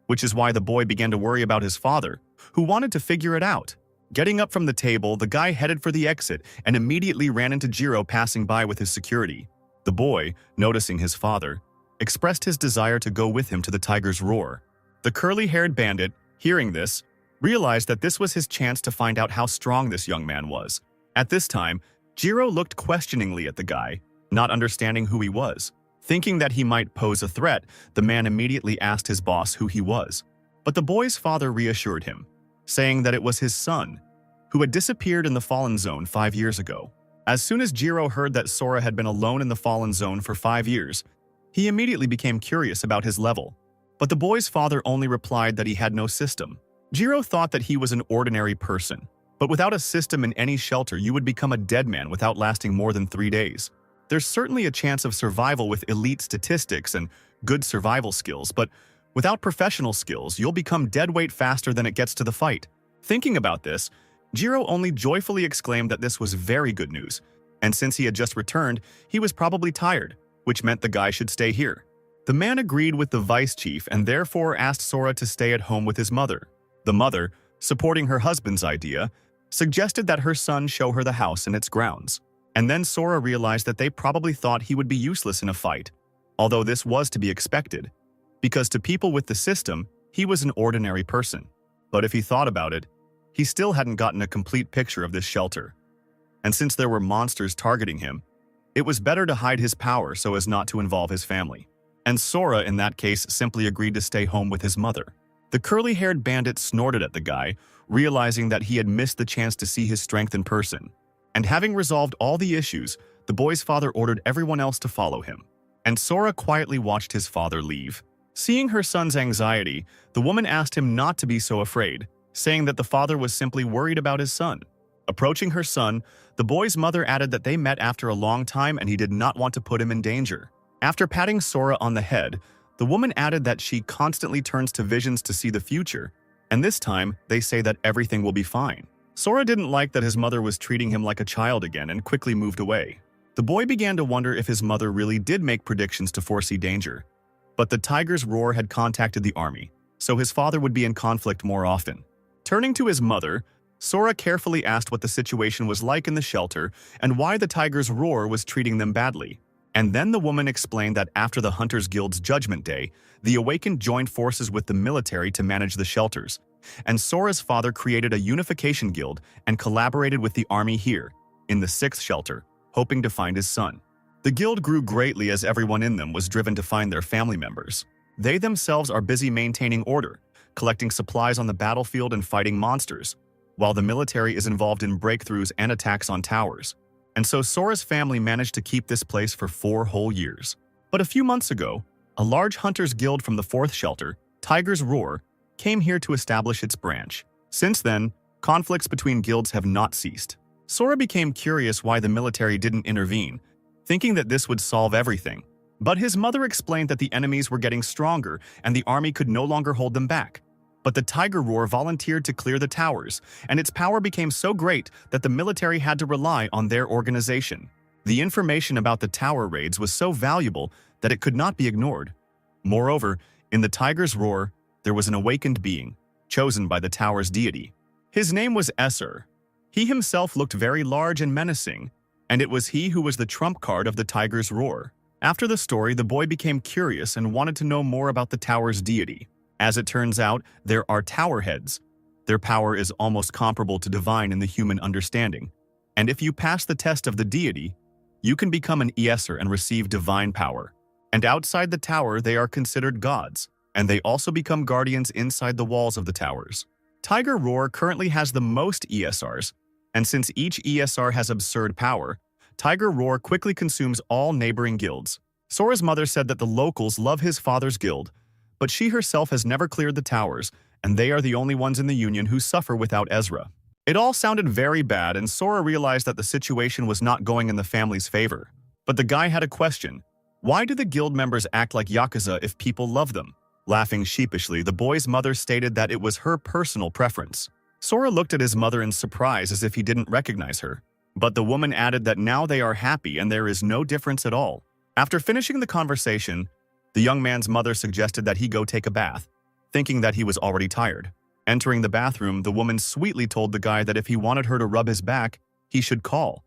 which is why the boy began to worry about his father, who wanted to figure it out. Getting up from the table, the guy headed for the exit and immediately ran into Jiro passing by with his security. The boy, noticing his father, expressed his desire to go with him to the Tiger's Roar. The curly-haired bandit, hearing this, realized that this was his chance to find out how strong this young man was. At this time, Jiro looked questioningly at the guy, not understanding who he was. Thinking that he might pose a threat, the man immediately asked his boss who he was. But the boy's father reassured him, saying that it was his son, who had disappeared in the Fallen Zone 5 years ago. As soon as Jiro heard that Sora had been alone in the Fallen Zone for 5 years, he immediately became curious about his level. But the boy's father only replied that he had no system. Jiro thought that he was an ordinary person, but without a system in any shelter, you would become a dead man without lasting more than 3 days. There's certainly a chance of survival with elite statistics and good survival skills, but without professional skills, you'll become dead weight faster than it gets to the fight. Thinking about this, Jiro only joyfully exclaimed that this was very good news, and since he had just returned, he was probably tired, which meant the guy should stay here. The man agreed with the vice chief and therefore asked Sora to stay at home with his mother. The mother, supporting her husband's idea, suggested that her son show her the house and its grounds. And then Sora realized that they probably thought he would be useless in a fight, although this was to be expected, because to people with the system, he was an ordinary person. But if he thought about it, he still hadn't gotten a complete picture of this shelter. And since there were monsters targeting him, it was better to hide his power so as not to involve his family. And Sora, in that case, simply agreed to stay home with his mother. The curly-haired bandit snorted at the guy, realizing that he had missed the chance to see his strength in person. And having resolved all the issues, the boy's father ordered everyone else to follow him. And Sora quietly watched his father leave. Seeing her son's anxiety, the woman asked him not to be so afraid, saying that the father was simply worried about his son. Approaching her son, the boy's mother added that they met after a long time and he did not want to put him in danger. After patting Sora on the head, the woman added that she constantly turns to visions to see the future, and this time they say that everything will be fine. Sora didn't like that his mother was treating him like a child again and quickly moved away. The boy began to wonder if his mother really did make predictions to foresee danger. But the tiger's roar had contacted the army, so his father would be in conflict more often. Turning to his mother, Sora carefully asked what the situation was like in the shelter and why the tiger's roar was treating them badly. And then the woman explained that after the Hunters Guild's Judgment Day, the Awakened joined forces with the military to manage the shelters, and Sora's father created a unification guild and collaborated with the army here, in the 6th shelter, hoping to find his son. The guild grew greatly as everyone in them was driven to find their family members. They themselves are busy maintaining order, collecting supplies on the battlefield and fighting monsters, while the military is involved in breakthroughs and attacks on towers. And so Sora's family managed to keep this place for 4 whole years. But a few months ago, a large hunters guild from the 4th shelter, Tiger's Roar, came here to establish its branch. Since then, conflicts between guilds have not ceased. Sora became curious why the military didn't intervene, thinking that this would solve everything. But his mother explained that the enemies were getting stronger and the army could no longer hold them back. But the Tiger Roar volunteered to clear the towers, and its power became so great that the military had to rely on their organization. The information about the tower raids was so valuable that it could not be ignored. Moreover, in the Tiger's Roar, there was an awakened being, chosen by the tower's deity. His name was Esser. He himself looked very large and menacing, and it was he who was the trump card of the Tiger's Roar. After the story, the boy became curious and wanted to know more about the tower's deity. As it turns out, there are tower heads. Their power is almost comparable to divine in the human understanding. And if you pass the test of the deity, you can become an Esser and receive divine power. And outside the tower, they are considered gods, and they also become guardians inside the walls of the towers. Tiger Roar currently has the most ESRs, and since each ESR has absurd power, Tiger Roar quickly consumes all neighboring guilds. Sora's mother said that the locals love his father's guild, but she herself has never cleared the towers, and they are the only ones in the Union who suffer without Ezra. It all sounded very bad, and Sora realized that the situation was not going in the family's favor. But the guy had a question. Why do the guild members act like Yakuza if people love them? Laughing sheepishly, the boy's mother stated that it was her personal preference. Sora looked at his mother in surprise as if he didn't recognize her. But the woman added that now they are happy and there is no difference at all. After finishing the conversation, the young man's mother suggested that he go take a bath, thinking that he was already tired. Entering the bathroom, the woman sweetly told the guy that if he wanted her to rub his back, he should call.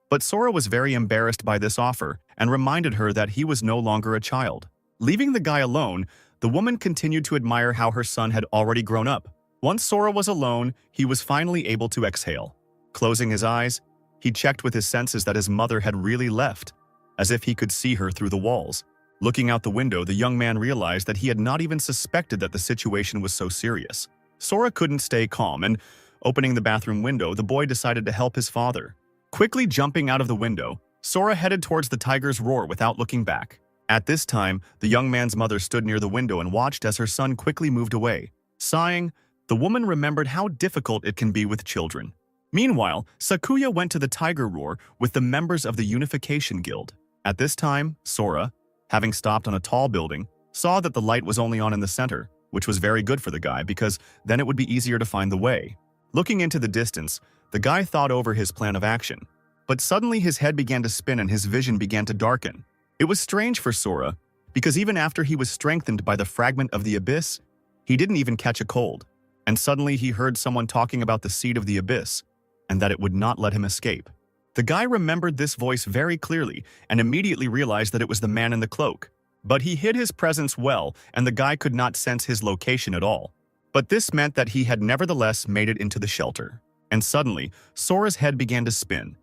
But Sora was very embarrassed by this offer and reminded her that he was no longer a child. Leaving the guy alone, the woman continued to admire how her son had already grown up. Once Sora was alone, he was finally able to exhale. Closing his eyes, he checked with his senses that his mother had really left, as if he could see her through the walls. Looking out the window, the young man realized that he had not even suspected that the situation was so serious. Sora couldn't stay calm, and opening the bathroom window, the boy decided to help his father. Quickly jumping out of the window, Sora headed towards the Tiger's Roar without looking back. At this time, the young man's mother stood near the window and watched as her son quickly moved away. Sighing, the woman remembered how difficult it can be with children. Meanwhile, Sakuya went to the Tiger Roar with the members of the Unification Guild. At this time, Sora, having stopped on a tall building, saw that the light was only on in the center, which was very good for the guy because then it would be easier to find the way. Looking into the distance, the guy thought over his plan of action. But suddenly his head began to spin and his vision began to darken. It was strange for Sora, because even after he was strengthened by the fragment of the abyss, he didn't even catch a cold. And suddenly he heard someone talking about the seed of the abyss, and that it would not let him escape. The guy remembered this voice very clearly and immediately realized that it was the man in the cloak. But he hid his presence well, and the guy could not sense his location at all. But this meant that he had nevertheless made it into the shelter. And suddenly, Sora's head began to spin,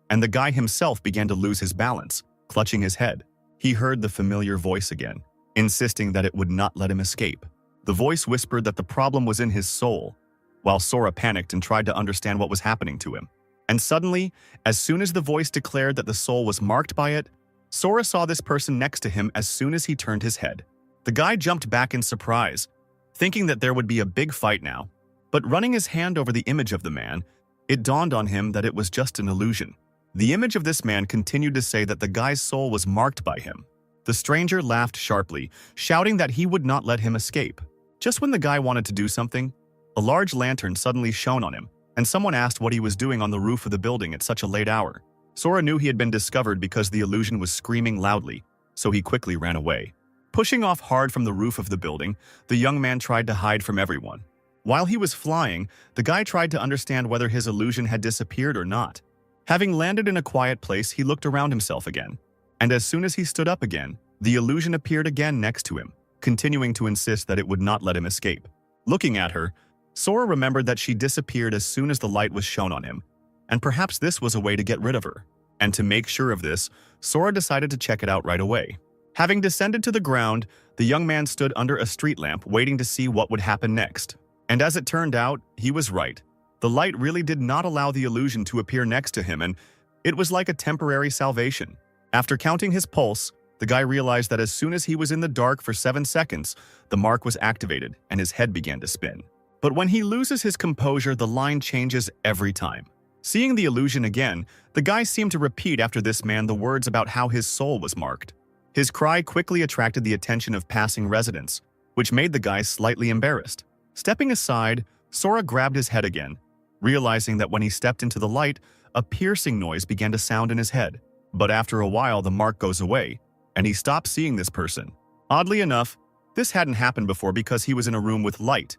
and the guy himself began to lose his balance, clutching his head. He heard the familiar voice again, insisting that it would not let him escape. The voice whispered that the problem was in his soul, while Sora panicked and tried to understand what was happening to him. And suddenly, as soon as the voice declared that the soul was marked by it, Sora saw this person next to him as soon as he turned his head. The guy jumped back in surprise, thinking that there would be a big fight now. But running his hand over the image of the man, it dawned on him that it was just an illusion. The image of this man continued to say that the guy's soul was marked by him. The stranger laughed sharply, shouting that he would not let him escape. Just when the guy wanted to do something, a large lantern suddenly shone on him, and someone asked what he was doing on the roof of the building at such a late hour. Sora knew he had been discovered because the illusion was screaming loudly, so he quickly ran away. Pushing off hard from the roof of the building, the young man tried to hide from everyone. While he was flying, the guy tried to understand whether his illusion had disappeared or not. Having landed in a quiet place, he looked around himself again. And as soon as he stood up again, the illusion appeared again next to him, continuing to insist that it would not let him escape. Looking at her, Sora remembered that she disappeared as soon as the light was shown on him, and perhaps this was a way to get rid of her. And to make sure of this, Sora decided to check it out right away. Having descended to the ground, the young man stood under a street lamp waiting to see what would happen next. And as it turned out, he was right. The light really did not allow the illusion to appear next to him, and it was like a temporary salvation. After counting his pulse, the guy realized that as soon as he was in the dark for 7 seconds, the mark was activated and his head began to spin. But when he loses his composure, the line changes every time. Seeing the illusion again, the guy seemed to repeat after this man the words about how his soul was marked. His cry quickly attracted the attention of passing residents, which made the guy slightly embarrassed. Stepping aside, Sora grabbed his head again, realizing that when he stepped into the light, a piercing noise began to sound in his head. But after a while, the mark goes away, and he stopped seeing this person. Oddly enough, this hadn't happened before because he was in a room with light.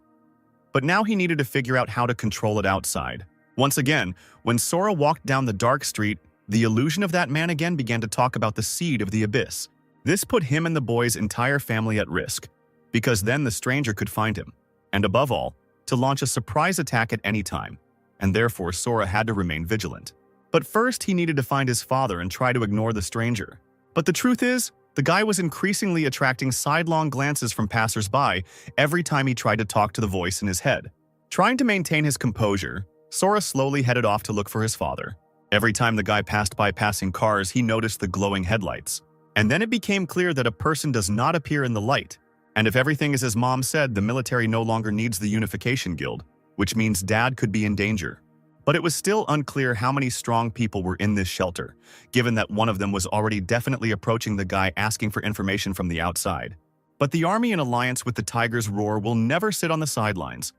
But now he needed to figure out how to control it outside. Once again, when Sora walked down the dark street, the illusion of that man again began to talk about the seed of the abyss. This put him and the boy's entire family at risk, because then the stranger could find him, and above all, to launch a surprise attack at any time, and therefore Sora had to remain vigilant. But first he needed to find his father and try to ignore the stranger. But the truth is, the guy was increasingly attracting sidelong glances from passers-by every time he tried to talk to the voice in his head. Trying to maintain his composure, Sora slowly headed off to look for his father. Every time the guy passed by passing cars, he noticed the glowing headlights. And then it became clear that a person does not appear in the light. And if everything is as Mom said, the military no longer needs the Unification Guild, which means Dad could be in danger. But it was still unclear how many strong people were in this shelter, given that one of them was already definitely approaching the guy asking for information from the outside. But the army in alliance with the Tiger's Roar will never sit on the sidelines,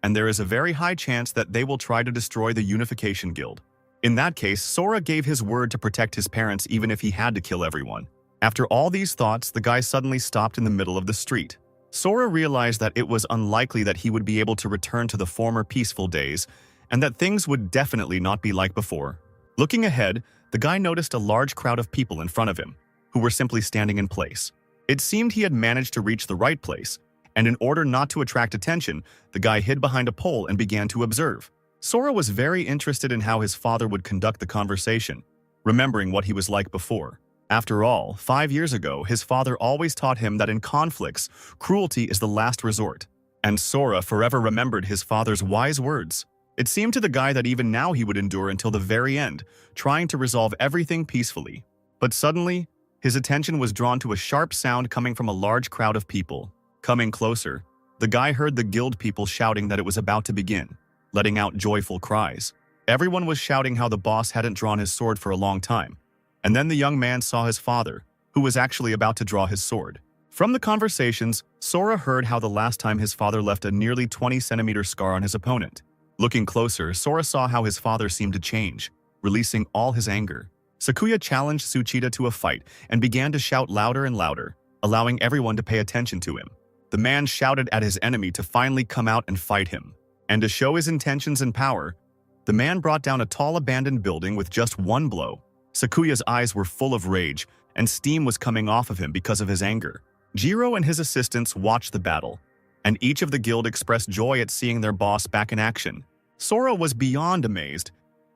and there is a very high chance that they will try to destroy the Unification Guild. In that case, Sora gave his word to protect his parents even if he had to kill everyone. After all these thoughts, the guy suddenly stopped in the middle of the street. Sora realized that it was unlikely that he would be able to return to the former peaceful days, and that things would definitely not be like before. Looking ahead, the guy noticed a large crowd of people in front of him, who were simply standing in place. It seemed he had managed to reach the right place, and in order not to attract attention, the guy hid behind a pole and began to observe. Sora was very interested in how his father would conduct the conversation, remembering what he was like before. After all, 5 years ago, his father always taught him that in conflicts, cruelty is the last resort. And Sora forever remembered his father's wise words. It seemed to the guy that even now he would endure until the very end, trying to resolve everything peacefully. But suddenly, his attention was drawn to a sharp sound coming from a large crowd of people. Coming closer, the guy heard the guild people shouting that it was about to begin, letting out joyful cries. Everyone was shouting how the boss hadn't drawn his sword for a long time. And then the young man saw his father, who was actually about to draw his sword. From the conversations, Sora heard how the last time his father left a nearly 20-centimeter scar on his opponent. Looking closer, Sora saw how his father seemed to change, releasing all his anger. Sakuya challenged Tsuchida to a fight and began to shout louder and louder, allowing everyone to pay attention to him. The man shouted at his enemy to finally come out and fight him. And to show his intentions and power, the man brought down a tall abandoned building with just one blow. Sakuya's eyes were full of rage, and steam was coming off of him because of his anger. Jiro and his assistants watched the battle, and each of the guild expressed joy at seeing their boss back in action. Sora was beyond amazed.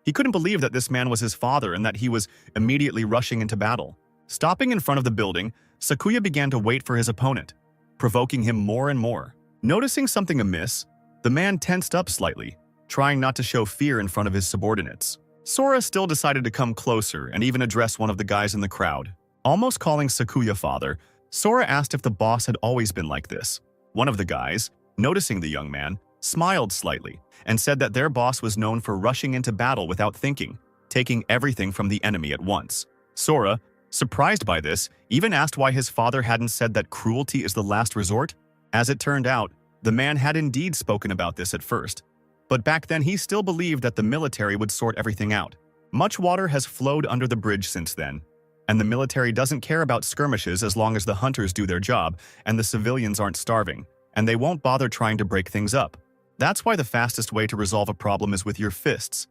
He couldn't believe that this man was his father and that he was immediately rushing into battle. Stopping in front of the building, Sakuya began to wait for his opponent, provoking him more and more. Noticing something amiss, the man tensed up slightly, trying not to show fear in front of his subordinates. Sora still decided to come closer and even address one of the guys in the crowd. Almost calling Sakuya father, Sora asked if the boss had always been like this. One of the guys, noticing the young man, smiled slightly, and said that their boss was known for rushing into battle without thinking, taking everything from the enemy at once. Sora, surprised by this, even asked why his father hadn't said that cruelty is the last resort. As it turned out, the man had indeed spoken about this at first. But back then he still believed that the military would sort everything out. Much water has flowed under the bridge since then, and the military doesn't care about skirmishes as long as the hunters do their job and the civilians aren't starving, and they won't bother trying to break things up. That's why the fastest way to resolve a problem is with your fists.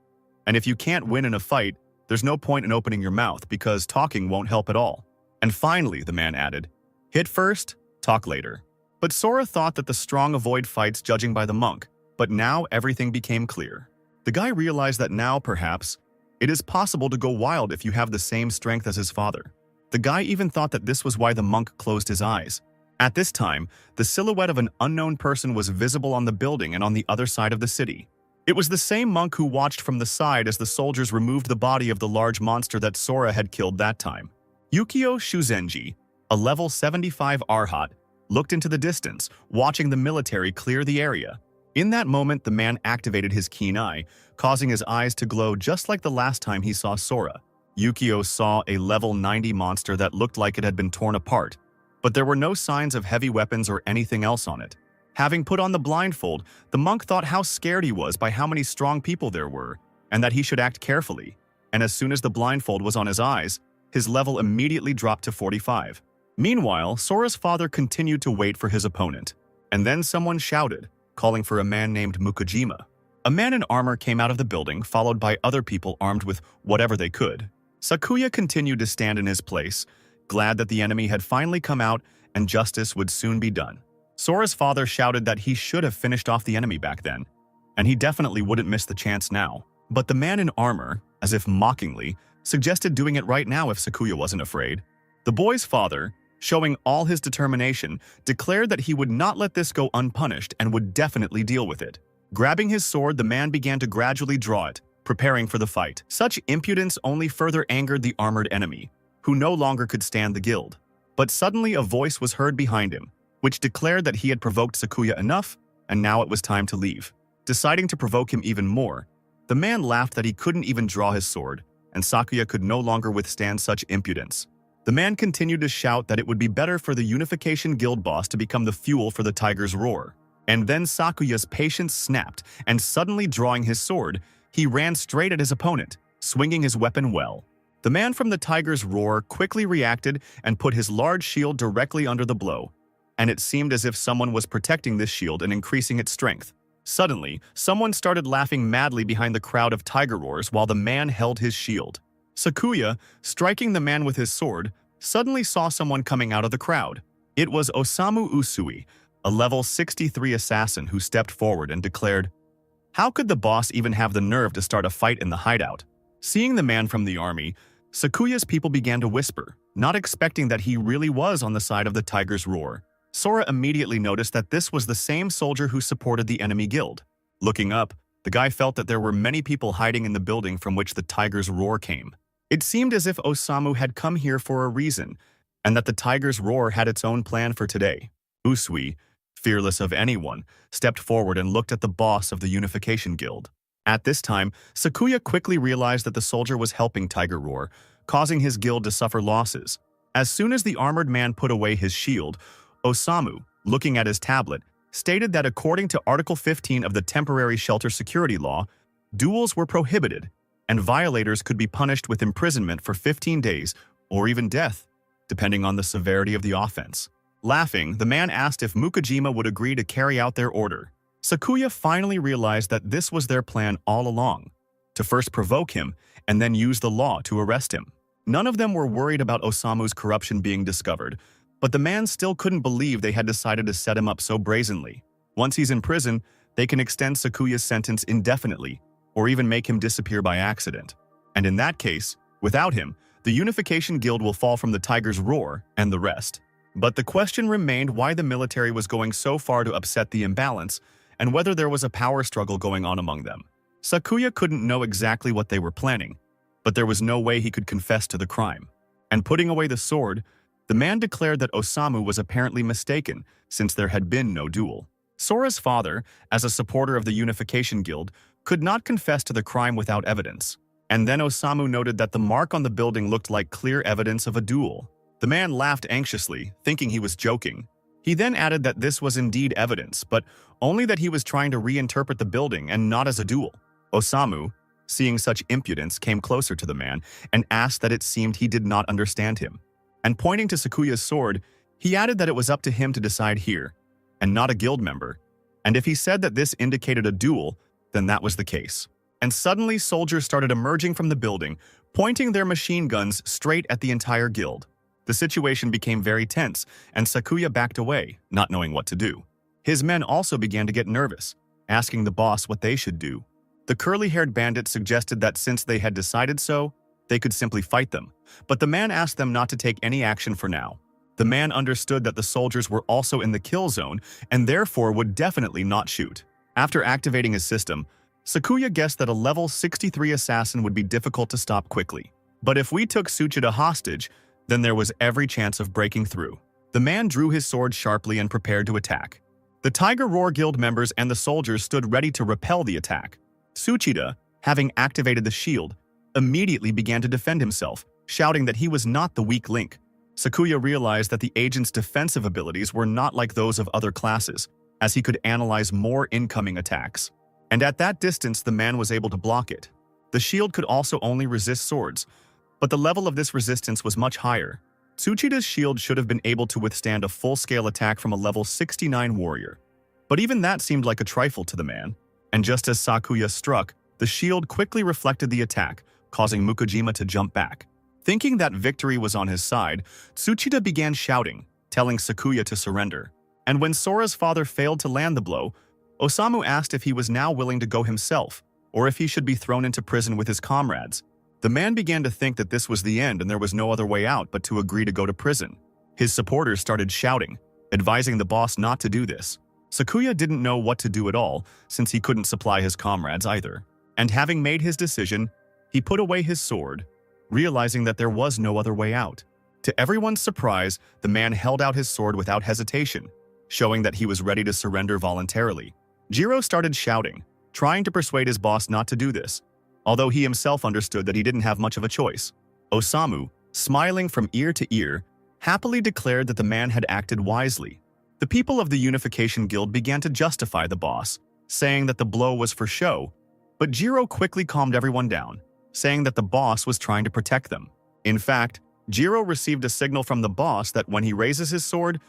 And if you can't win in a fight, there's no point in opening your mouth because talking won't help at all. And finally, the man added, hit first, talk later. But Sora thought that the strong avoid fights judging by the monk, but now everything became clear. The guy realized that now, perhaps, it is possible to go wild if you have the same strength as his father. The guy even thought that this was why the monk closed his eyes. At this time, the silhouette of an unknown person was visible on the building and on the other side of the city. It was the same monk who watched from the side as the soldiers removed the body of the large monster that Sora had killed that time. Yukio Shuzenji, a level 75 Arhat, looked into the distance, watching the military clear the area. In that moment, the man activated his keen eye, causing his eyes to glow just like the last time he saw Sora. Yukio saw a level 90 monster that looked like it had been torn apart, but there were no signs of heavy weapons or anything else on it. Having put on the blindfold, the monk thought how scared he was by how many strong people there were, and that he should act carefully. And as soon as the blindfold was on his eyes, his level immediately dropped to 45. Meanwhile, Sora's father continued to wait for his opponent. And then someone shouted, calling for a man named Mukujima. A man in armor came out of the building, followed by other people armed with whatever they could. Sakuya continued to stand in his place, glad that the enemy had finally come out and justice would soon be done. Sora's father shouted that he should have finished off the enemy back then, and he definitely wouldn't miss the chance now. But the man in armor, as if mockingly, suggested doing it right now if Sakuya wasn't afraid. The boy's father, showing all his determination, declared that he would not let this go unpunished and would definitely deal with it. Grabbing his sword, the man began to gradually draw it, preparing for the fight. Such impudence only further angered the armored enemy, who no longer could stand the guild. But suddenly a voice was heard behind him, which declared that he had provoked Sakuya enough, and now it was time to leave. Deciding to provoke him even more, the man laughed that he couldn't even draw his sword, and Sakuya could no longer withstand such impudence. The man continued to shout that it would be better for the Unification Guild boss to become the fuel for the tiger's roar. And then Sakuya's patience snapped, and suddenly drawing his sword, he ran straight at his opponent, swinging his weapon well. The man from the tiger's roar quickly reacted and put his large shield directly under the blow, and it seemed as if someone was protecting this shield and increasing its strength. Suddenly, someone started laughing madly behind the crowd of tiger roars while the man held his shield. Sakuya, striking the man with his sword, suddenly saw someone coming out of the crowd. It was Osamu Usui, a level 63 assassin who stepped forward and declared, "How could the boss even have the nerve to start a fight in the hideout?" Seeing the man from the army, Sakuya's people began to whisper, not expecting that he really was on the side of the tiger's roar. Sora immediately noticed that this was the same soldier who supported the enemy guild. Looking up, the guy felt that there were many people hiding in the building from which the tiger's roar came. It seemed as if Osamu had come here for a reason, and that the tiger's roar had its own plan for today. Usui, fearless of anyone, stepped forward and looked at the boss of the Unification Guild. At this time, Sakuya quickly realized that the soldier was helping Tiger Roar, causing his guild to suffer losses. As soon as the armored man put away his shield, Osamu, looking at his tablet, stated that according to Article 15 of the Temporary Shelter Security Law, duels were prohibited, and violators could be punished with imprisonment for 15 days or even death, depending on the severity of the offense. Laughing, the man asked if Mukujima would agree to carry out their order. Sakuya finally realized that this was their plan all along, to first provoke him and then use the law to arrest him. None of them were worried about Osamu's corruption being discovered, but the man still couldn't believe they had decided to set him up so brazenly. Once he's in prison, they can extend Sakuya's sentence indefinitely, or even make him disappear by accident. And in that case, without him, the Unification Guild will fall from the tiger's roar and the rest. But the question remained why the military was going so far to upset the imbalance, and whether there was a power struggle going on among them. Sakuya couldn't know exactly what they were planning, but there was no way he could confess to the crime. And putting away the sword, the man declared that Osamu was apparently mistaken since there had been no duel. Sora's father, as a supporter of the Unification Guild, could not confess to the crime without evidence. And then Osamu noted that the mark on the building looked like clear evidence of a duel. The man laughed anxiously, thinking he was joking. He then added that this was indeed evidence, but only that he was trying to reinterpret the building and not as a duel. Osamu, seeing such impudence, came closer to the man and asked that it seemed he did not understand him. And pointing to Sakuya's sword, he added that it was up to him to decide here, and not a guild member. And if he said that this indicated a duel, then that was the case. And suddenly soldiers started emerging from the building, pointing their machine guns straight at the entire guild. The situation became very tense, and Sakuya backed away, not knowing what to do. His men also began to get nervous, asking the boss what they should do. The curly-haired bandit suggested that since they had decided so, they could simply fight them, but the man asked them not to take any action for now. The man understood that the soldiers were also in the kill zone and therefore would definitely not shoot. After activating his system, Sakuya guessed that a level 63 assassin would be difficult to stop quickly. But if we took Tsuchida hostage, then there was every chance of breaking through. The man drew his sword sharply and prepared to attack. The Tiger Roar Guild members and the soldiers stood ready to repel the attack. Tsuchida, having activated the shield, immediately began to defend himself, shouting that he was not the weak link. Sakuya realized that the agent's defensive abilities were not like those of other classes, as he could analyze more incoming attacks. And at that distance, the man was able to block it. The shield could also only resist swords, but the level of this resistance was much higher. Tsuchida's shield should have been able to withstand a full-scale attack from a level 69 warrior. But even that seemed like a trifle to the man. And just as Sakuya struck, the shield quickly reflected the attack, causing Mukujima to jump back. Thinking that victory was on his side, Tsuchida began shouting, telling Sakuya to surrender. And when Sora's father failed to land the blow, Osamu asked if he was now willing to go himself, or if he should be thrown into prison with his comrades. The man began to think that this was the end and there was no other way out but to agree to go to prison. His supporters started shouting, advising the boss not to do this. Sakuya didn't know what to do at all, since he couldn't supply his comrades either. And having made his decision, he put away his sword, realizing that there was no other way out. To everyone's surprise, the man held out his sword without hesitation, showing that he was ready to surrender voluntarily. Jiro started shouting, trying to persuade his boss not to do this, although he himself understood that he didn't have much of a choice. Osamu, smiling from ear to ear, happily declared that the man had acted wisely. The people of the Unification Guild began to justify the boss, saying that the blow was for show, but Jiro quickly calmed everyone down, saying that the boss was trying to protect them. In fact, Jiro received a signal from the boss that when he raises his sword,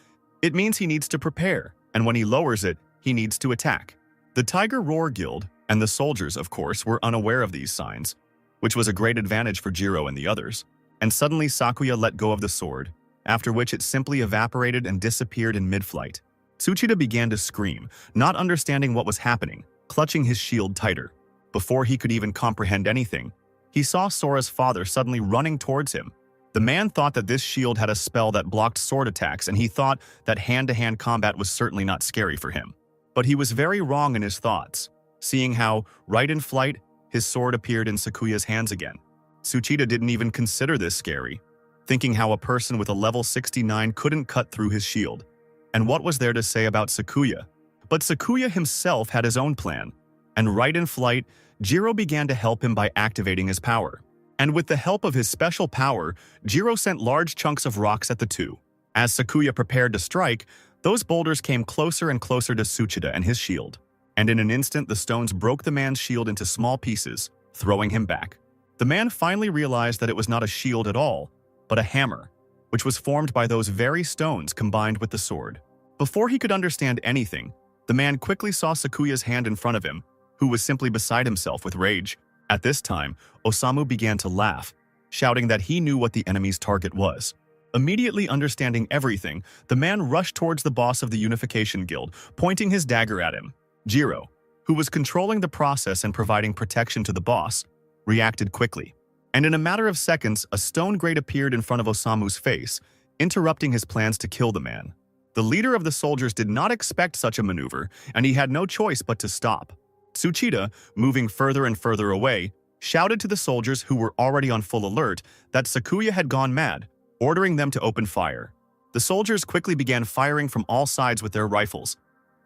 it means he needs to prepare, and when he lowers it, he needs to attack. The Tiger Roar Guild and the soldiers, of course, were unaware of these signs, which was a great advantage for Jiro and the others. And suddenly Sakuya let go of the sword, after which it simply evaporated and disappeared in mid-flight. Tsuchida began to scream, not understanding what was happening, clutching his shield tighter. Before he could even comprehend anything, he saw Sora's father suddenly running towards him. The man thought that this shield had a spell that blocked sword attacks, and he thought that hand-to-hand combat was certainly not scary for him. But he was very wrong in his thoughts, seeing how, right in flight, his sword appeared in Sakuya's hands again. Tsuchida didn't even consider this scary, thinking how a person with a level 69 couldn't cut through his shield. And what was there to say about Sakuya? But Sakuya himself had his own plan, and right in flight, Jiro began to help him by activating his power. And with the help of his special power, Jiro sent large chunks of rocks at the two. As Sakuya prepared to strike, those boulders came closer and closer to Tsuchida and his shield. And in an instant, the stones broke the man's shield into small pieces, throwing him back. The man finally realized that it was not a shield at all, but a hammer, which was formed by those very stones combined with the sword. Before he could understand anything, the man quickly saw Sakuya's hand in front of him, who was simply beside himself with rage. At this time, Osamu began to laugh, shouting that he knew what the enemy's target was. Immediately understanding everything, the man rushed towards the boss of the Unification Guild, pointing his dagger at him. Jiro, who was controlling the process and providing protection to the boss, reacted quickly. And in a matter of seconds, a stone grate appeared in front of Osamu's face, interrupting his plans to kill the man. The leader of the soldiers did not expect such a maneuver, and he had no choice but to stop. Tsuchida, moving further and further away, shouted to the soldiers who were already on full alert that Sakuya had gone mad, ordering them to open fire. The soldiers quickly began firing from all sides with their rifles,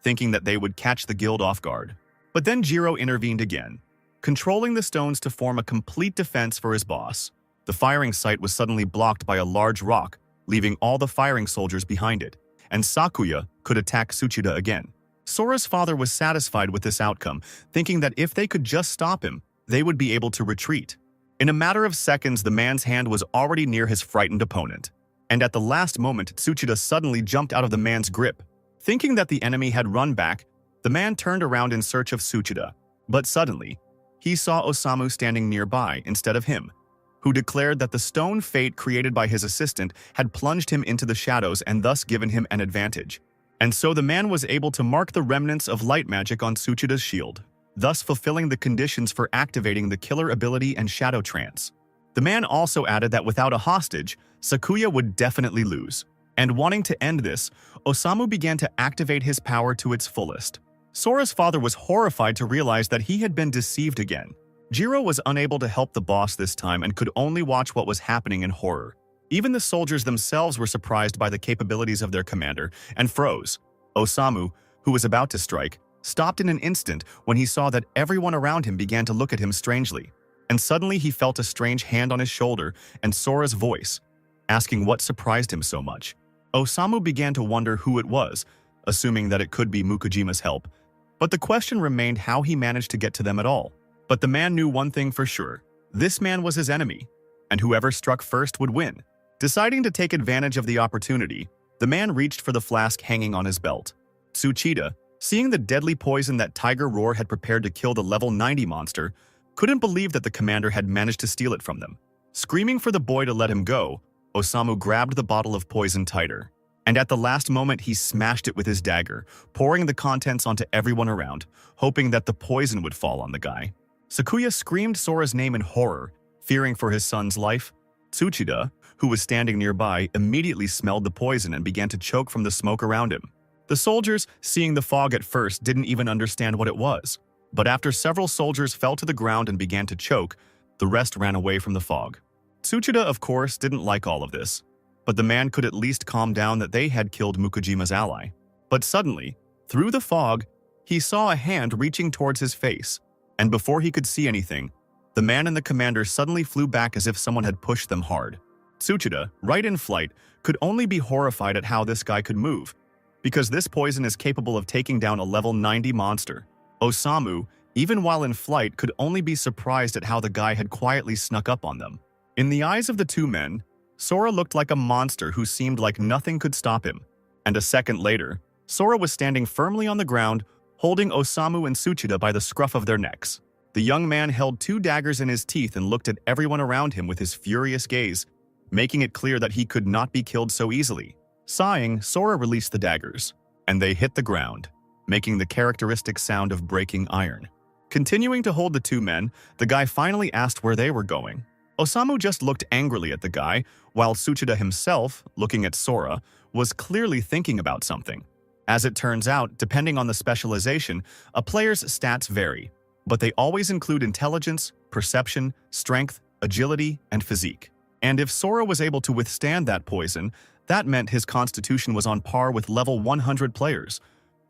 thinking that they would catch the guild off guard. But then Jiro intervened again, controlling the stones to form a complete defense for his boss. The firing site was suddenly blocked by a large rock, leaving all the firing soldiers behind it, and Sakuya could attack Tsuchida again. Sora's father was satisfied with this outcome, thinking that if they could just stop him, they would be able to retreat. In a matter of seconds, the man's hand was already near his frightened opponent, and at the last moment, Tsuchida suddenly jumped out of the man's grip. Thinking that the enemy had run back, the man turned around in search of Tsuchida, but suddenly, he saw Osamu standing nearby instead of him, who declared that the stone fate created by his assistant had plunged him into the shadows and thus given him an advantage. And so the man was able to mark the remnants of light magic on Tsuchida's shield, thus fulfilling the conditions for activating the killer ability and shadow trance. The man also added that without a hostage, Sakuya would definitely lose. And wanting to end this, Osamu began to activate his power to its fullest. Sora's father was horrified to realize that he had been deceived again. Jiro was unable to help the boss this time and could only watch what was happening in horror. Even the soldiers themselves were surprised by the capabilities of their commander and froze. Osamu, who was about to strike, stopped in an instant when he saw that everyone around him began to look at him strangely. And suddenly he felt a strange hand on his shoulder and Sora's voice, asking what surprised him so much. Osamu began to wonder who it was, assuming that it could be Mukojima's help. But the question remained how he managed to get to them at all. But the man knew one thing for sure. This man was his enemy, and whoever struck first would win. Deciding to take advantage of the opportunity, the man reached for the flask hanging on his belt. Tsuchida, seeing the deadly poison that Tiger Roar had prepared to kill the level 90 monster, couldn't believe that the commander had managed to steal it from them. Screaming for the boy to let him go, Osamu grabbed the bottle of poison tighter. And at the last moment, he smashed it with his dagger, pouring the contents onto everyone around, hoping that the poison would fall on the guy. Sakuya screamed Sora's name in horror, fearing for his son's life. Tsuchida, who was standing nearby, immediately smelled the poison and began to choke from the smoke around him. The soldiers, seeing the fog at first, didn't even understand what it was. But after several soldiers fell to the ground and began to choke, the rest ran away from the fog. Tsuchida, of course, didn't like all of this, but the man could at least calm down that they had killed Mukojima's ally. But suddenly, through the fog, he saw a hand reaching towards his face, and before he could see anything, the man and the commander suddenly flew back as if someone had pushed them hard. Tsuchida, right in flight, could only be horrified at how this guy could move, because this poison is capable of taking down a level 90 monster. Osamu, even while in flight, could only be surprised at how the guy had quietly snuck up on them. In the eyes of the two men, Sora looked like a monster who seemed like nothing could stop him. And a second later, Sora was standing firmly on the ground, holding Osamu and Tsuchida by the scruff of their necks. The young man held two daggers in his teeth and looked at everyone around him with his furious gaze, making it clear that he could not be killed so easily. Sighing, Sora released the daggers, and they hit the ground, making the characteristic sound of breaking iron. Continuing to hold the two men, the guy finally asked where they were going. Osamu just looked angrily at the guy, while Tsuchida himself, looking at Sora, was clearly thinking about something. As it turns out, depending on the specialization, a player's stats vary, but they always include intelligence, perception, strength, agility, and physique. And if Sora was able to withstand that poison, that meant his constitution was on par with level 100 players,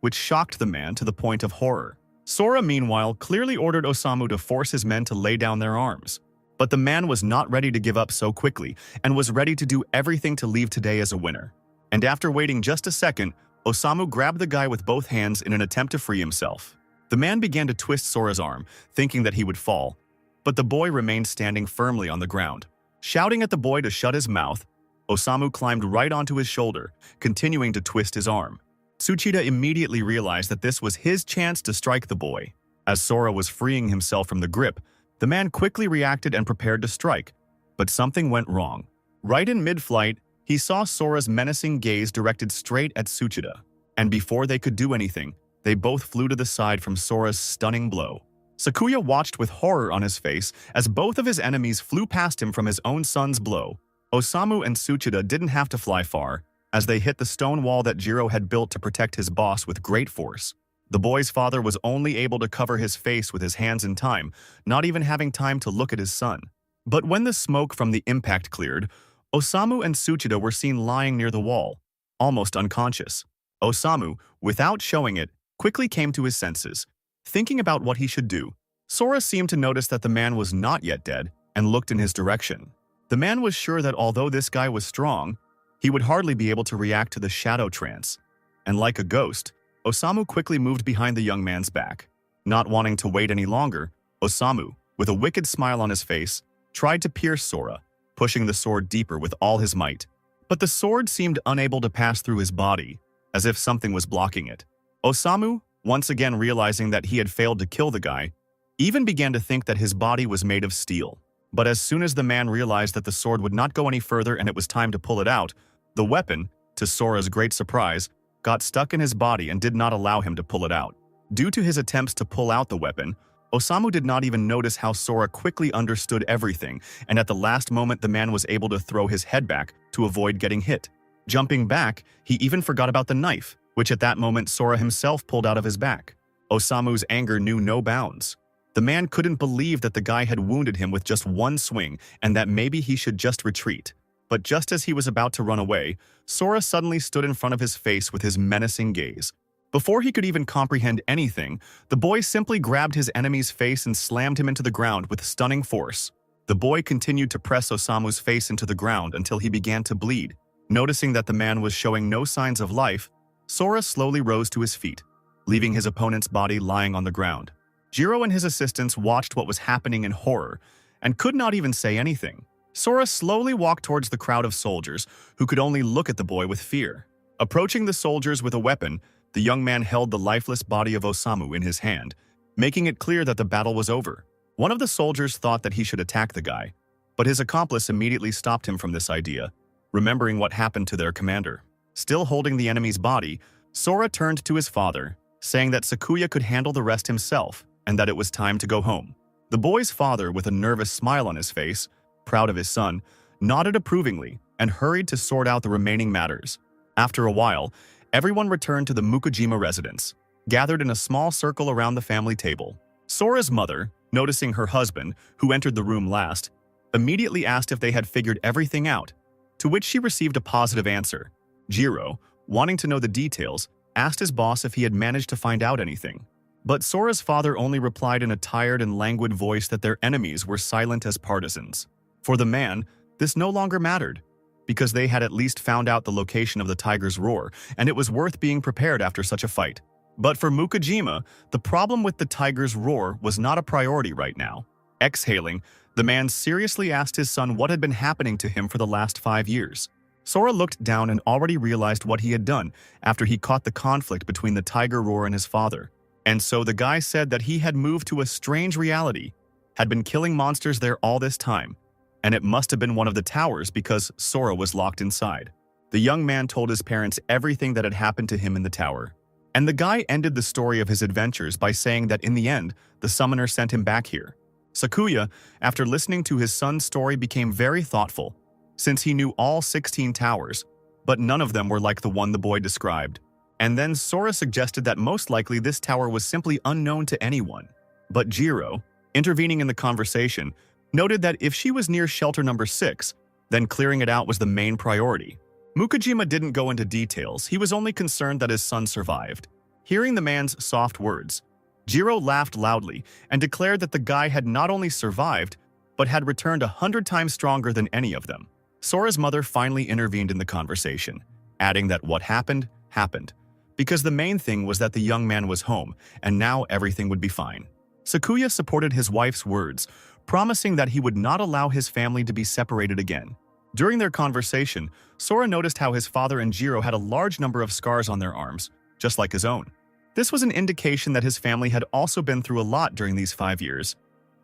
which shocked the man to the point of horror. Sora, meanwhile, clearly ordered Osamu to force his men to lay down their arms. But the man was not ready to give up so quickly and was ready to do everything to leave today as a winner. And after waiting just a second, Osamu grabbed the guy with both hands in an attempt to free himself. The man began to twist Sora's arm, thinking that he would fall, but the boy remained standing firmly on the ground. Shouting at the boy to shut his mouth, Osamu climbed right onto his shoulder, continuing to twist his arm. Tsuchida immediately realized that this was his chance to strike the boy. As Sora was freeing himself from the grip, the man quickly reacted and prepared to strike, but something went wrong. Right in mid-flight, he saw Sora's menacing gaze directed straight at Tsuchida, and before they could do anything, they both flew to the side from Sora's stunning blow. Sakuya watched with horror on his face as both of his enemies flew past him from his own son's blow. Osamu and Tsuchida didn't have to fly far, as they hit the stone wall that Jiro had built to protect his boss with great force. The boy's father was only able to cover his face with his hands in time, not even having time to look at his son. But when the smoke from the impact cleared, Osamu and Tsuchida were seen lying near the wall, almost unconscious. Osamu, without showing it, quickly came to his senses. Thinking about what he should do, Sora seemed to notice that the man was not yet dead and looked in his direction. The man was sure that although this guy was strong, he would hardly be able to react to the shadow trance. And like a ghost, Osamu quickly moved behind the young man's back. Not wanting to wait any longer, Osamu, with a wicked smile on his face, tried to pierce Sora, pushing the sword deeper with all his might. But the sword seemed unable to pass through his body, as if something was blocking it. Osamu, once again realizing that he had failed to kill the guy, even began to think that his body was made of steel. But as soon as the man realized that the sword would not go any further and it was time to pull it out, the weapon, to Sora's great surprise, got stuck in his body and did not allow him to pull it out. Due to his attempts to pull out the weapon, Osamu did not even notice how Sora quickly understood everything, and at the last moment the man was able to throw his head back to avoid getting hit. Jumping back, he even forgot about the knife, which at that moment Sora himself pulled out of his back. Osamu's anger knew no bounds. The man couldn't believe that the guy had wounded him with just one swing and that maybe he should just retreat. But just as he was about to run away, Sora suddenly stood in front of his face with his menacing gaze. Before he could even comprehend anything, the boy simply grabbed his enemy's face and slammed him into the ground with stunning force. The boy continued to press Osamu's face into the ground until he began to bleed. Noticing that the man was showing no signs of life, Sora slowly rose to his feet, leaving his opponent's body lying on the ground. Jiro and his assistants watched what was happening in horror and could not even say anything. Sora slowly walked towards the crowd of soldiers who could only look at the boy with fear. Approaching the soldiers with a weapon, the young man held the lifeless body of Osamu in his hand, making it clear that the battle was over. One of the soldiers thought that he should attack the guy, but his accomplice immediately stopped him from this idea, remembering what happened to their commander. Still holding the enemy's body, Sora turned to his father, saying that Sakuya could handle the rest himself and that it was time to go home. The boy's father, with a nervous smile on his face, proud of his son, nodded approvingly and hurried to sort out the remaining matters. After a while, everyone returned to the Mukujima residence, gathered in a small circle around the family table. Sora's mother, noticing her husband, who entered the room last, immediately asked if they had figured everything out, to which she received a positive answer. Jiro, wanting to know the details, asked his boss if he had managed to find out anything. But Sora's father only replied in a tired and languid voice that their enemies were silent as partisans. For the man, this no longer mattered, because they had at least found out the location of the tiger's roar, and it was worth being prepared after such a fight. But for Mukujima, the problem with the tiger's roar was not a priority right now. Exhaling, the man seriously asked his son what had been happening to him for the last 5 years. Sora looked down and already realized what he had done after he caught the conflict between the tiger roar and his father. And so the guy said that he had moved to a strange reality, had been killing monsters there all this time, and it must have been one of the towers because Sora was locked inside. The young man told his parents everything that had happened to him in the tower. And the guy ended the story of his adventures by saying that in the end, the summoner sent him back here. Sakuya, after listening to his son's story, became very thoughtful, since he knew all 16 towers, but none of them were like the one the boy described. And then Sora suggested that most likely this tower was simply unknown to anyone. But Jiro, intervening in the conversation, noted that if she was near shelter number 6, then clearing it out was the main priority. Mukujima didn't go into details, he was only concerned that his son survived. Hearing the man's soft words, Jiro laughed loudly and declared that the guy had not only survived, but had returned 100 times stronger than any of them. Sora's mother finally intervened in the conversation, adding that what happened, happened, because the main thing was that the young man was home, and now everything would be fine. Sakuya supported his wife's words, promising that he would not allow his family to be separated again. During their conversation, Sora noticed how his father and Jiro had a large number of scars on their arms, just like his own. This was an indication that his family had also been through a lot during these 5 years,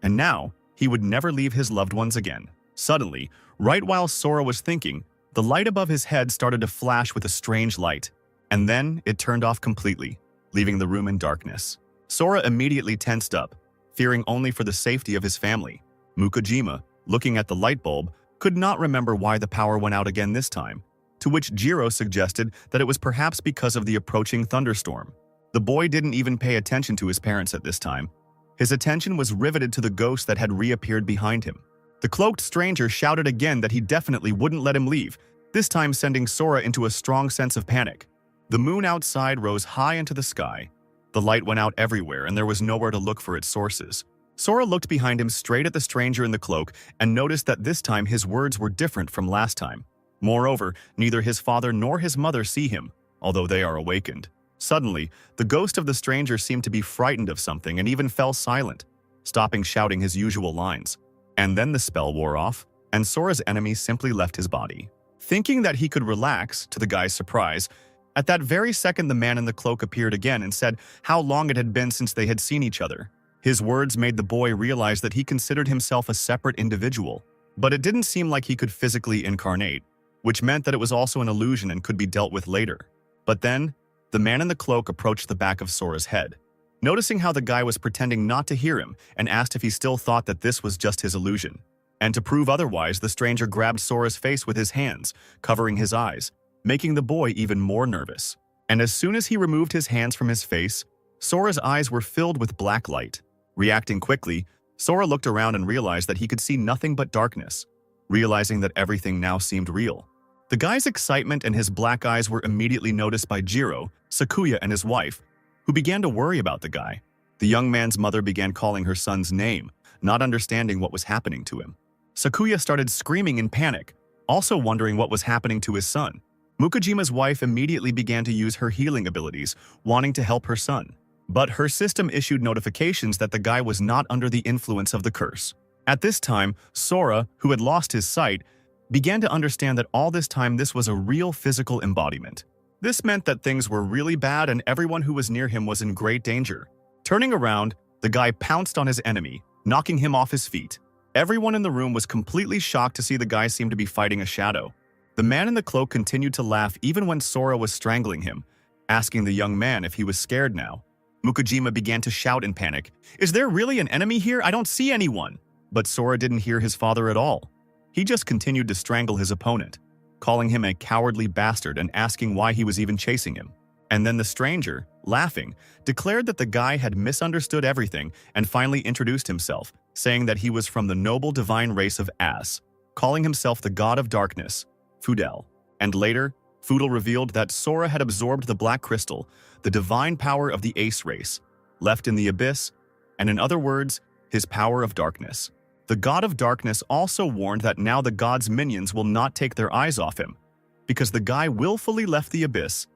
and now he would never leave his loved ones again. Suddenly, right while Sora was thinking, the light above his head started to flash with a strange light, and then it turned off completely, leaving the room in darkness. Sora immediately tensed up, fearing only for the safety of his family. Mukujima, looking at the light bulb, could not remember why the power went out again this time, to which Jiro suggested that it was perhaps because of the approaching thunderstorm. The boy didn't even pay attention to his parents at this time. His attention was riveted to the ghost that had reappeared behind him. The cloaked stranger shouted again that he definitely wouldn't let him leave, this time sending Sora into a strong sense of panic. The moon outside rose high into the sky. The light went out everywhere, and there was nowhere to look for its sources. Sora looked behind him straight at the stranger in the cloak and noticed that this time his words were different from last time. Moreover, neither his father nor his mother see him, although they are awakened. Suddenly, the ghost of the stranger seemed to be frightened of something and even fell silent, stopping shouting his usual lines. And then the spell wore off, and Sora's enemy simply left his body. Thinking that he could relax, to the guy's surprise, at that very second the man in the cloak appeared again and said how long it had been since they had seen each other. His words made the boy realize that he considered himself a separate individual, but it didn't seem like he could physically incarnate, which meant that it was also an illusion and could be dealt with later. But then, the man in the cloak approached the back of Sora's head, noticing how the guy was pretending not to hear him and asked if he still thought that this was just his illusion. And to prove otherwise, the stranger grabbed Sora's face with his hands, covering his eyes, making the boy even more nervous. And as soon as he removed his hands from his face, Sora's eyes were filled with black light. Reacting quickly, Sora looked around and realized that he could see nothing but darkness, realizing that everything now seemed real. The guy's excitement and his black eyes were immediately noticed by Jiro, Sakuya, and his wife, who began to worry about the guy. The young man's mother began calling her son's name, not understanding what was happening to him. Sakuya started screaming in panic, also wondering what was happening to his son. Mukajima's wife immediately began to use her healing abilities, wanting to help her son. But her system issued notifications that the guy was not under the influence of the curse. At this time, Sora, who had lost his sight, began to understand that all this time this was a real physical embodiment. This meant that things were really bad and everyone who was near him was in great danger. Turning around, the guy pounced on his enemy, knocking him off his feet. Everyone in the room was completely shocked to see the guy seem to be fighting a shadow. The man in the cloak continued to laugh even when Sora was strangling him, asking the young man if he was scared now. Mukajima began to shout in panic, "Is there really an enemy here? I don't see anyone!" But Sora didn't hear his father at all. He just continued to strangle his opponent, calling him a cowardly bastard and asking why he was even chasing him. And then the stranger, laughing, declared that the guy had misunderstood everything and finally introduced himself, saying that he was from the noble divine race of As, calling himself the god of darkness, Fudel. And later, Fudel revealed that Sora had absorbed the black crystal, the divine power of the Ace race, left in the abyss, and in other words, his power of darkness. The god of darkness also warned that now the god's minions will not take their eyes off him, because the guy willfully left the abyss,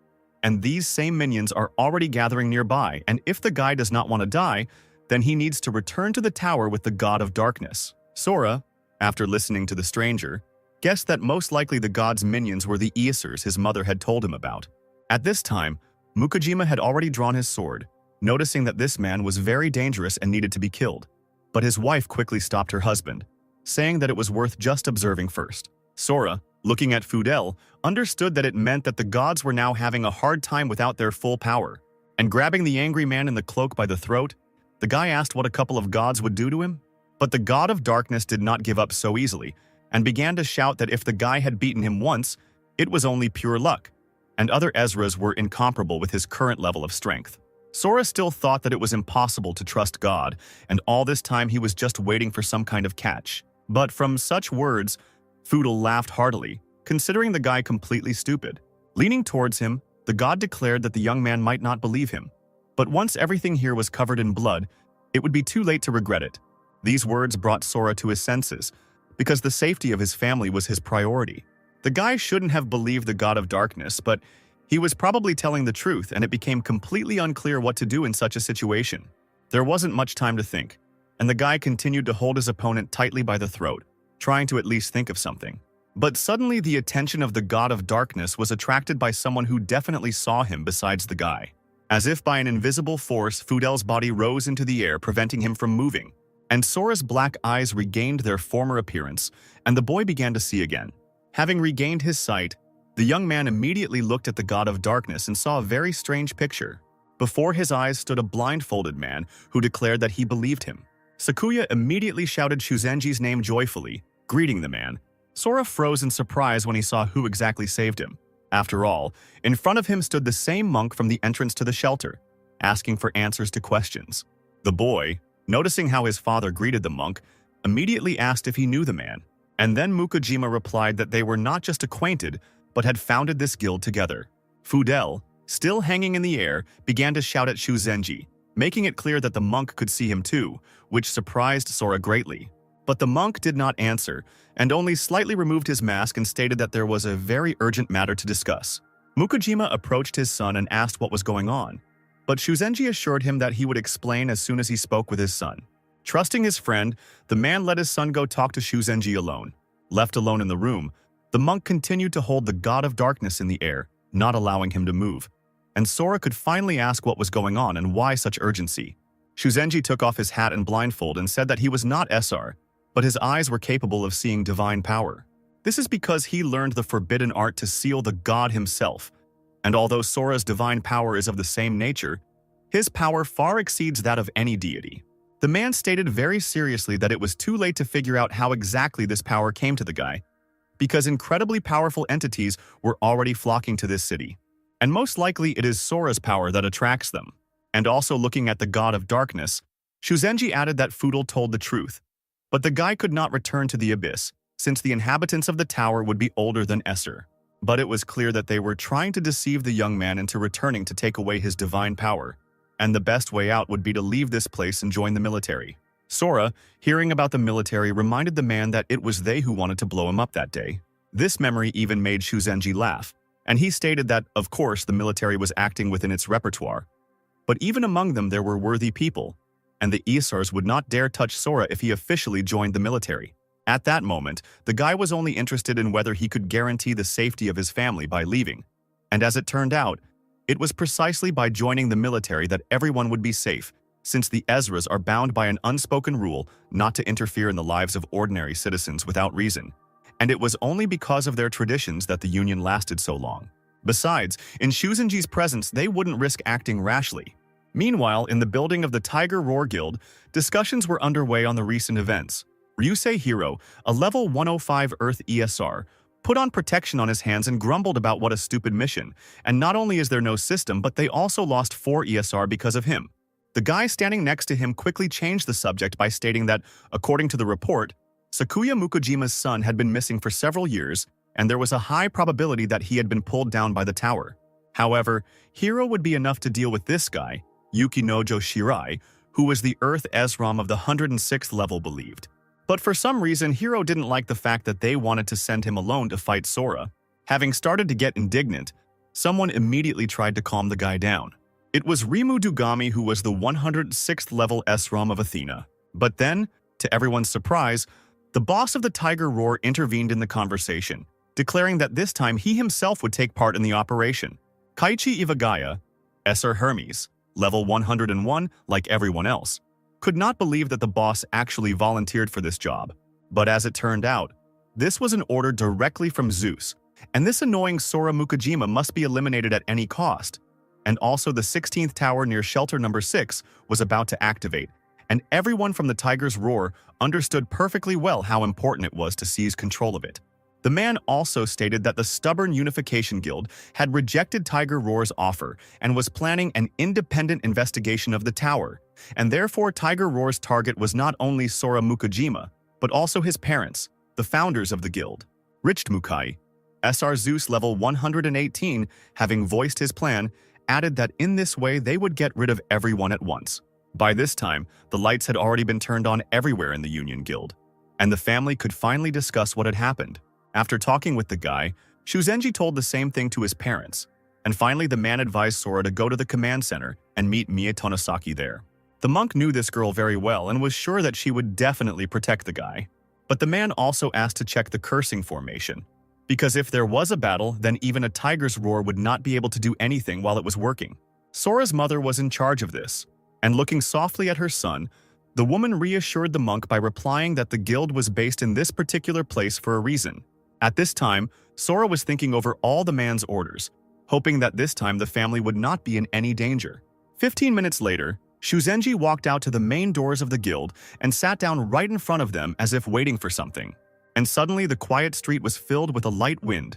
and these same minions are already gathering nearby, and if the guy does not want to die, then he needs to return to the tower with the god of darkness. Sora, after listening to the stranger, guessed that most likely the god's minions were the Aesers his mother had told him about. At this time, Mukajima had already drawn his sword, noticing that this man was very dangerous and needed to be killed. But his wife quickly stopped her husband, saying that it was worth just observing first. Sora, looking at Fudel, understood that it meant that the gods were now having a hard time without their full power. And grabbing the angry man in the cloak by the throat, the guy asked what a couple of gods would do to him. But the god of darkness did not give up so easily, and began to shout that if the guy had beaten him once, it was only pure luck, and other Ezras were incomparable with his current level of strength. Sora still thought that it was impossible to trust God, and all this time he was just waiting for some kind of catch. But from such words, Fudel laughed heartily, considering the guy completely stupid. Leaning towards him, the god declared that the young man might not believe him. But once everything here was covered in blood, it would be too late to regret it. These words brought Sora to his senses, because the safety of his family was his priority. The guy shouldn't have believed the god of darkness, but he was probably telling the truth, and it became completely unclear what to do in such a situation. There wasn't much time to think, and the guy continued to hold his opponent tightly by the throat, trying to at least think of something. But suddenly the attention of the god of darkness was attracted by someone who definitely saw him besides the guy. As if by an invisible force, Fudel's body rose into the air, preventing him from moving, and Sora's black eyes regained their former appearance, and the boy began to see again. Having regained his sight, the young man immediately looked at the god of darkness and saw a very strange picture. Before his eyes stood a blindfolded man who declared that he believed him. Sakuya immediately shouted Shuzenji's name joyfully, greeting the man. Sora froze in surprise when he saw who exactly saved him. After all, in front of him stood the same monk from the entrance to the shelter, asking for answers to questions. The boy, noticing how his father greeted the monk, immediately asked if he knew the man. And then Mukajima replied that they were not just acquainted, but had founded this guild together. Fudel, still hanging in the air, began to shout at Shuzenji, making it clear that the monk could see him too, which surprised Sora greatly. But the monk did not answer, and only slightly removed his mask and stated that there was a very urgent matter to discuss. Mukujima approached his son and asked what was going on, but Shuzenji assured him that he would explain as soon as he spoke with his son. Trusting his friend, the man let his son go talk to Shuzenji alone. Left alone in the room, the monk continued to hold the god of darkness in the air, not allowing him to move, and Sora could finally ask what was going on and why such urgency. Shuzenji took off his hat and blindfold and said that he was not SR, but his eyes were capable of seeing divine power. This is because he learned the forbidden art to seal the god himself, and although Sora's divine power is of the same nature, his power far exceeds that of any deity. The man stated very seriously that it was too late to figure out how exactly this power came to the guy, because incredibly powerful entities were already flocking to this city. And most likely it is Sora's power that attracts them. And also looking at the god of darkness, Shuzenji added that Foodle told the truth. But the guy could not return to the abyss, since the inhabitants of the tower would be older than Esser. But it was clear that they were trying to deceive the young man into returning to take away his divine power, and the best way out would be to leave this place and join the military. Sora, hearing about the military, reminded the man that it was they who wanted to blow him up that day. This memory even made Shuzenji laugh, and he stated that, of course, the military was acting within its repertoire. But even among them there were worthy people, and the Isars would not dare touch Sora if he officially joined the military. At that moment, the guy was only interested in whether he could guarantee the safety of his family by leaving. And as it turned out, it was precisely by joining the military that everyone would be safe, since the Ezras are bound by an unspoken rule not to interfere in the lives of ordinary citizens without reason. And it was only because of their traditions that the Union lasted so long. Besides, in Shuzenji's presence, they wouldn't risk acting rashly. Meanwhile, in the building of the Tiger Roar Guild, discussions were underway on the recent events. Ryusei Hiro, a level 105 Earth ESR, put on protection on his hands and grumbled about what a stupid mission, and not only is there no system, but they also lost 4 ESR because of him. The guy standing next to him quickly changed the subject by stating that, according to the report, Sakuya Mukujima's son had been missing for several years, and there was a high probability that he had been pulled down by the tower. However, Hiro would be enough to deal with this guy, Yukinojo Shirai, who was the Earth Ezram of the 106th level believed. But for some reason, Hiro didn't like the fact that they wanted to send him alone to fight Sora. Having started to get indignant, someone immediately tried to calm the guy down. It was Rimu Dugami, who was the 106th level Ezram of Athena. But then, to everyone's surprise, the boss of the Tiger Roar intervened in the conversation, declaring that this time he himself would take part in the operation. Kaichi Iwagaya, Esser Hermes, level 101 like everyone else, could not believe that the boss actually volunteered for this job. But as it turned out, this was an order directly from Zeus, and this annoying Sora Mukujima must be eliminated at any cost. And also the 16th tower near shelter number 6 was about to activate, and everyone from the Tiger's Roar understood perfectly well how important it was to seize control of it. The man also stated that the stubborn Unification Guild had rejected Tiger Roar's offer and was planning an independent investigation of the tower, and therefore Tiger Roar's target was not only Sora Mukujima, but also his parents, the founders of the guild. Richt Mukai, SR Zeus level 118, having voiced his plan, added that in this way they would get rid of everyone at once. By this time, the lights had already been turned on everywhere in the Union Guild, and the family could finally discuss what had happened. After talking with the guy, Shuzenji told the same thing to his parents, and finally the man advised Sora to go to the command center and meet Mie Tonosaki there. The monk knew this girl very well and was sure that she would definitely protect the guy. But the man also asked to check the cursing formation, because if there was a battle, then even a tiger's roar would not be able to do anything while it was working. Sora's mother was in charge of this, and looking softly at her son, the woman reassured the monk by replying that the guild was based in this particular place for a reason. At this time, Sora was thinking over all the man's orders, hoping that this time the family would not be in any danger. 15 minutes later, Shuzenji walked out to the main doors of the guild and sat down right in front of them as if waiting for something. And suddenly the quiet street was filled with a light wind,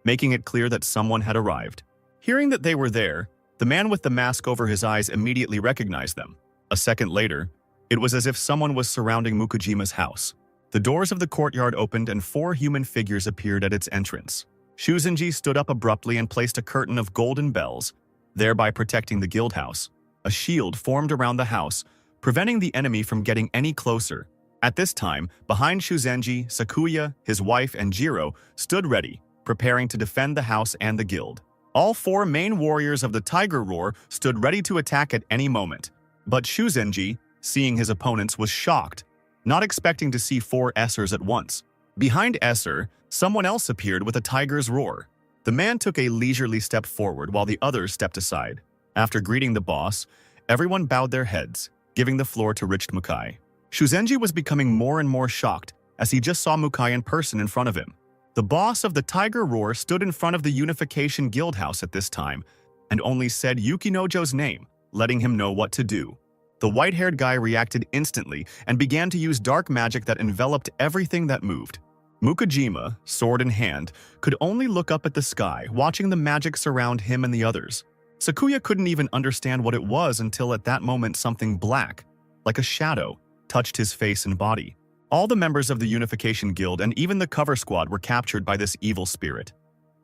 making it clear that someone had arrived. Hearing that they were there, the man with the mask over his eyes immediately recognized them. A second later, it was as if someone was surrounding Mukujima's house. The doors of the courtyard opened and 4 human figures appeared at its entrance. Shuzenji stood up abruptly and placed a curtain of golden bells, thereby protecting the guild house. A shield formed around the house, preventing the enemy from getting any closer. At this time, behind Shuzenji, Sakuya, his wife, and Jiro stood ready, preparing to defend the house and the guild. All four main warriors of the Tiger Roar stood ready to attack at any moment. But Shuzenji, seeing his opponents, was shocked, not expecting to see four Essers at once. Behind Esser, someone else appeared with a tiger's roar. The man took a leisurely step forward while the others stepped aside. After greeting the boss, everyone bowed their heads, giving the floor to Rich Mukai. Shuzenji was becoming more and more shocked as he just saw Mukai in person in front of him. The boss of the Tiger Roar stood in front of the Unification Guild House at this time and only said Yukinojo's name, letting him know what to do. The white-haired guy reacted instantly and began to use dark magic that enveloped everything that moved. Mukajima, sword in hand, could only look up at the sky, watching the magic surround him and the others. Sakuya couldn't even understand what it was until at that moment something black, like a shadow, touched his face and body. All the members of the Unification Guild and even the cover squad were captured by this evil spirit.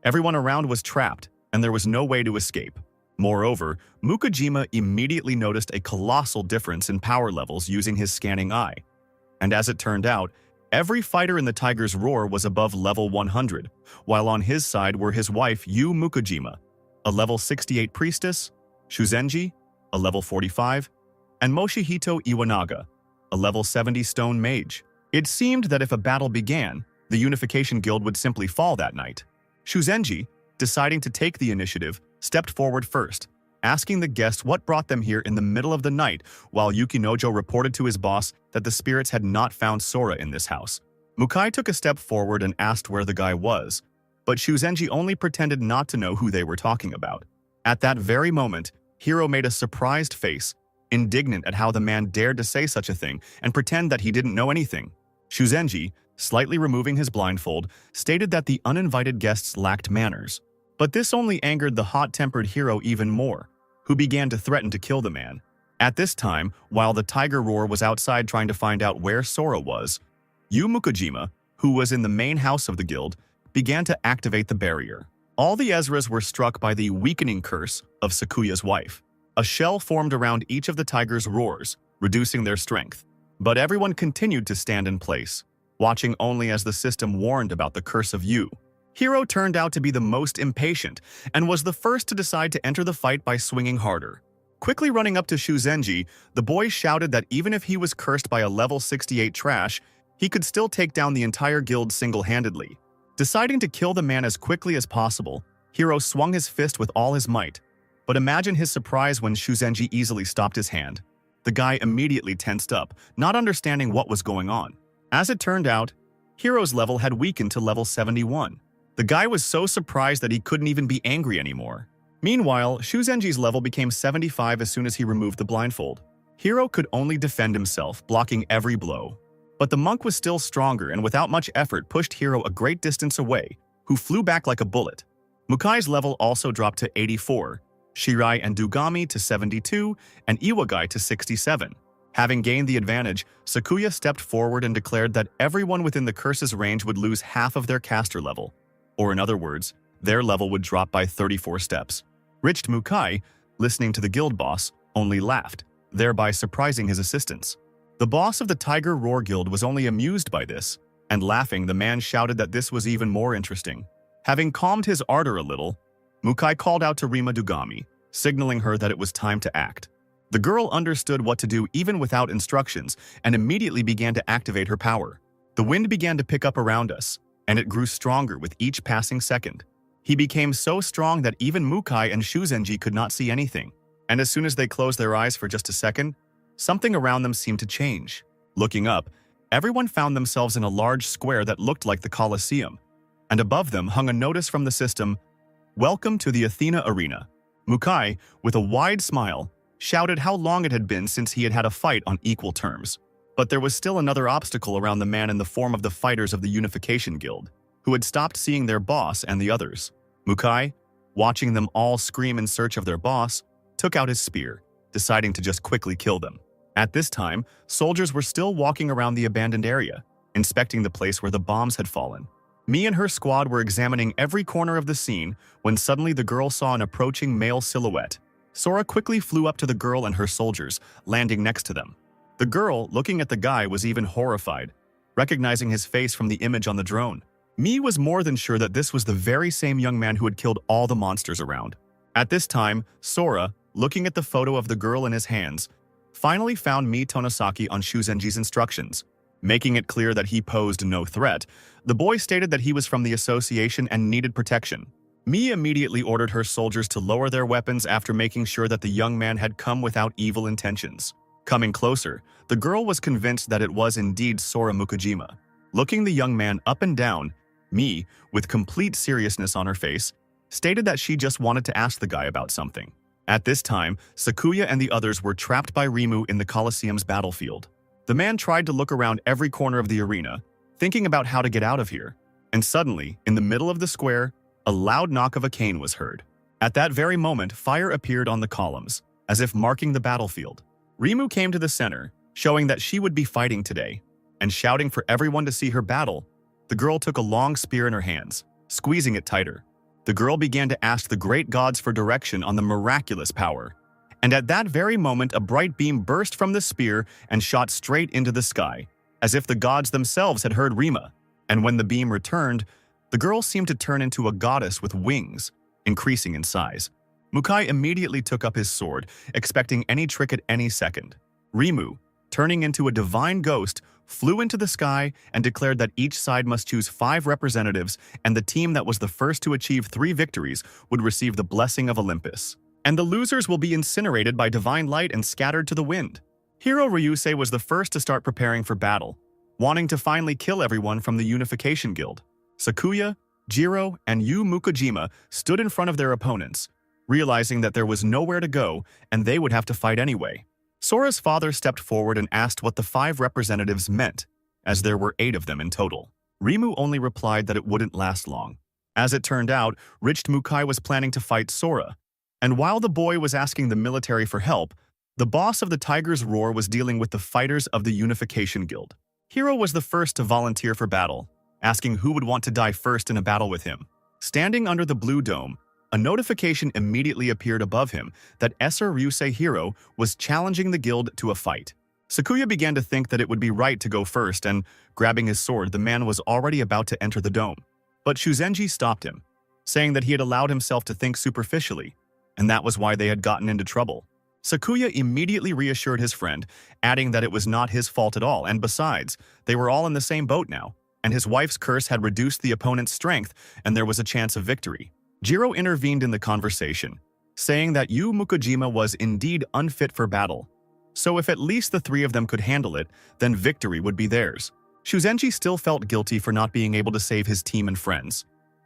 Everyone around was trapped, and there was no way to escape. Moreover, Mukajima immediately noticed a colossal difference in power levels using his scanning eye. And as it turned out, every fighter in the Tiger's Roar was above level 100, while on his side were his wife Yu Mukajima, a level 68 priestess, Shuzenji, a level 45, and Moshihito Iwanaga, a level 70 stone mage. It seemed that if a battle began, the Unification Guild would simply fall that night. Shuzenji, deciding to take the initiative, stepped forward first, asking the guests what brought them here in the middle of the night, while Yukinojo reported to his boss that the spirits had not found Sora in this house. Mukai took a step forward and asked where the guy was, but Shuzenji only pretended not to know who they were talking about. At that very moment, Hiro made a surprised face, indignant at how the man dared to say such a thing and pretend that he didn't know anything. Shuzenji, slightly removing his blindfold, stated that the uninvited guests lacked manners. But this only angered the hot-tempered Hiro even more, who began to threaten to kill the man. At this time, while the Tiger Roar was outside trying to find out where Sora was, Yu Mukajima, who was in the main house of the guild, began to activate the barrier. All the Ezras were struck by the weakening curse of Sakuya's wife. A shell formed around each of the Tiger's roars, reducing their strength. But everyone continued to stand in place, watching only as the system warned about the curse of Yu. Hiro turned out to be the most impatient and was the first to decide to enter the fight by swinging harder. Quickly running up to Shuzenji, the boy shouted that even if he was cursed by a level 68 trash, he could still take down the entire guild single-handedly. Deciding to kill the man as quickly as possible, Hiro swung his fist with all his might. But imagine his surprise when Shuzenji easily stopped his hand. The guy immediately tensed up, not understanding what was going on. As it turned out, Hiro's level had weakened to level 71. The guy was so surprised that he couldn't even be angry anymore. Meanwhile, Shuzenji's level became 75 as soon as he removed the blindfold. Hiro could only defend himself, blocking every blow. But the monk was still stronger and without much effort pushed Hiro a great distance away, who flew back like a bullet. Mukai's level also dropped to 84, Shirai and Dugami to 72, and Iwagai to 67. Having gained the advantage, Sakuya stepped forward and declared that everyone within the curse's range would lose half of their caster level. Or in other words, their level would drop by 34 steps. Rich Mukai, listening to the guild boss, only laughed, thereby surprising his assistants. The boss of the Tiger Roar Guild was only amused by this, and laughing, the man shouted that this was even more interesting. Having calmed his ardor a little, Mukai called out to Rima Dugami, signaling her that it was time to act. The girl understood what to do even without instructions and immediately began to activate her power. The wind began to pick up around us, and it grew stronger with each passing second. He became so strong that even Mukai and Shuzenji could not see anything, and as soon as they closed their eyes for just a second, something around them seemed to change. Looking up, everyone found themselves in a large square that looked like the Colosseum, and above them hung a notice from the system, "Welcome to the Athena Arena." Mukai, with a wide smile, shouted how long it had been since he had had a fight on equal terms. But there was still another obstacle around the man in the form of the fighters of the Unification Guild, who had stopped seeing their boss and the others. Mukai, watching them all scream in search of their boss, took out his spear, deciding to just quickly kill them. At this time, soldiers were still walking around the abandoned area, inspecting the place where the bombs had fallen. Me and her squad were examining every corner of the scene when suddenly the girl saw an approaching male silhouette. Sora quickly flew up to the girl and her soldiers, landing next to them. The girl, looking at the guy, was even horrified, recognizing his face from the image on the drone. Me was more than sure that this was the very same young man who had killed all the monsters around. At this time, Sora, looking at the photo of the girl in his hands, finally found Mi Tonosaki on Shuzenji's instructions. Making it clear that he posed no threat, the boy stated that he was from the association and needed protection. Mi immediately ordered her soldiers to lower their weapons after making sure that the young man had come without evil intentions. Coming closer, the girl was convinced that it was indeed Sora Mukujima. Looking the young man up and down, Mi, with complete seriousness on her face, stated that she just wanted to ask the guy about something. At this time, Sakuya and the others were trapped by Rimu in the Colosseum's battlefield. The man tried to look around every corner of the arena, thinking about how to get out of here. And suddenly, in the middle of the square, a loud knock of a cane was heard. At that very moment, fire appeared on the columns, as if marking the battlefield. Rimu came to the center, showing that she would be fighting today, and shouting for everyone to see her battle. The girl took a long spear in her hands, squeezing it tighter. The girl began to ask the great gods for direction on the miraculous power. And at that very moment, a bright beam burst from the spear and shot straight into the sky, as if the gods themselves had heard Rima. And when the beam returned, the girl seemed to turn into a goddess with wings, increasing in size. Mukai immediately took up his sword, expecting any trick at any second. Rimu, turning into a divine ghost, flew into the sky and declared that each side must choose 5 representatives, and the team that was the first to achieve 3 victories would receive the blessing of Olympus. And the losers will be incinerated by divine light and scattered to the wind. Hero Ryusei was the first to start preparing for battle, wanting to finally kill everyone from the Unification Guild. Sakuya, Jiro, and Yu Mukujima stood in front of their opponents, realizing that there was nowhere to go and they would have to fight anyway. Sora's father stepped forward and asked what the 5 representatives meant, as there were 8 of them in total. Rimu only replied that it wouldn't last long. As it turned out, Rich Mukai was planning to fight Sora, and while the boy was asking the military for help, the boss of the Tiger's Roar was dealing with the fighters of the Unification Guild. Hero was the first to volunteer for battle, asking who would want to die first in a battle with him. Standing under the blue dome, a notification immediately appeared above him that Esser Ryusei Hero was challenging the guild to a fight. Sakuya began to think that it would be right to go first, and, grabbing his sword, the man was already about to enter the dome. But Shuzenji stopped him, saying that he had allowed himself to think superficially, and that was why they had gotten into trouble. Sakuya immediately reassured his friend, adding that it was not his fault at all, and besides, they were all in the same boat now, and his wife's curse had reduced the opponent's strength, and there was a chance of victory. Jiro intervened in the conversation, saying that Yu Mukujima was indeed unfit for battle, so if at least the 3 of them could handle it, then victory would be theirs. Shuzenji still felt guilty for not being able to save his team and friends,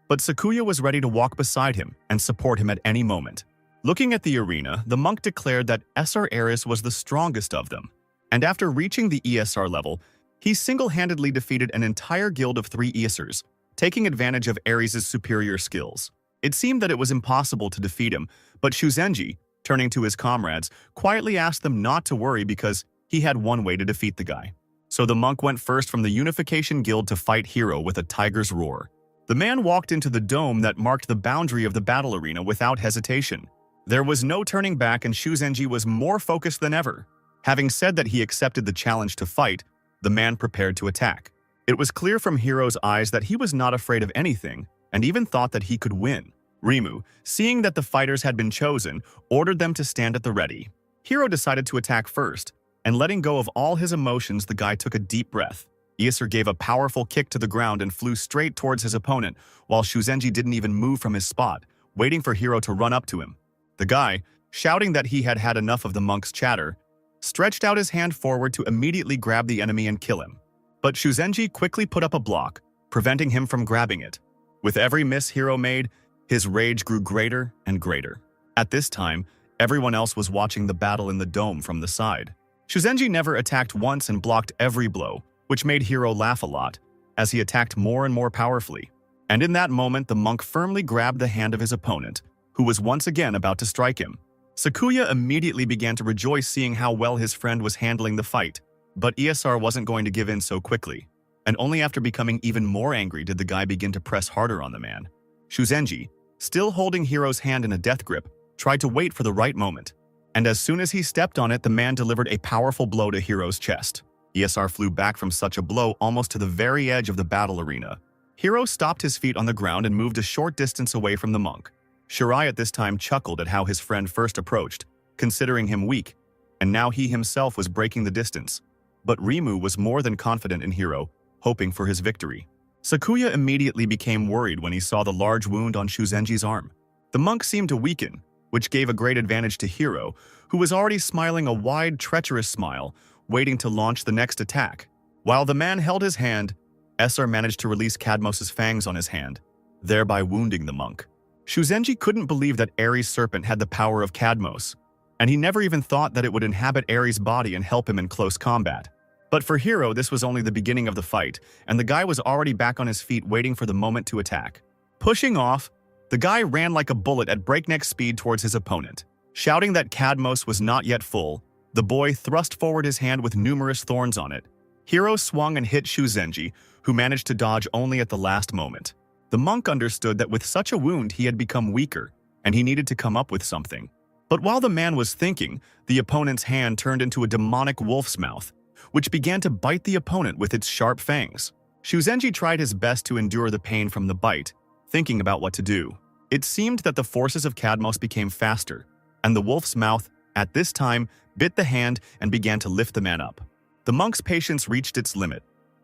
but Sakuya was ready to walk beside him and support him at any moment. Looking at the arena, the monk declared that Esar Eris was the strongest of them, and after reaching the ESR level, he single-handedly defeated an entire guild of 3 ESRs, taking advantage of Ares' superior skills. It seemed that it was impossible to defeat him, but Shuzenji, turning to his comrades, quietly asked them not to worry because he had one way to defeat the guy. So the monk went first from the Unification Guild to fight Hero with a tiger's roar. The man walked into the dome that marked the boundary of the battle arena without hesitation. There was no turning back, and Shuzenji was more focused than ever. Having said that he accepted the challenge to fight, the man prepared to attack. It was clear from Hero's eyes that he was not afraid of anything, and even thought that he could win. Rimu, seeing that the fighters had been chosen, ordered them to stand at the ready. Hero decided to attack first, and letting go of all his emotions, the guy took a deep breath. Ieser gave a powerful kick to the ground and flew straight towards his opponent, while Shuzenji didn't even move from his spot, waiting for Hero to run up to him. The guy, shouting that he had had enough of the monk's chatter, stretched out his hand forward to immediately grab the enemy and kill him. But Shuzenji quickly put up a block, preventing him from grabbing it. With every miss Hero made, his rage grew greater and greater. At this time, everyone else was watching the battle in the dome from the side. Shuzenji never attacked once and blocked every blow, which made Hero laugh a lot, as he attacked more and more powerfully. And in that moment, the monk firmly grabbed the hand of his opponent, who was once again about to strike him. Sakuya immediately began to rejoice seeing how well his friend was handling the fight, but ESR wasn't going to give in so quickly. and only after becoming even more angry did the guy begin to press harder on the man. Shuzenji, still holding Hiro's hand in a death grip, tried to wait for the right moment, and as soon as he stepped on it, the man delivered a powerful blow to Hiro's chest. ESR flew back from such a blow almost to the very edge of the battle arena. Hiro stopped his feet on the ground and moved a short distance away from the monk. Shirai at this time chuckled at how his friend first approached, considering him weak, and now he himself was breaking the distance. But Rimu was more than confident in Hiro, hoping for his victory. Sakuya immediately became worried when he saw the large wound on Shuzenji's arm. The monk seemed to weaken, which gave a great advantage to Hiro, who was already smiling a wide, treacherous smile, waiting to launch the next attack. While the man held his hand, Esar managed to release Cadmos' fangs on his hand, thereby wounding the monk. Shuzenji couldn't believe that Ares' serpent had the power of Cadmos, and he never even thought that it would inhabit Ares' body and help him in close combat. But for Hiro, this was only the beginning of the fight, and the guy was already back on his feet waiting for the moment to attack. Pushing off, the guy ran like a bullet at breakneck speed towards his opponent. Shouting that Cadmos was not yet full, the boy thrust forward his hand with numerous thorns on it. Hiro swung and hit Shuzenji, who managed to dodge only at the last moment. The monk understood that with such a wound he had become weaker, and he needed to come up with something. But while the man was thinking, the opponent's hand turned into a demonic wolf's mouth, which began to bite the opponent with its sharp fangs. Shuzenji tried his best to endure the pain from the bite, thinking about what to do. It seemed that the forces of Cadmos became faster, and the wolf's mouth, at this time, bit the hand and began to lift the man up. The monk's patience reached its limit.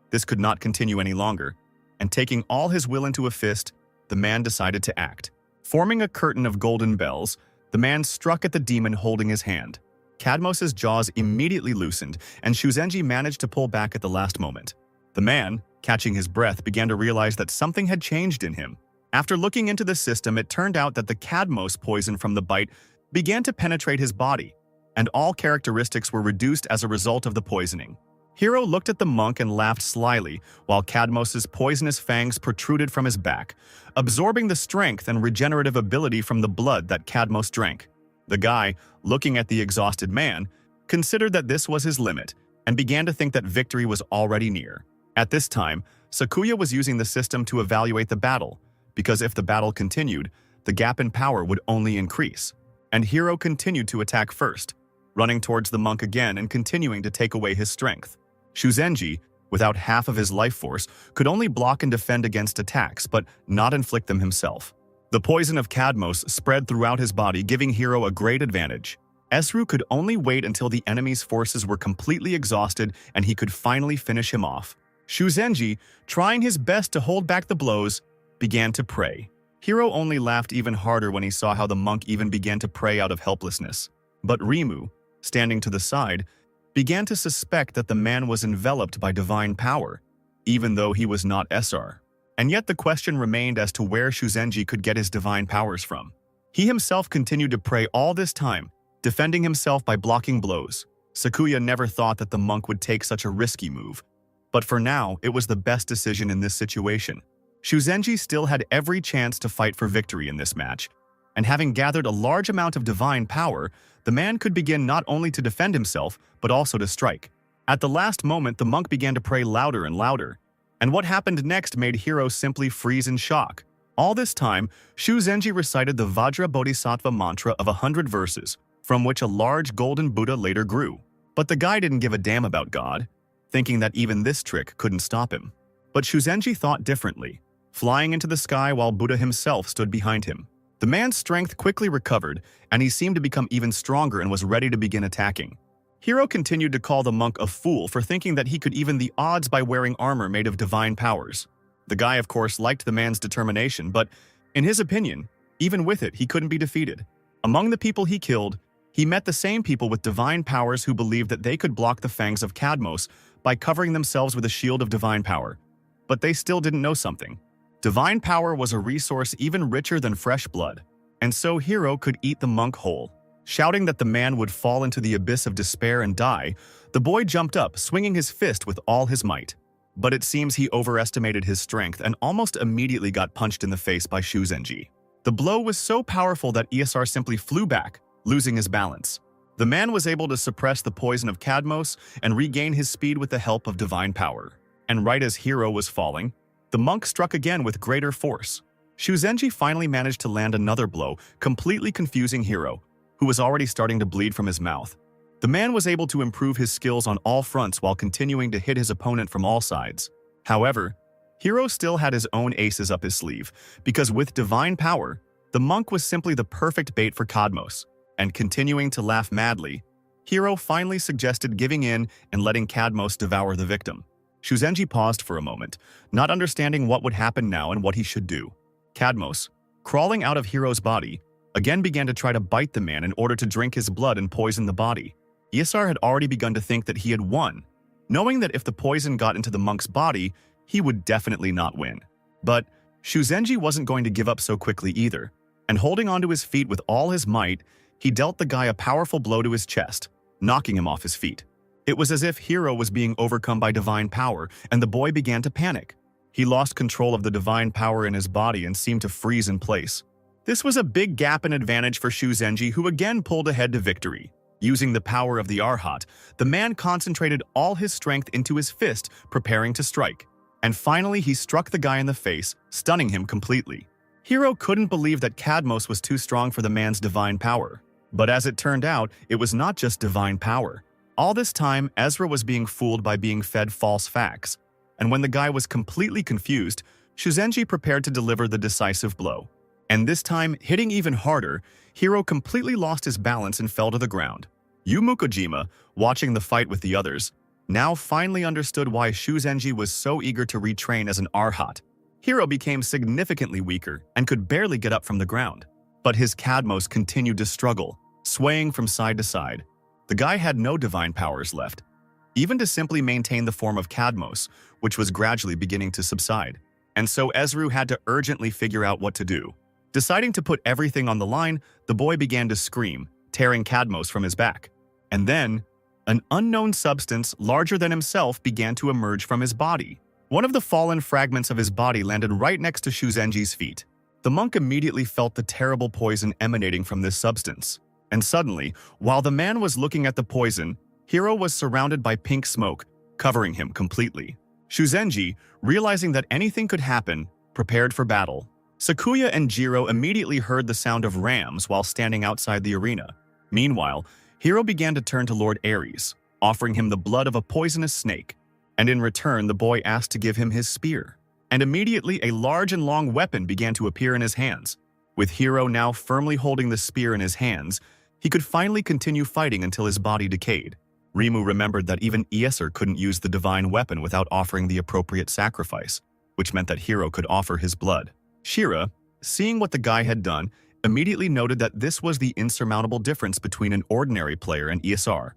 This could not continue any longer, and taking all his will into a fist, the man decided to act. Forming a curtain of golden bells, the man struck at the demon holding his hand. Cadmos' jaws immediately loosened, and Shuzenji managed to pull back at the last moment. The man, catching his breath, began to realize that something had changed in him. After looking into the system, it turned out that the Cadmos poison from the bite began to penetrate his body, and all characteristics were reduced as a result of the poisoning. Hiro looked at the monk and laughed slyly, while Cadmos' poisonous fangs protruded from his back, absorbing the strength and regenerative ability from the blood that Cadmos drank. The guy, looking at the exhausted man, considered that this was his limit, and began to think that victory was already near. At this time, Sakuya was using the system to evaluate the battle, because if the battle continued, the gap in power would only increase. And Hiro continued to attack first, running towards the monk again and continuing to take away his strength. Shuzenji, without half of his life force, could only block and defend against attacks, but not inflict them himself. The poison of Cadmos spread throughout his body, giving Hiro a great advantage. Esru could only wait until the enemy's forces were completely exhausted and he could finally finish him off. Shuzenji, trying his best to hold back the blows, began to pray. Hiro only laughed even harder when he saw how the monk even began to pray out of helplessness. But Rimu, standing to the side, began to suspect that the man was enveloped by divine power, even though he was not Esar. And yet the question remained as to where Shuzenji could get his divine powers from. He himself continued to pray all this time, defending himself by blocking blows. Sakuya never thought that the monk would take such a risky move, but for now, it was the best decision in this situation. Shuzenji still had every chance to fight for victory in this match, and having gathered a large amount of divine power, the man could begin not only to defend himself, but also to strike. At the last moment, the monk began to pray louder and louder, and what happened next made Hiro simply freeze in shock. All this time, Shuzenji recited the Vajra Bodhisattva mantra of 100 verses, from which a large golden Buddha later grew. But the guy didn't give a damn about God, thinking that even this trick couldn't stop him. But Shuzenji thought differently, flying into the sky while Buddha himself stood behind him. The man's strength quickly recovered, and he seemed to become even stronger and was ready to begin attacking. Hiro continued to call the monk a fool for thinking that he could even the odds by wearing armor made of divine powers. The guy, of course, liked the man's determination, but, in his opinion, even with it, he couldn't be defeated. Among the people he killed, he met the same people with divine powers who believed that they could block the fangs of Cadmos by covering themselves with a shield of divine power. But they still didn't know something. Divine power was a resource even richer than fresh blood, and so Hiro could eat the monk whole. Shouting that the man would fall into the abyss of despair and die, the boy jumped up, swinging his fist with all his might. But it seems he overestimated his strength and almost immediately got punched in the face by Shuzenji. The blow was so powerful that ESR simply flew back, losing his balance. The man was able to suppress the poison of Cadmos and regain his speed with the help of divine power. And right as Hiro was falling, the monk struck again with greater force. Shuzenji finally managed to land another blow, completely confusing Hiro, who was already starting to bleed from his mouth. The man was able to improve his skills on all fronts while continuing to hit his opponent from all sides. However, Hiro still had his own aces up his sleeve, because with divine power, the monk was simply the perfect bait for Cadmos. And continuing to laugh madly, Hiro finally suggested giving in and letting Cadmos devour the victim. Shuzenji paused for a moment, not understanding what would happen now and what he should do. Cadmos, crawling out of Hiro's body, again began to try to bite the man in order to drink his blood and poison the body. Isar had already begun to think that he had won, knowing that if the poison got into the monk's body, he would definitely not win. But Shuzenji wasn't going to give up so quickly either, and holding onto his feet with all his might, he dealt the guy a powerful blow to his chest, knocking him off his feet. It was as if Hiro was being overcome by divine power, and the boy began to panic. He lost control of the divine power in his body and seemed to freeze in place. This was a big gap in advantage for Shuzenji, who again pulled ahead to victory. Using the power of the Arhat, the man concentrated all his strength into his fist, preparing to strike. And finally, he struck the guy in the face, stunning him completely. Hiro couldn't believe that Cadmos was too strong for the man's divine power. But as it turned out, it was not just divine power. All this time, Ezra was being fooled by being fed false facts. And when the guy was completely confused, Shuzenji prepared to deliver the decisive blow. And this time, hitting even harder, Hiro completely lost his balance and fell to the ground. Yu Mukojima, watching the fight with the others, now finally understood why Shuzenji was so eager to retrain as an Arhat. Hiro became significantly weaker and could barely get up from the ground. But his Cadmos continued to struggle, swaying from side to side. The guy had no divine powers left, even to simply maintain the form of Cadmos, which was gradually beginning to subside. And so Ezra had to urgently figure out what to do. Deciding to put everything on the line, the boy began to scream, tearing Cadmos from his back. And then, an unknown substance larger than himself began to emerge from his body. One of the fallen fragments of his body landed right next to Shuzenji's feet. The monk immediately felt the terrible poison emanating from this substance. And suddenly, while the man was looking at the poison, Hiro was surrounded by pink smoke, covering him completely. Shuzenji, realizing that anything could happen, prepared for battle. Sakuya and Jiro immediately heard the sound of rams while standing outside the arena. Meanwhile, Hiro began to turn to Lord Ares, offering him the blood of a poisonous snake. And in return, the boy asked to give him his spear. And immediately, a large and long weapon began to appear in his hands. With Hiro now firmly holding the spear in his hands, he could finally continue fighting until his body decayed. Rimu remembered that even Ieser couldn't use the divine weapon without offering the appropriate sacrifice, which meant that Hiro could offer his blood. Shira, seeing what the guy had done, immediately noted that this was the insurmountable difference between an ordinary player and Ieser,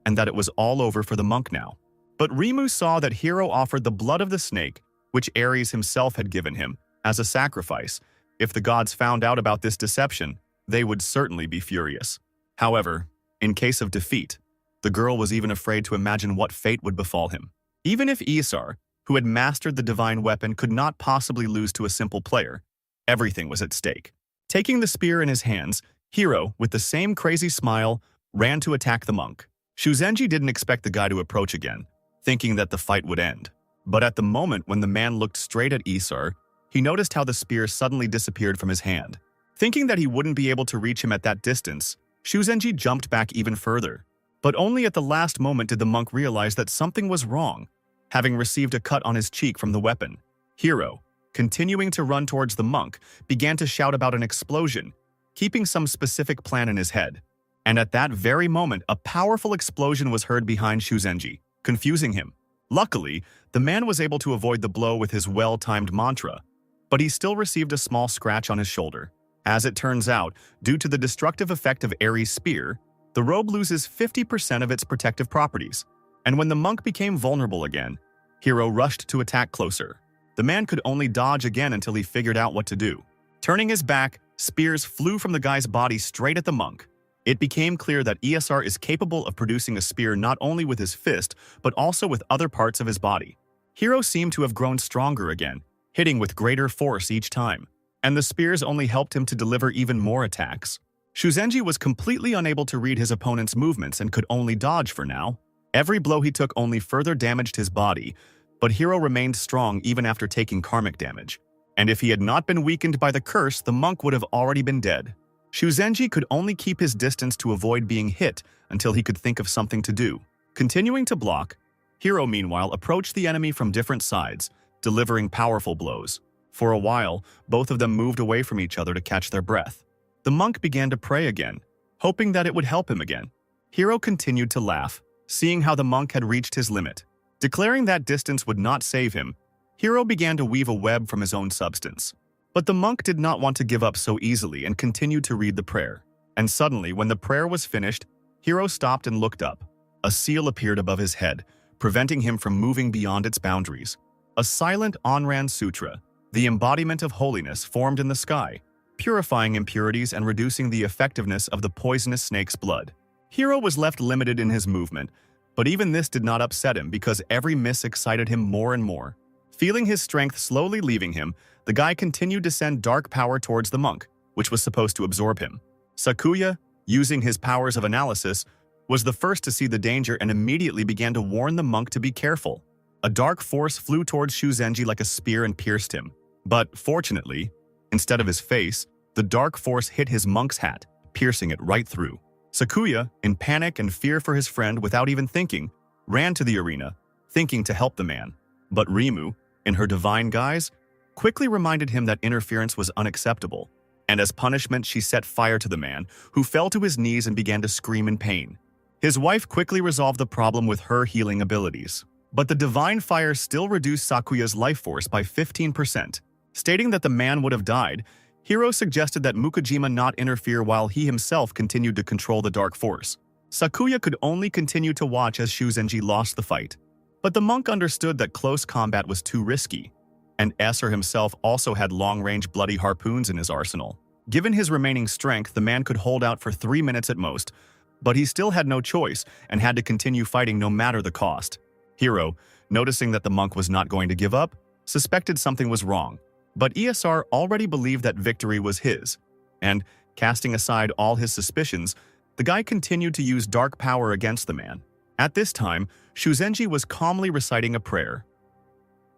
and that it was all over for the monk now. But Rimu saw that Hiro offered the blood of the snake, which Ares himself had given him, as a sacrifice. If the gods found out about this deception, they would certainly be furious. However, in case of defeat, the girl was even afraid to imagine what fate would befall him. Even if Isar, who had mastered the divine weapon, could not possibly lose to a simple player, everything was at stake. Taking the spear in his hands, Hiro, with the same crazy smile, ran to attack the monk. Shuzenji didn't expect the guy to approach again, thinking that the fight would end. But at the moment when the man looked straight at Isar, he noticed how the spear suddenly disappeared from his hand. Thinking that he wouldn't be able to reach him at that distance, Shuzenji jumped back even further. But only at the last moment did the monk realize that something was wrong, having received a cut on his cheek from the weapon. Hiro, continuing to run towards the monk, began to shout about an explosion, keeping some specific plan in his head. And at that very moment, a powerful explosion was heard behind Shuzenji, confusing him. Luckily, the man was able to avoid the blow with his well-timed mantra, but he still received a small scratch on his shoulder. As it turns out, due to the destructive effect of Ares' spear, the robe loses 50% of its protective properties. And when the monk became vulnerable again, Hiro rushed to attack closer. The man could only dodge again until he figured out what to do. Turning his back, spears flew from the guy's body straight at the monk. It became clear that ESR is capable of producing a spear not only with his fist, but also with other parts of his body. Hiro seemed to have grown stronger again, hitting with greater force each time, and the spears only helped him to deliver even more attacks. Shuzenji was completely unable to read his opponent's movements and could only dodge for now. Every blow he took only further damaged his body, But Hiro remained strong even after taking karmic damage. And if he had not been weakened by the curse, the monk would have already been dead. Shuzenji could only keep his distance to avoid being hit until he could think of something to do. Continuing to block, Hiro meanwhile approached the enemy from different sides, delivering powerful blows. For a while, both of them moved away from each other to catch their breath. The monk began to pray again, hoping that it would help him again. Hiro continued to laugh, seeing how the monk had reached his limit. Declaring that distance would not save him, Hiro began to weave a web from his own substance. But the monk did not want to give up so easily and continued to read the prayer. And suddenly, when the prayer was finished, Hiro stopped and looked up. A seal appeared above his head, preventing him from moving beyond its boundaries. A silent Onran Sutra, the embodiment of holiness, formed in the sky, purifying impurities and reducing the effectiveness of the poisonous snake's blood. Hiro was left limited in his movement, but even this did not upset him because every miss excited him more and more. Feeling his strength slowly leaving him, the guy continued to send dark power towards the monk, which was supposed to absorb him. Sakuya, using his powers of analysis, was the first to see the danger and immediately began to warn the monk to be careful. A dark force flew towards Shuzenji like a spear and pierced him. But, fortunately, instead of his face, the dark force hit his monk's hat, piercing it right through. Sakuya, in panic and fear for his friend without even thinking, ran to the arena, thinking to help the man. But Rimu, in her divine guise, quickly reminded him that interference was unacceptable, and as punishment she set fire to the man, who fell to his knees and began to scream in pain. His wife quickly resolved the problem with her healing abilities, but the divine fire still reduced Sakuya's life force by 15%. Stating that the man would have died, Hiro suggested that Mukujima not interfere while he himself continued to control the dark force. Sakuya could only continue to watch as Shuzenji lost the fight. But the monk understood that close combat was too risky, and Esser himself also had long-range bloody harpoons in his arsenal. Given his remaining strength, the man could hold out for 3 minutes at most, but he still had no choice and had to continue fighting no matter the cost. Hiro, noticing that the monk was not going to give up, suspected something was wrong. But ESR already believed that victory was his, and, casting aside all his suspicions, the guy continued to use dark power against the man. At this time, Shuzenji was calmly reciting a prayer.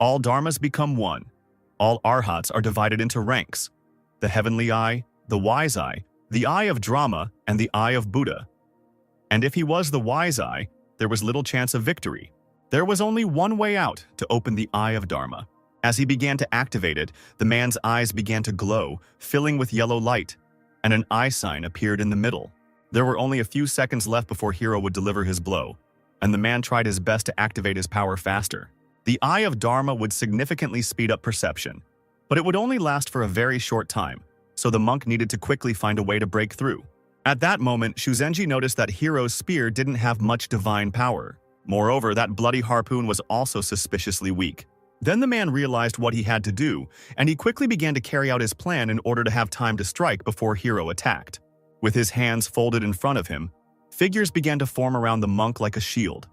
All dharmas become one. All arhats are divided into ranks. The heavenly eye, the wise eye, the eye of drama, and the eye of Buddha. And if he was the wise eye, there was little chance of victory. There was only one way out to open the eye of Dharma. As he began to activate it, the man's eyes began to glow, filling with yellow light, and an eye sign appeared in the middle. There were only a few seconds left before Hiro would deliver his blow, and the man tried his best to activate his power faster. The eye of Dharma would significantly speed up perception, but it would only last for a very short time, so the monk needed to quickly find a way to break through. At that moment, Shuzenji noticed that Hiro's spear didn't have much divine power. Moreover, that bloody harpoon was also suspiciously weak. Then the man realized what he had to do, and he quickly began to carry out his plan in order to have time to strike before Hiro attacked. With his hands folded in front of him, figures began to form around the monk like a shield,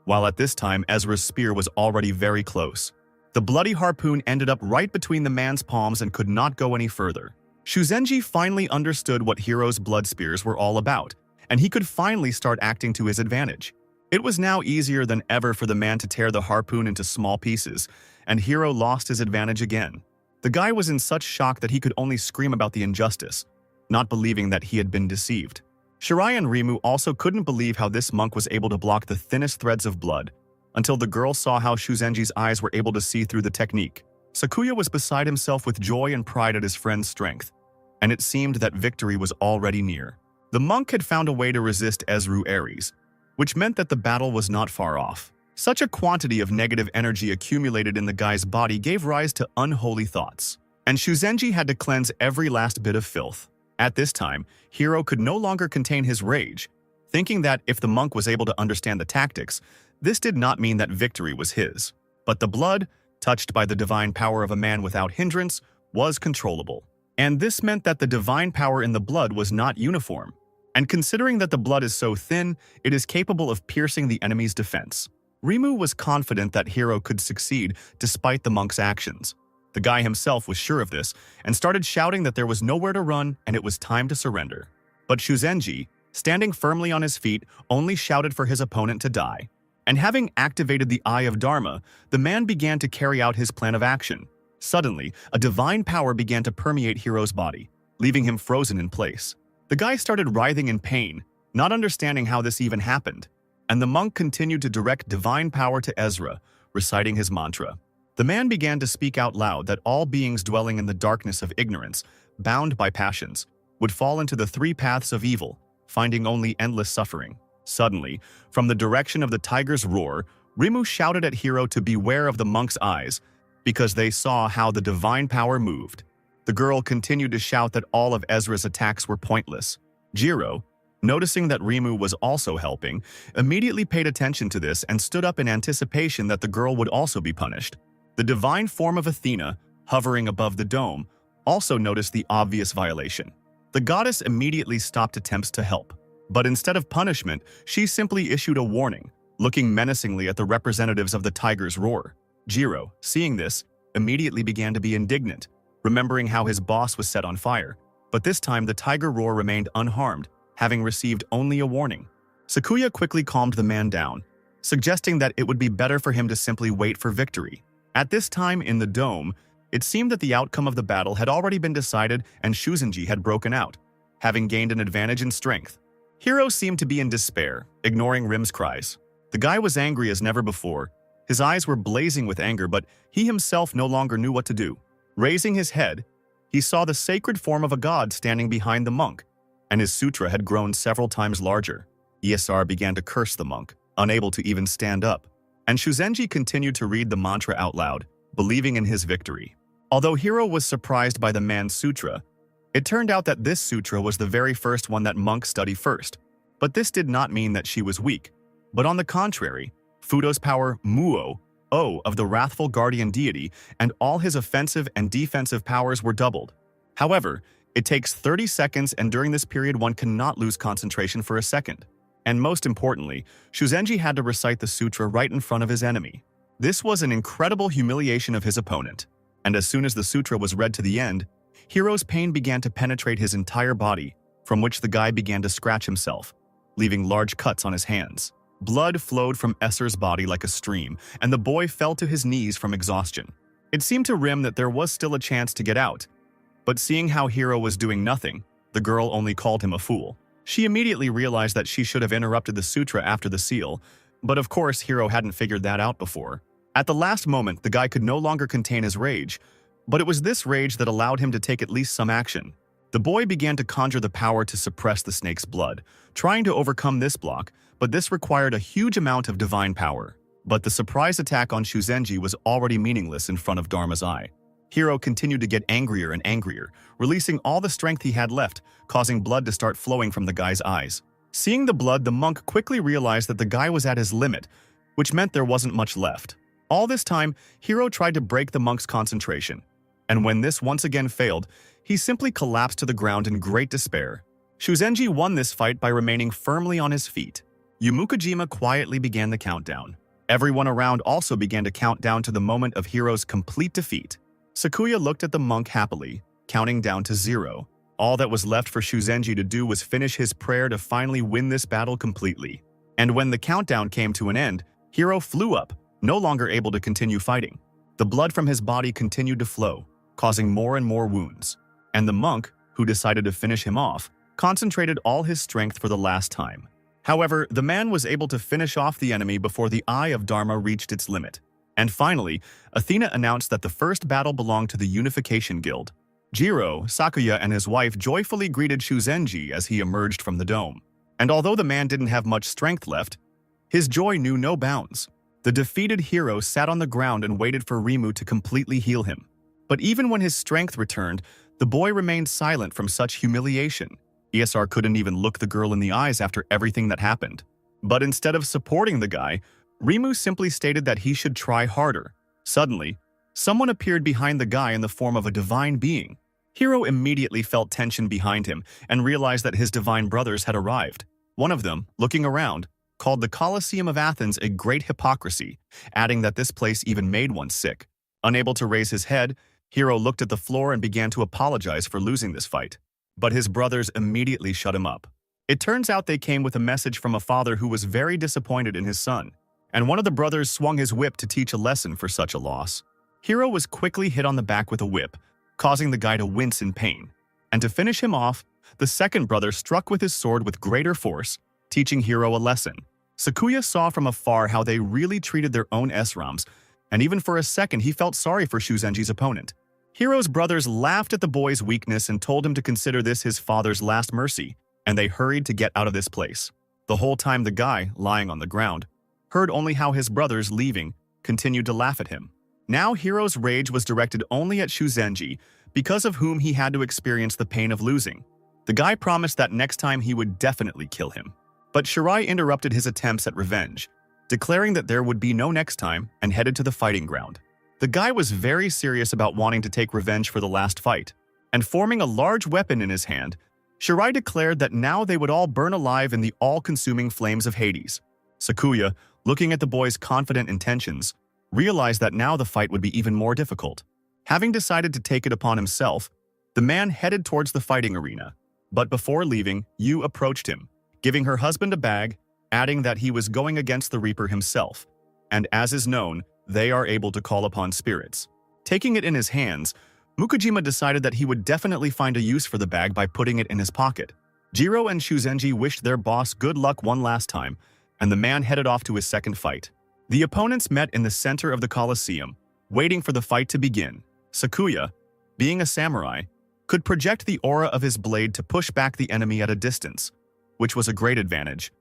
while at this time Ezra's spear was already very close. The bloody harpoon ended up right between the man's palms and could not go any further. Shuzenji finally understood what Hiro's blood spears were all about, and he could finally start acting to his advantage. It was now easier than ever for the man to tear the harpoon into small pieces, and Hiro lost his advantage again. The guy was in such shock that he could only scream about the injustice, not believing that he had been deceived. Shirai and Rimu also couldn't believe how this monk was able to block the thinnest threads of blood, until the girl saw how Shuzenji's eyes were able to see through the technique. Sakuya was beside himself with joy and pride at his friend's strength, and it seemed that victory was already near. The monk had found a way to resist Ezru Ares, which meant that the battle was not far off. Such a quantity of negative energy accumulated in the guy's body gave rise to unholy thoughts, and Shuzenji had to cleanse every last bit of filth. At this time, Hiro could no longer contain his rage, thinking that if the monk was able to understand the tactics, this did not mean that victory was his. But the blood, touched by the divine power of a man without hindrance, was controllable. And this meant that the divine power in the blood was not uniform. And considering that the blood is so thin, it is capable of piercing the enemy's defense. Rimu was confident that Hiro could succeed despite the monk's actions. The guy himself was sure of this and started shouting that there was nowhere to run and it was time to surrender. But Shuzenji, standing firmly on his feet, only shouted for his opponent to die. And having activated the Eye of Dharma, the man began to carry out his plan of action. Suddenly, a divine power began to permeate Hiro's body, leaving him frozen in place. The guy started writhing in pain, not understanding how this even happened. And the monk continued to direct divine power to Ezra, reciting his mantra. The man began to speak out loud that all beings dwelling in the darkness of ignorance, bound by passions, would fall into the three paths of evil, finding only endless suffering. Suddenly, from the direction of the tiger's roar, Rimu shouted at Hiro to beware of the monk's eyes, because they saw how the divine power moved. The girl continued to shout that all of Ezra's attacks were pointless. Jiro, noticing that Rimu was also helping, immediately paid attention to this and stood up in anticipation that the girl would also be punished. The divine form of Athena, hovering above the dome, also noticed the obvious violation. The goddess immediately stopped attempts to help. But instead of punishment, she simply issued a warning, looking menacingly at the representatives of the tiger's roar. Jiro, seeing this, immediately began to be indignant, remembering how his boss was set on fire. But this time the tiger roar remained unharmed, having received only a warning. Sakuya quickly calmed the man down, suggesting that it would be better for him to simply wait for victory. At this time in the dome, it seemed that the outcome of the battle had already been decided and Shuzenji had broken out, having gained an advantage in strength. Hiro seemed to be in despair, ignoring Rim's cries. The guy was angry as never before. His eyes were blazing with anger, but he himself no longer knew what to do. Raising his head, he saw the sacred form of a god standing behind the monk, and his sutra had grown several times larger. ESR began to curse the monk, unable to even stand up, and Shuzenji continued to read the mantra out loud, believing in his victory. Although Hiro was surprised by the man's sutra, it turned out that this sutra was the very first one that monks study first. But this did not mean that she was weak, but on the contrary, Fudo's power Muo, O of the wrathful guardian deity, and all his offensive and defensive powers were doubled. However, it takes 30 seconds and during this period one cannot lose concentration for a second. And most importantly, Shuzenji had to recite the sutra right in front of his enemy. This was an incredible humiliation of his opponent, and as soon as the sutra was read to the end, Hiro's pain began to penetrate his entire body, from which the guy began to scratch himself, leaving large cuts on his hands. Blood flowed from Esser's body like a stream, and the boy fell to his knees from exhaustion. It seemed to Rim that there was still a chance to get out, but seeing how Hiro was doing nothing, the girl only called him a fool. She immediately realized that she should have interrupted the sutra after the seal, but of course Hiro hadn't figured that out before. At the last moment, the guy could no longer contain his rage, but it was this rage that allowed him to take at least some action. The boy began to conjure the power to suppress the snake's blood, trying to overcome this block, but this required a huge amount of divine power. But the surprise attack on Shuzenji was already meaningless in front of Dharma's eye. Hiro continued to get angrier and angrier, releasing all the strength he had left, causing blood to start flowing from the guy's eyes. Seeing the blood, the monk quickly realized that the guy was at his limit, which meant there wasn't much left. All this time, Hiro tried to break the monk's concentration, and when this once again failed, he simply collapsed to the ground in great despair. Shuzenji won this fight by remaining firmly on his feet. Yumukajima quietly began the countdown. Everyone around also began to count down to the moment of Hiro's complete defeat. Sakuya looked at the monk happily, counting down to 0. All that was left for Shuzenji to do was finish his prayer to finally win this battle completely. And when the countdown came to an end, Hiro flew up, no longer able to continue fighting. The blood from his body continued to flow, causing more and more wounds. And the monk, who decided to finish him off, concentrated all his strength for the last time. However, the man was able to finish off the enemy before the Eye of Dharma reached its limit. And finally, Athena announced that the first battle belonged to the Unification Guild. Jiro, Sakuya, and his wife joyfully greeted Shuzenji as he emerged from the dome. And although the man didn't have much strength left, his joy knew no bounds. The defeated hero sat on the ground and waited for Rimu to completely heal him. But even when his strength returned, the boy remained silent from such humiliation. ESR couldn't even look the girl in the eyes after everything that happened. But instead of supporting the guy, Rimu simply stated that he should try harder. Suddenly, someone appeared behind the guy in the form of a divine being. Hiro immediately felt tension behind him and realized that his divine brothers had arrived. One of them, looking around, called the Colosseum of Athens a great hypocrisy, adding that this place even made one sick. Unable to raise his head, Hiro looked at the floor and began to apologize for losing this fight. But his brothers immediately shut him up. It turns out they came with a message from a father who was very disappointed in his son, and one of the brothers swung his whip to teach a lesson for such a loss. Hiro was quickly hit on the back with a whip, causing the guy to wince in pain. And to finish him off, the second brother struck with his sword with greater force, teaching Hiro a lesson. Sakuya saw from afar how they really treated their own SRAMs, and even for a second he felt sorry for Shuzenji's opponent. Hiro's brothers laughed at the boy's weakness and told him to consider this his father's last mercy, and they hurried to get out of this place. The whole time the guy, lying on the ground, heard only how his brothers, leaving, continued to laugh at him. Now Hiro's rage was directed only at Shuzenji, because of whom he had to experience the pain of losing. The guy promised that next time he would definitely kill him. But Shirai interrupted his attempts at revenge, declaring that there would be no next time and headed to the fighting ground. The guy was very serious about wanting to take revenge for the last fight, and forming a large weapon in his hand, Shirai declared that now they would all burn alive in the all-consuming flames of Hades. Sakuya, looking at the boy's confident intentions, realized that now the fight would be even more difficult. Having decided to take it upon himself, the man headed towards the fighting arena. But before leaving, Yu approached him, giving her husband a bag, adding that he was going against the Reaper himself, and as is known, they are able to call upon spirits. Taking it in his hands, Mukujima decided that he would definitely find a use for the bag by putting it in his pocket. Jiro and Shuzenji wished their boss good luck one last time, and the man headed off to his second fight. The opponents met in the center of the Colosseum, waiting for the fight to begin. Sakuya, being a samurai, could project the aura of his blade to push back the enemy at a distance, which was a great advantage.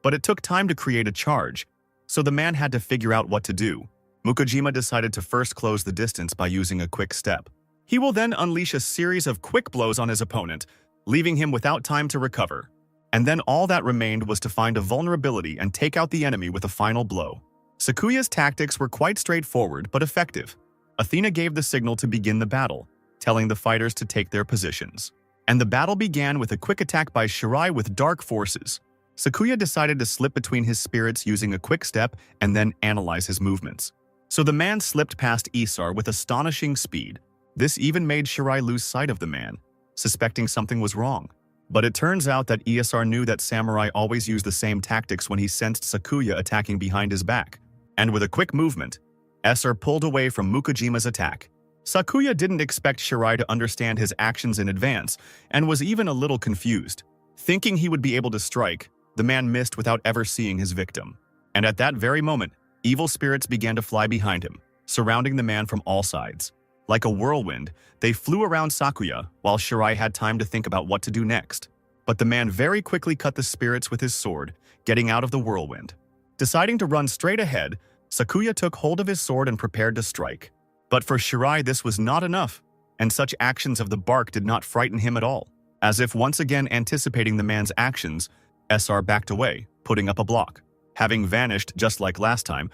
But it took time to create a charge, so the man had to figure out what to do. Mukujima decided to first close the distance by using a quick step. He will then unleash a series of quick blows on his opponent, leaving him without time to recover. And then all that remained was to find a vulnerability and take out the enemy with a final blow. Sakuya's tactics were quite straightforward but effective. Athena gave the signal to begin the battle, telling the fighters to take their positions. And the battle began with a quick attack by Shirai with dark forces. Sakuya decided to slip between his spirits using a quick step and then analyze his movements. So the man slipped past Isar with astonishing speed. This even made Shirai lose sight of the man, suspecting something was wrong. But it turns out that Isar knew that samurai always use the same tactics when he sensed Sakuya attacking behind his back. And with a quick movement, Isar pulled away from Mukujima's attack. Sakuya didn't expect Shirai to understand his actions in advance and was even a little confused. Thinking he would be able to strike, the man missed without ever seeing his victim. And at that very moment, evil spirits began to fly behind him, surrounding the man from all sides. Like a whirlwind, they flew around Sakuya while Shirai had time to think about what to do next. But the man very quickly cut the spirits with his sword, getting out of the whirlwind. Deciding to run straight ahead, Sakuya took hold of his sword and prepared to strike. But for Shirai this was not enough, and such actions of the bark did not frighten him at all. As if once again anticipating the man's actions, SR backed away, putting up a block. Having vanished just like last time,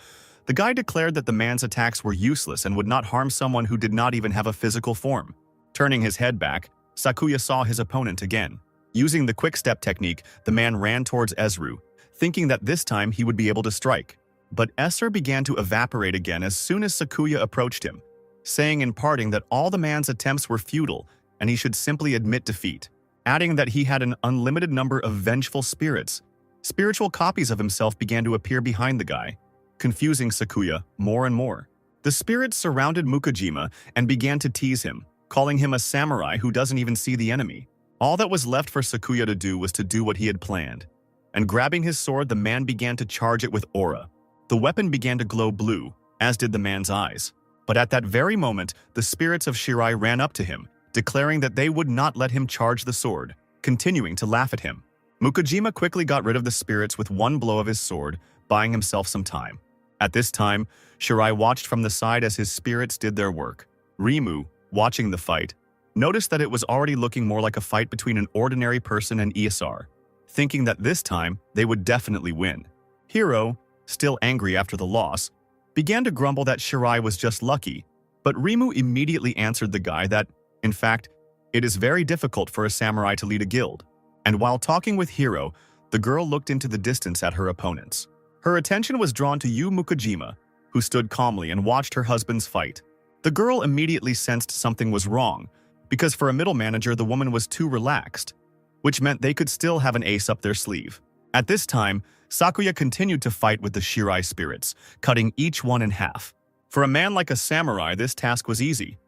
the guy declared that the man's attacks were useless and would not harm someone who did not even have a physical form. Turning his head back, Sakuya saw his opponent again. Using the quick step technique, the man ran towards Ezru, thinking that this time he would be able to strike. But Esser began to evaporate again as soon as Sakuya approached him, saying in parting that all the man's attempts were futile and he should simply admit defeat, adding that he had an unlimited number of vengeful spirits. Spiritual copies of himself began to appear behind the guy, confusing Sakuya more and more. The spirits surrounded Mukujima and began to tease him, calling him a samurai who doesn't even see the enemy. All that was left for Sakuya to do was to do what he had planned. And grabbing his sword, the man began to charge it with aura. The weapon began to glow blue, as did the man's eyes. But at that very moment, the spirits of Shirai ran up to him, declaring that they would not let him charge the sword, continuing to laugh at him. Mukujima quickly got rid of the spirits with one blow of his sword, buying himself some time. At this time, Shirai watched from the side as his spirits did their work. Rimu, watching the fight, noticed that it was already looking more like a fight between an ordinary person and Isar, thinking that this time they would definitely win. Hiro, still angry after the loss, began to grumble that Shirai was just lucky, but Rimu immediately answered the guy that, in fact, it is very difficult for a samurai to lead a guild. And while talking with Hiro, the girl looked into the distance at her opponents. Her attention was drawn to Yu Mukujima, who stood calmly and watched her husband's fight. The girl immediately sensed something was wrong, because for a middle manager the woman was too relaxed, which meant they could still have an ace up their sleeve. At this time, Sakuya continued to fight with the Shirai spirits, cutting each one in half. For a man like a samurai, this task was easy,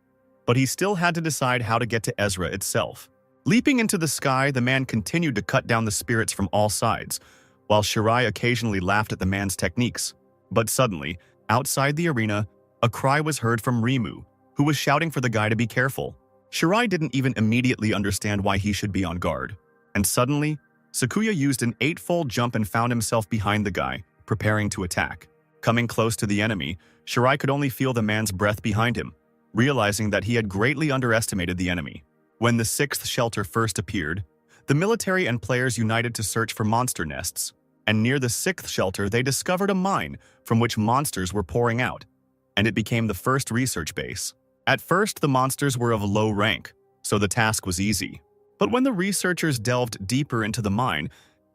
but he still had to decide how to get to Ezra itself. Leaping into the sky, the man continued to cut down the spirits from all sides, while Shirai occasionally laughed at the man's techniques. But suddenly, outside the arena, a cry was heard from Rimu, who was shouting for the guy to be careful. Shirai didn't even immediately understand why he should be on guard. And suddenly, Sakuya used an 8-fold jump and found himself behind the guy, preparing to attack. Coming close to the enemy, Shirai could only feel the man's breath behind him, realizing that he had greatly underestimated the enemy. When the 6th shelter first appeared, the military and players united to search for monster nests, and near the 6th shelter they discovered a mine from which monsters were pouring out, and it became the first research base. At first, the monsters were of low rank, so the task was easy. But when the researchers delved deeper into the mine,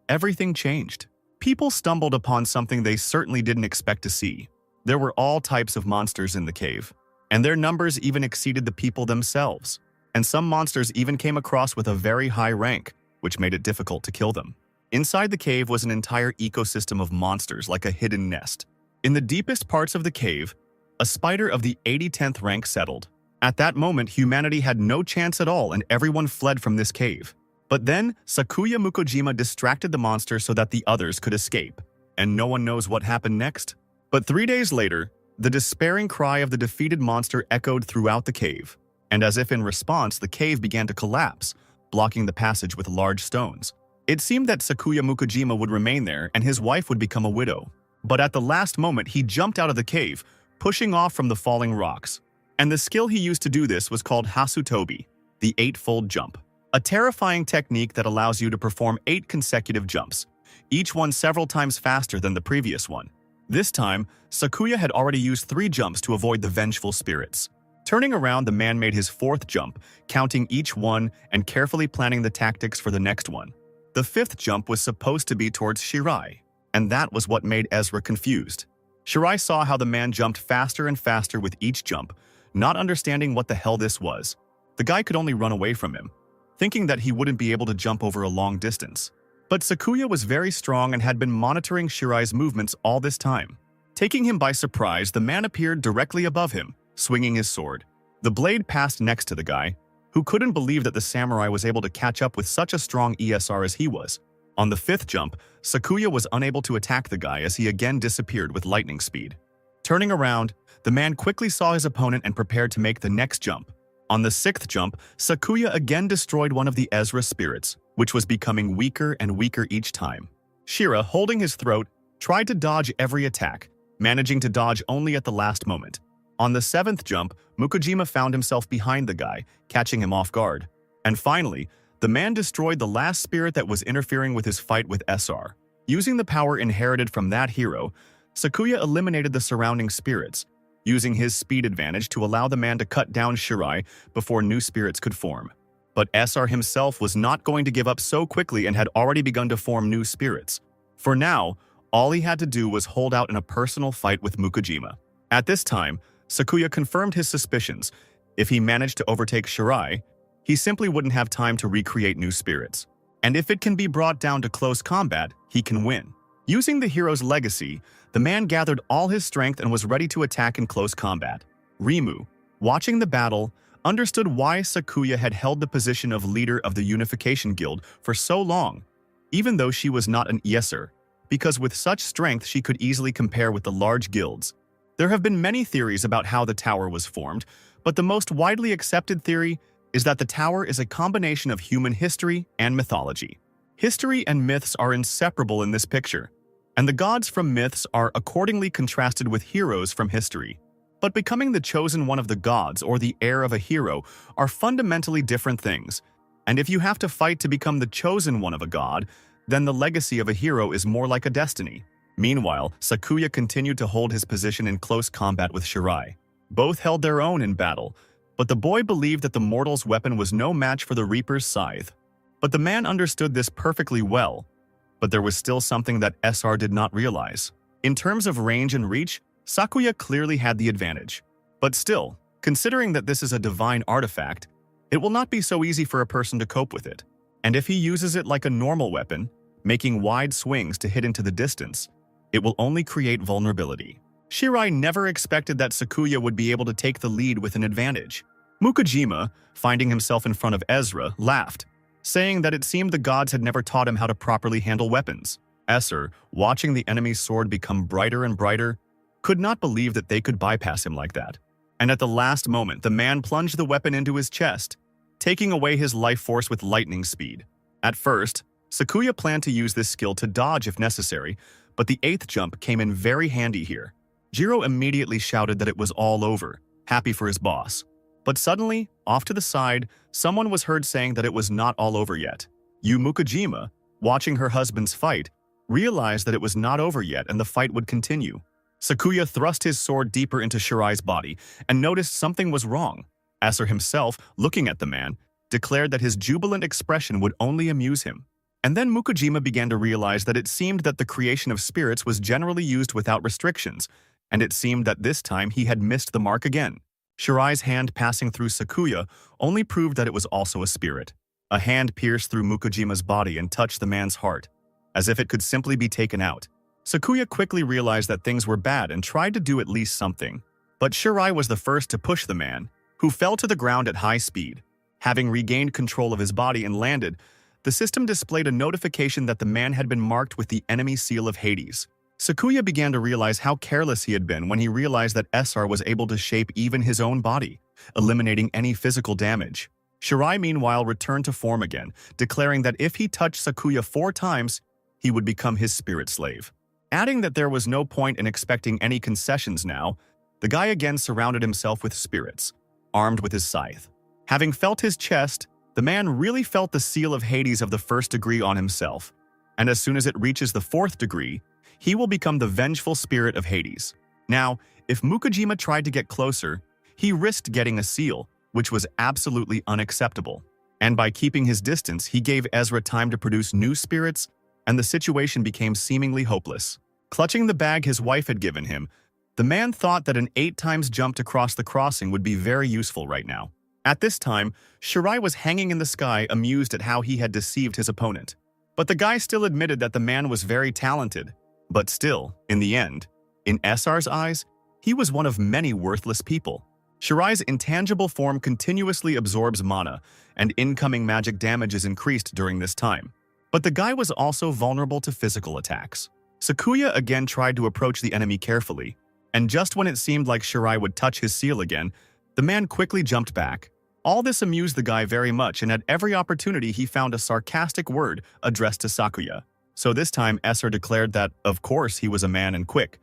everything changed. People stumbled upon something they certainly didn't expect to see. There were all types of monsters in the cave, and their numbers even exceeded the people themselves. And some monsters even came across with a very high rank, which made it difficult to kill them. Inside the cave was an entire ecosystem of monsters like a hidden nest. In the deepest parts of the cave, a spider of the 80th rank settled. At that moment, humanity had no chance at all and everyone fled from this cave. But then, Sakuya Mukojima distracted the monster so that the others could escape. And no one knows what happened next. But 3 days later, the despairing cry of the defeated monster echoed throughout the cave. And as if in response, the cave began to collapse, blocking the passage with large stones. It seemed that Sakuya Mukojima would remain there and his wife would become a widow. But at the last moment, he jumped out of the cave, pushing off from the falling rocks. And the skill he used to do this was called Hasutobi, the 8-fold jump. A terrifying technique that allows you to perform 8 consecutive jumps, each one several times faster than the previous one. This time, Sakuya had already used 3 jumps to avoid the vengeful spirits. Turning around, the man made his 4th jump, counting each one and carefully planning the tactics for the next one. The 5th jump was supposed to be towards Shirai, and that was what made Ezra confused. Shirai saw how the man jumped faster and faster with each jump, not understanding what the hell this was. The guy could only run away from him, thinking that he wouldn't be able to jump over a long distance. But Sakuya was very strong and had been monitoring Shirai's movements all this time. Taking him by surprise, the man appeared directly above him, swinging his sword. The blade passed next to the guy, who couldn't believe that the samurai was able to catch up with such a strong ESR as he was. On the 5th jump, Sakuya was unable to attack the guy as he again disappeared with lightning speed. Turning around, the man quickly saw his opponent and prepared to make the next jump. On the 6th jump, Sakuya again destroyed one of the Ezra spirits, which was becoming weaker and weaker each time. Shira, holding his throat, tried to dodge every attack, managing to dodge only at the last moment. On the 7th jump, Mukojima found himself behind the guy, catching him off guard. And finally, the man destroyed the last spirit that was interfering with his fight with SR. Using the power inherited from that hero, Sakuya eliminated the surrounding spirits, using his speed advantage to allow the man to cut down Shirai before new spirits could form. But SR himself was not going to give up so quickly and had already begun to form new spirits. For now, all he had to do was hold out in a personal fight with Mukojima. At this time, Sakuya confirmed his suspicions. If he managed to overtake Shirai, he simply wouldn't have time to recreate new spirits. And if it can be brought down to close combat, he can win. Using the hero's legacy, the man gathered all his strength and was ready to attack in close combat. Rimu, watching the battle, understood why Sakuya had held the position of leader of the Unification Guild for so long, even though she was not an ESR, because with such strength she could easily compare with the large guilds. There have been many theories about how the tower was formed, but the most widely accepted theory is that the tower is a combination of human history and mythology. History and myths are inseparable in this picture, and the gods from myths are accordingly contrasted with heroes from history. But becoming the chosen one of the gods or the heir of a hero are fundamentally different things, and if you have to fight to become the chosen one of a god, then the legacy of a hero is more like a destiny. Meanwhile, Sakuya continued to hold his position in close combat with Shirai. Both held their own in battle, but the boy believed that the mortal's weapon was no match for the Reaper's scythe. But the man understood this perfectly well, but there was still something that SR did not realize. In terms of range and reach, Sakuya clearly had the advantage. But still, considering that this is a divine artifact, it will not be so easy for a person to cope with it. And if he uses it like a normal weapon, making wide swings to hit into the distance. It will only create vulnerability. Shirai never expected that Sakuya would be able to take the lead with an advantage. Mukujima, finding himself in front of Ezra, laughed, saying that it seemed the gods had never taught him how to properly handle weapons. Esser, watching the enemy's sword become brighter and brighter, could not believe that they could bypass him like that. And at the last moment, the man plunged the weapon into his chest, taking away his life force with lightning speed. At first, Sakuya planned to use this skill to dodge if necessary, but the 8th jump came in very handy here. Jiro immediately shouted that it was all over, happy for his boss. But suddenly, off to the side, someone was heard saying that it was not all over yet. Yu Mukujima, watching her husband's fight, realized that it was not over yet and the fight would continue. Sakuya thrust his sword deeper into Shirai's body and noticed something was wrong. Esser himself, looking at the man, declared that his jubilant expression would only amuse him. And then Mukujima began to realize that it seemed that the creation of spirits was generally used without restrictions, and it seemed that this time he had missed the mark again. Shirai's hand passing through Sakuya only proved that it was also a spirit. A hand pierced through Mukujima's body and touched the man's heart, as if it could simply be taken out. Sakuya quickly realized that things were bad and tried to do at least something. But Shirai was the first to push the man, who fell to the ground at high speed. Having regained control of his body and landed, the system displayed a notification that the man had been marked with the enemy seal of Hades. Sakuya began to realize how careless he had been when he realized that Essar was able to shape even his own body, eliminating any physical damage. Shirai meanwhile returned to form again, declaring that if he touched Sakuya 4 times, he would become his spirit slave. Adding that there was no point in expecting any concessions now, the guy again surrounded himself with spirits, armed with his scythe. Having felt his chest, the man really felt the seal of Hades of the 1st degree on himself, and as soon as it reaches the 4th degree, he will become the vengeful spirit of Hades. Now, if Mukujima tried to get closer, he risked getting a seal, which was absolutely unacceptable. And by keeping his distance, he gave Ezra time to produce new spirits, and the situation became seemingly hopeless. Clutching the bag his wife had given him, the man thought that an 8 times jump to cross the crossing would be very useful right now. At this time, Shirai was hanging in the sky, amused at how he had deceived his opponent. But the guy still admitted that the man was very talented. But still, in the end, in Essar's eyes, he was one of many worthless people. Shirai's intangible form continuously absorbs mana, and incoming magic damage is increased during this time. But the guy was also vulnerable to physical attacks. Sakuya again tried to approach the enemy carefully, and just when it seemed like Shirai would touch his seal again, the man quickly jumped back. All this amused the guy very much, and at every opportunity he found a sarcastic word addressed to Sakuya. So this time Esser declared that, of course, he was a man and quick,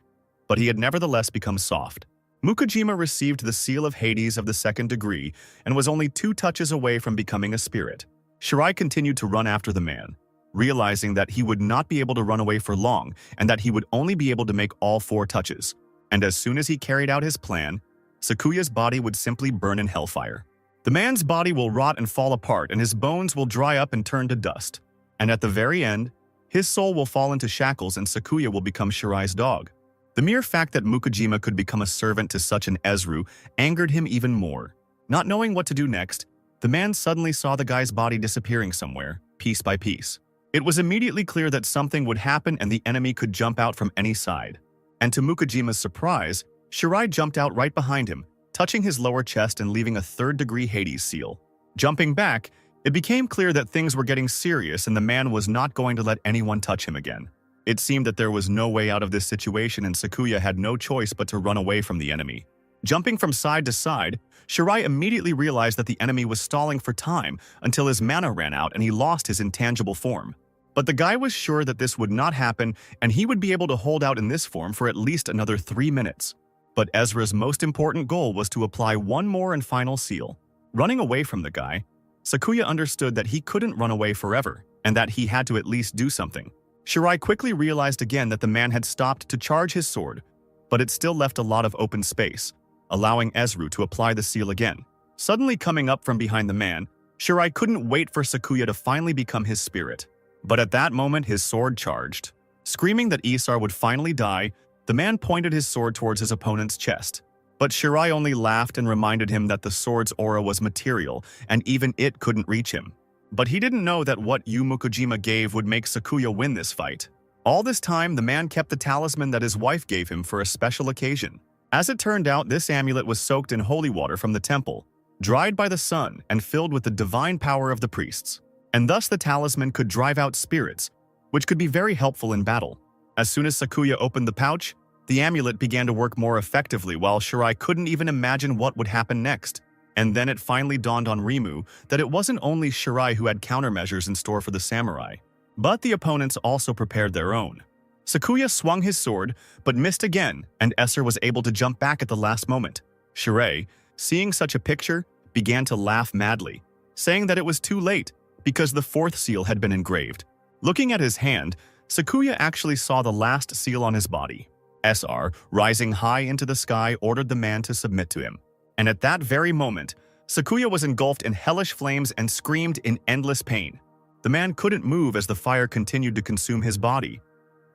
but he had nevertheless become soft. Mukujima received the seal of Hades of the 2nd degree and was only 2 touches away from becoming a spirit. Shirai continued to run after the man, realizing that he would not be able to run away for long and that he would only be able to make all 4 touches. And as soon as he carried out his plan, Sakuya's body would simply burn in hellfire. The man's body will rot and fall apart, and his bones will dry up and turn to dust. And at the very end, his soul will fall into shackles and Sakuya will become Shirai's dog. The mere fact that Mukujima could become a servant to such an Ezru angered him even more. Not knowing what to do next, the man suddenly saw the guy's body disappearing somewhere, piece by piece. It was immediately clear that something would happen and the enemy could jump out from any side. And to Mukujima's surprise, Shirai jumped out right behind him, touching his lower chest and leaving a 3rd degree Hades seal. Jumping back, it became clear that things were getting serious and the man was not going to let anyone touch him again. It seemed that there was no way out of this situation and Sakuya had no choice but to run away from the enemy. Jumping from side to side, Shirai immediately realized that the enemy was stalling for time until his mana ran out and he lost his intangible form. But the guy was sure that this would not happen and he would be able to hold out in this form for at least another 3 minutes. But Ezra's most important goal was to apply one more and final seal. Running away from the guy, Sakuya understood that he couldn't run away forever, and that he had to at least do something. Shirai quickly realized again that the man had stopped to charge his sword, but it still left a lot of open space, allowing Ezru to apply the seal again. Suddenly coming up from behind the man, Shirai couldn't wait for Sakuya to finally become his spirit. But at that moment his sword charged. Screaming that Isar would finally die, the man pointed his sword towards his opponent's chest. But Shirai only laughed and reminded him that the sword's aura was material, and even it couldn't reach him. But he didn't know that what Yu Mukujima gave would make Sakuya win this fight. All this time, the man kept the talisman that his wife gave him for a special occasion. As it turned out, this amulet was soaked in holy water from the temple, dried by the sun and filled with the divine power of the priests. And thus the talisman could drive out spirits, which could be very helpful in battle. As soon as Sakuya opened the pouch, the amulet began to work more effectively while Shirai couldn't even imagine what would happen next. And then it finally dawned on Rimu that it wasn't only Shirai who had countermeasures in store for the samurai, but the opponents also prepared their own. Sakuya swung his sword, but missed again, and Esser was able to jump back at the last moment. Shirai, seeing such a picture, began to laugh madly, saying that it was too late because the fourth seal had been engraved. Looking at his hand, Sakuya actually saw the last seal on his body. Esser, rising high into the sky, ordered the man to submit to him. And at that very moment, Sakuya was engulfed in hellish flames and screamed in endless pain. The man couldn't move as the fire continued to consume his body.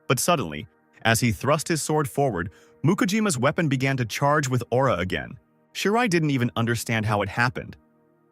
But suddenly, as he thrust his sword forward, Mukujima's weapon began to charge with aura again. Shirai didn't even understand how it happened.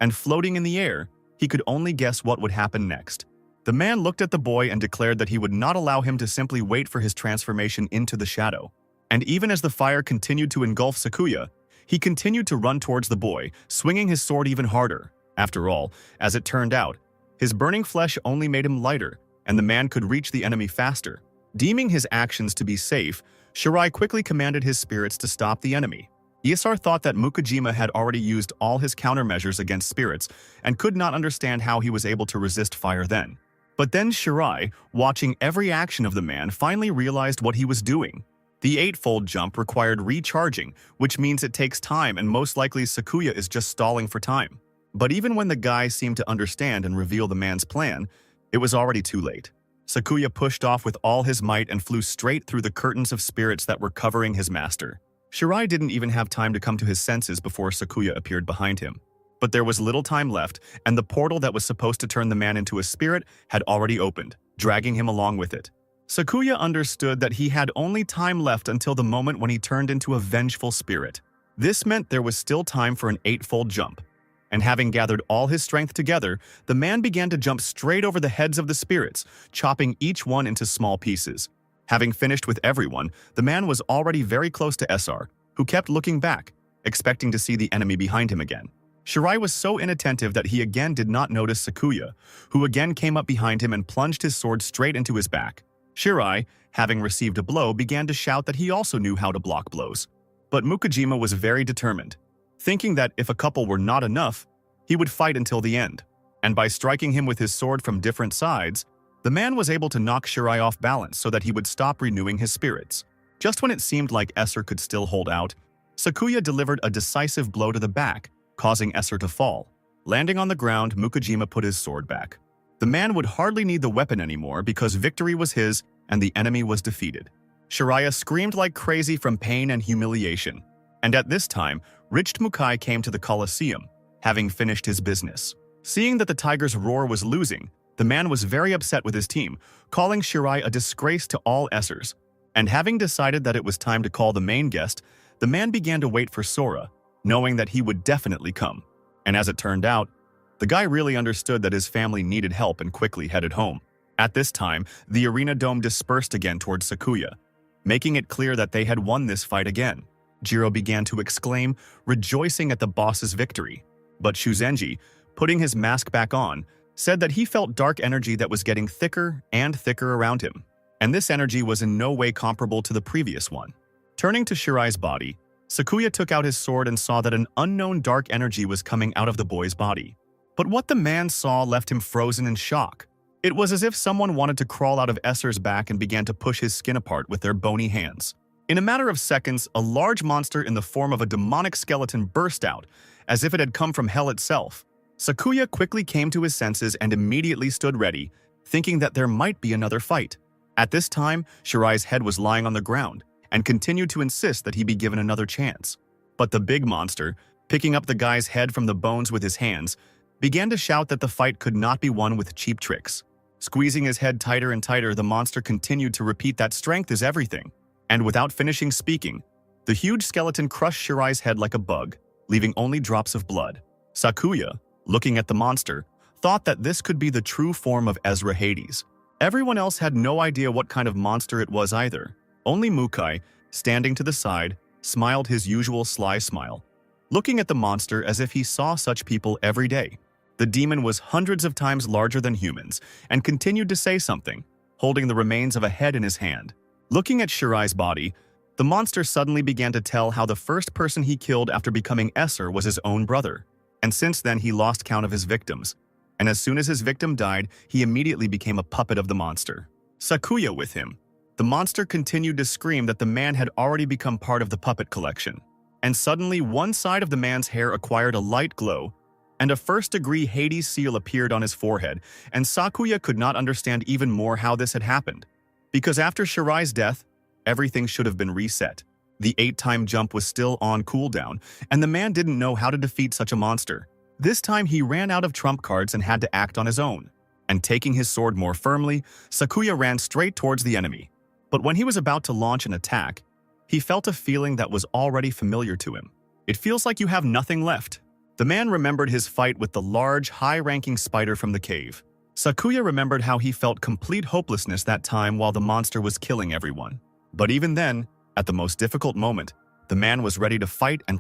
And floating in the air, he could only guess what would happen next. The man looked at the boy and declared that he would not allow him to simply wait for his transformation into the shadow. And even as the fire continued to engulf Sakuya, he continued to run towards the boy, swinging his sword even harder. After all, as it turned out, his burning flesh only made him lighter, and the man could reach the enemy faster. Deeming his actions to be safe, Shirai quickly commanded his spirits to stop the enemy. Esser thought that Mukujima had already used all his countermeasures against spirits and could not understand how he was able to resist fire then. But then Shirai, watching every action of the man, finally realized what he was doing. The eightfold jump required recharging, which means it takes time and most likely Sakuya is just stalling for time. But even when the guy seemed to understand and reveal the man's plan, it was already too late. Sakuya pushed off with all his might and flew straight through the curtains of spirits that were covering his master. Shirai didn't even have time to come to his senses before Sakuya appeared behind him. But there was little time left, and the portal that was supposed to turn the man into a spirit had already opened, dragging him along with it. Sakuya understood that he had only time left until the moment when he turned into a vengeful spirit. This meant there was still time for an eightfold jump. And having gathered all his strength together, the man began to jump straight over the heads of the spirits, chopping each one into small pieces. Having finished with everyone, the man was already very close to Esser, who kept looking back, expecting to see the enemy behind him again. Shirai was so inattentive that he again did not notice Sakuya, who again came up behind him and plunged his sword straight into his back. Shirai, having received a blow, began to shout that he also knew how to block blows. But Mukujima was very determined, thinking that if a couple were not enough, he would fight until the end. And by striking him with his sword from different sides, the man was able to knock Shirai off balance so that he would stop renewing his spirits. Just when it seemed like Esser could still hold out, Sakuya delivered a decisive blow to the back, causing Esser to fall. Landing on the ground, Mukujima put his sword back. The man would hardly need the weapon anymore because victory was his and the enemy was defeated. Shiraya screamed like crazy from pain and humiliation. And at this time, Richt Mukai came to the Colosseum, having finished his business. Seeing that the tiger's roar was losing, the man was very upset with his team, calling Shirai a disgrace to all Essers. And having decided that it was time to call the main guest, the man began to wait for Sora, knowing that he would definitely come. And as it turned out, the guy really understood that his family needed help and quickly headed home. At this time, the arena dome dispersed again towards Sakuya, making it clear that they had won this fight again. Jiro began to exclaim, rejoicing at the boss's victory. But Shuzenji, putting his mask back on, said that he felt dark energy that was getting thicker and thicker around him, and this energy was in no way comparable to the previous one. Turning to Shirai's body, Sakuya took out his sword and saw that an unknown dark energy was coming out of the boy's body. But what the man saw left him frozen in shock. It was as if someone wanted to crawl out of Esser's back and began to push his skin apart with their bony hands. In a matter of seconds, a large monster in the form of a demonic skeleton burst out, as if it had come from hell itself. Sakuya quickly came to his senses and immediately stood ready, thinking that there might be another fight. At this time, Shirai's head was lying on the ground, and continued to insist that he be given another chance. But the big monster, picking up the guy's head from the bones with his hands, began to shout that the fight could not be won with cheap tricks. Squeezing his head tighter and tighter, the monster continued to repeat that strength is everything. And without finishing speaking, the huge skeleton crushed Shirai's head like a bug, leaving only drops of blood. Sakuya, looking at the monster, thought that this could be the true form of Ezra Hades. Everyone else had no idea what kind of monster it was either. Only Mukai, standing to the side, smiled his usual sly smile, looking at the monster as if he saw such people every day. The demon was hundreds of times larger than humans and continued to say something, holding the remains of a head in his hand. Looking at Shirai's body, the monster suddenly began to tell how the first person he killed after becoming Esser was his own brother. And since then he lost count of his victims. And as soon as his victim died, he immediately became a puppet of the monster. Sakuya with him. The monster continued to scream that the man had already become part of the puppet collection. And suddenly one side of the man's hair acquired a light glow, and a first-degree Hades seal appeared on his forehead, and Sakuya could not understand even more how this had happened. Because after Shirai's death, everything should have been reset. The 8-time jump was still on cooldown, and the man didn't know how to defeat such a monster. This time he ran out of trump cards and had to act on his own. And taking his sword more firmly, Sakuya ran straight towards the enemy. But when he was about to launch an attack, he felt a feeling that was already familiar to him. It feels like you have nothing left. The man remembered his fight with the large, high-ranking spider from the cave. Sakuya remembered how he felt complete hopelessness that time while the monster was killing everyone. But even then, at the most difficult moment, the man was ready to fight and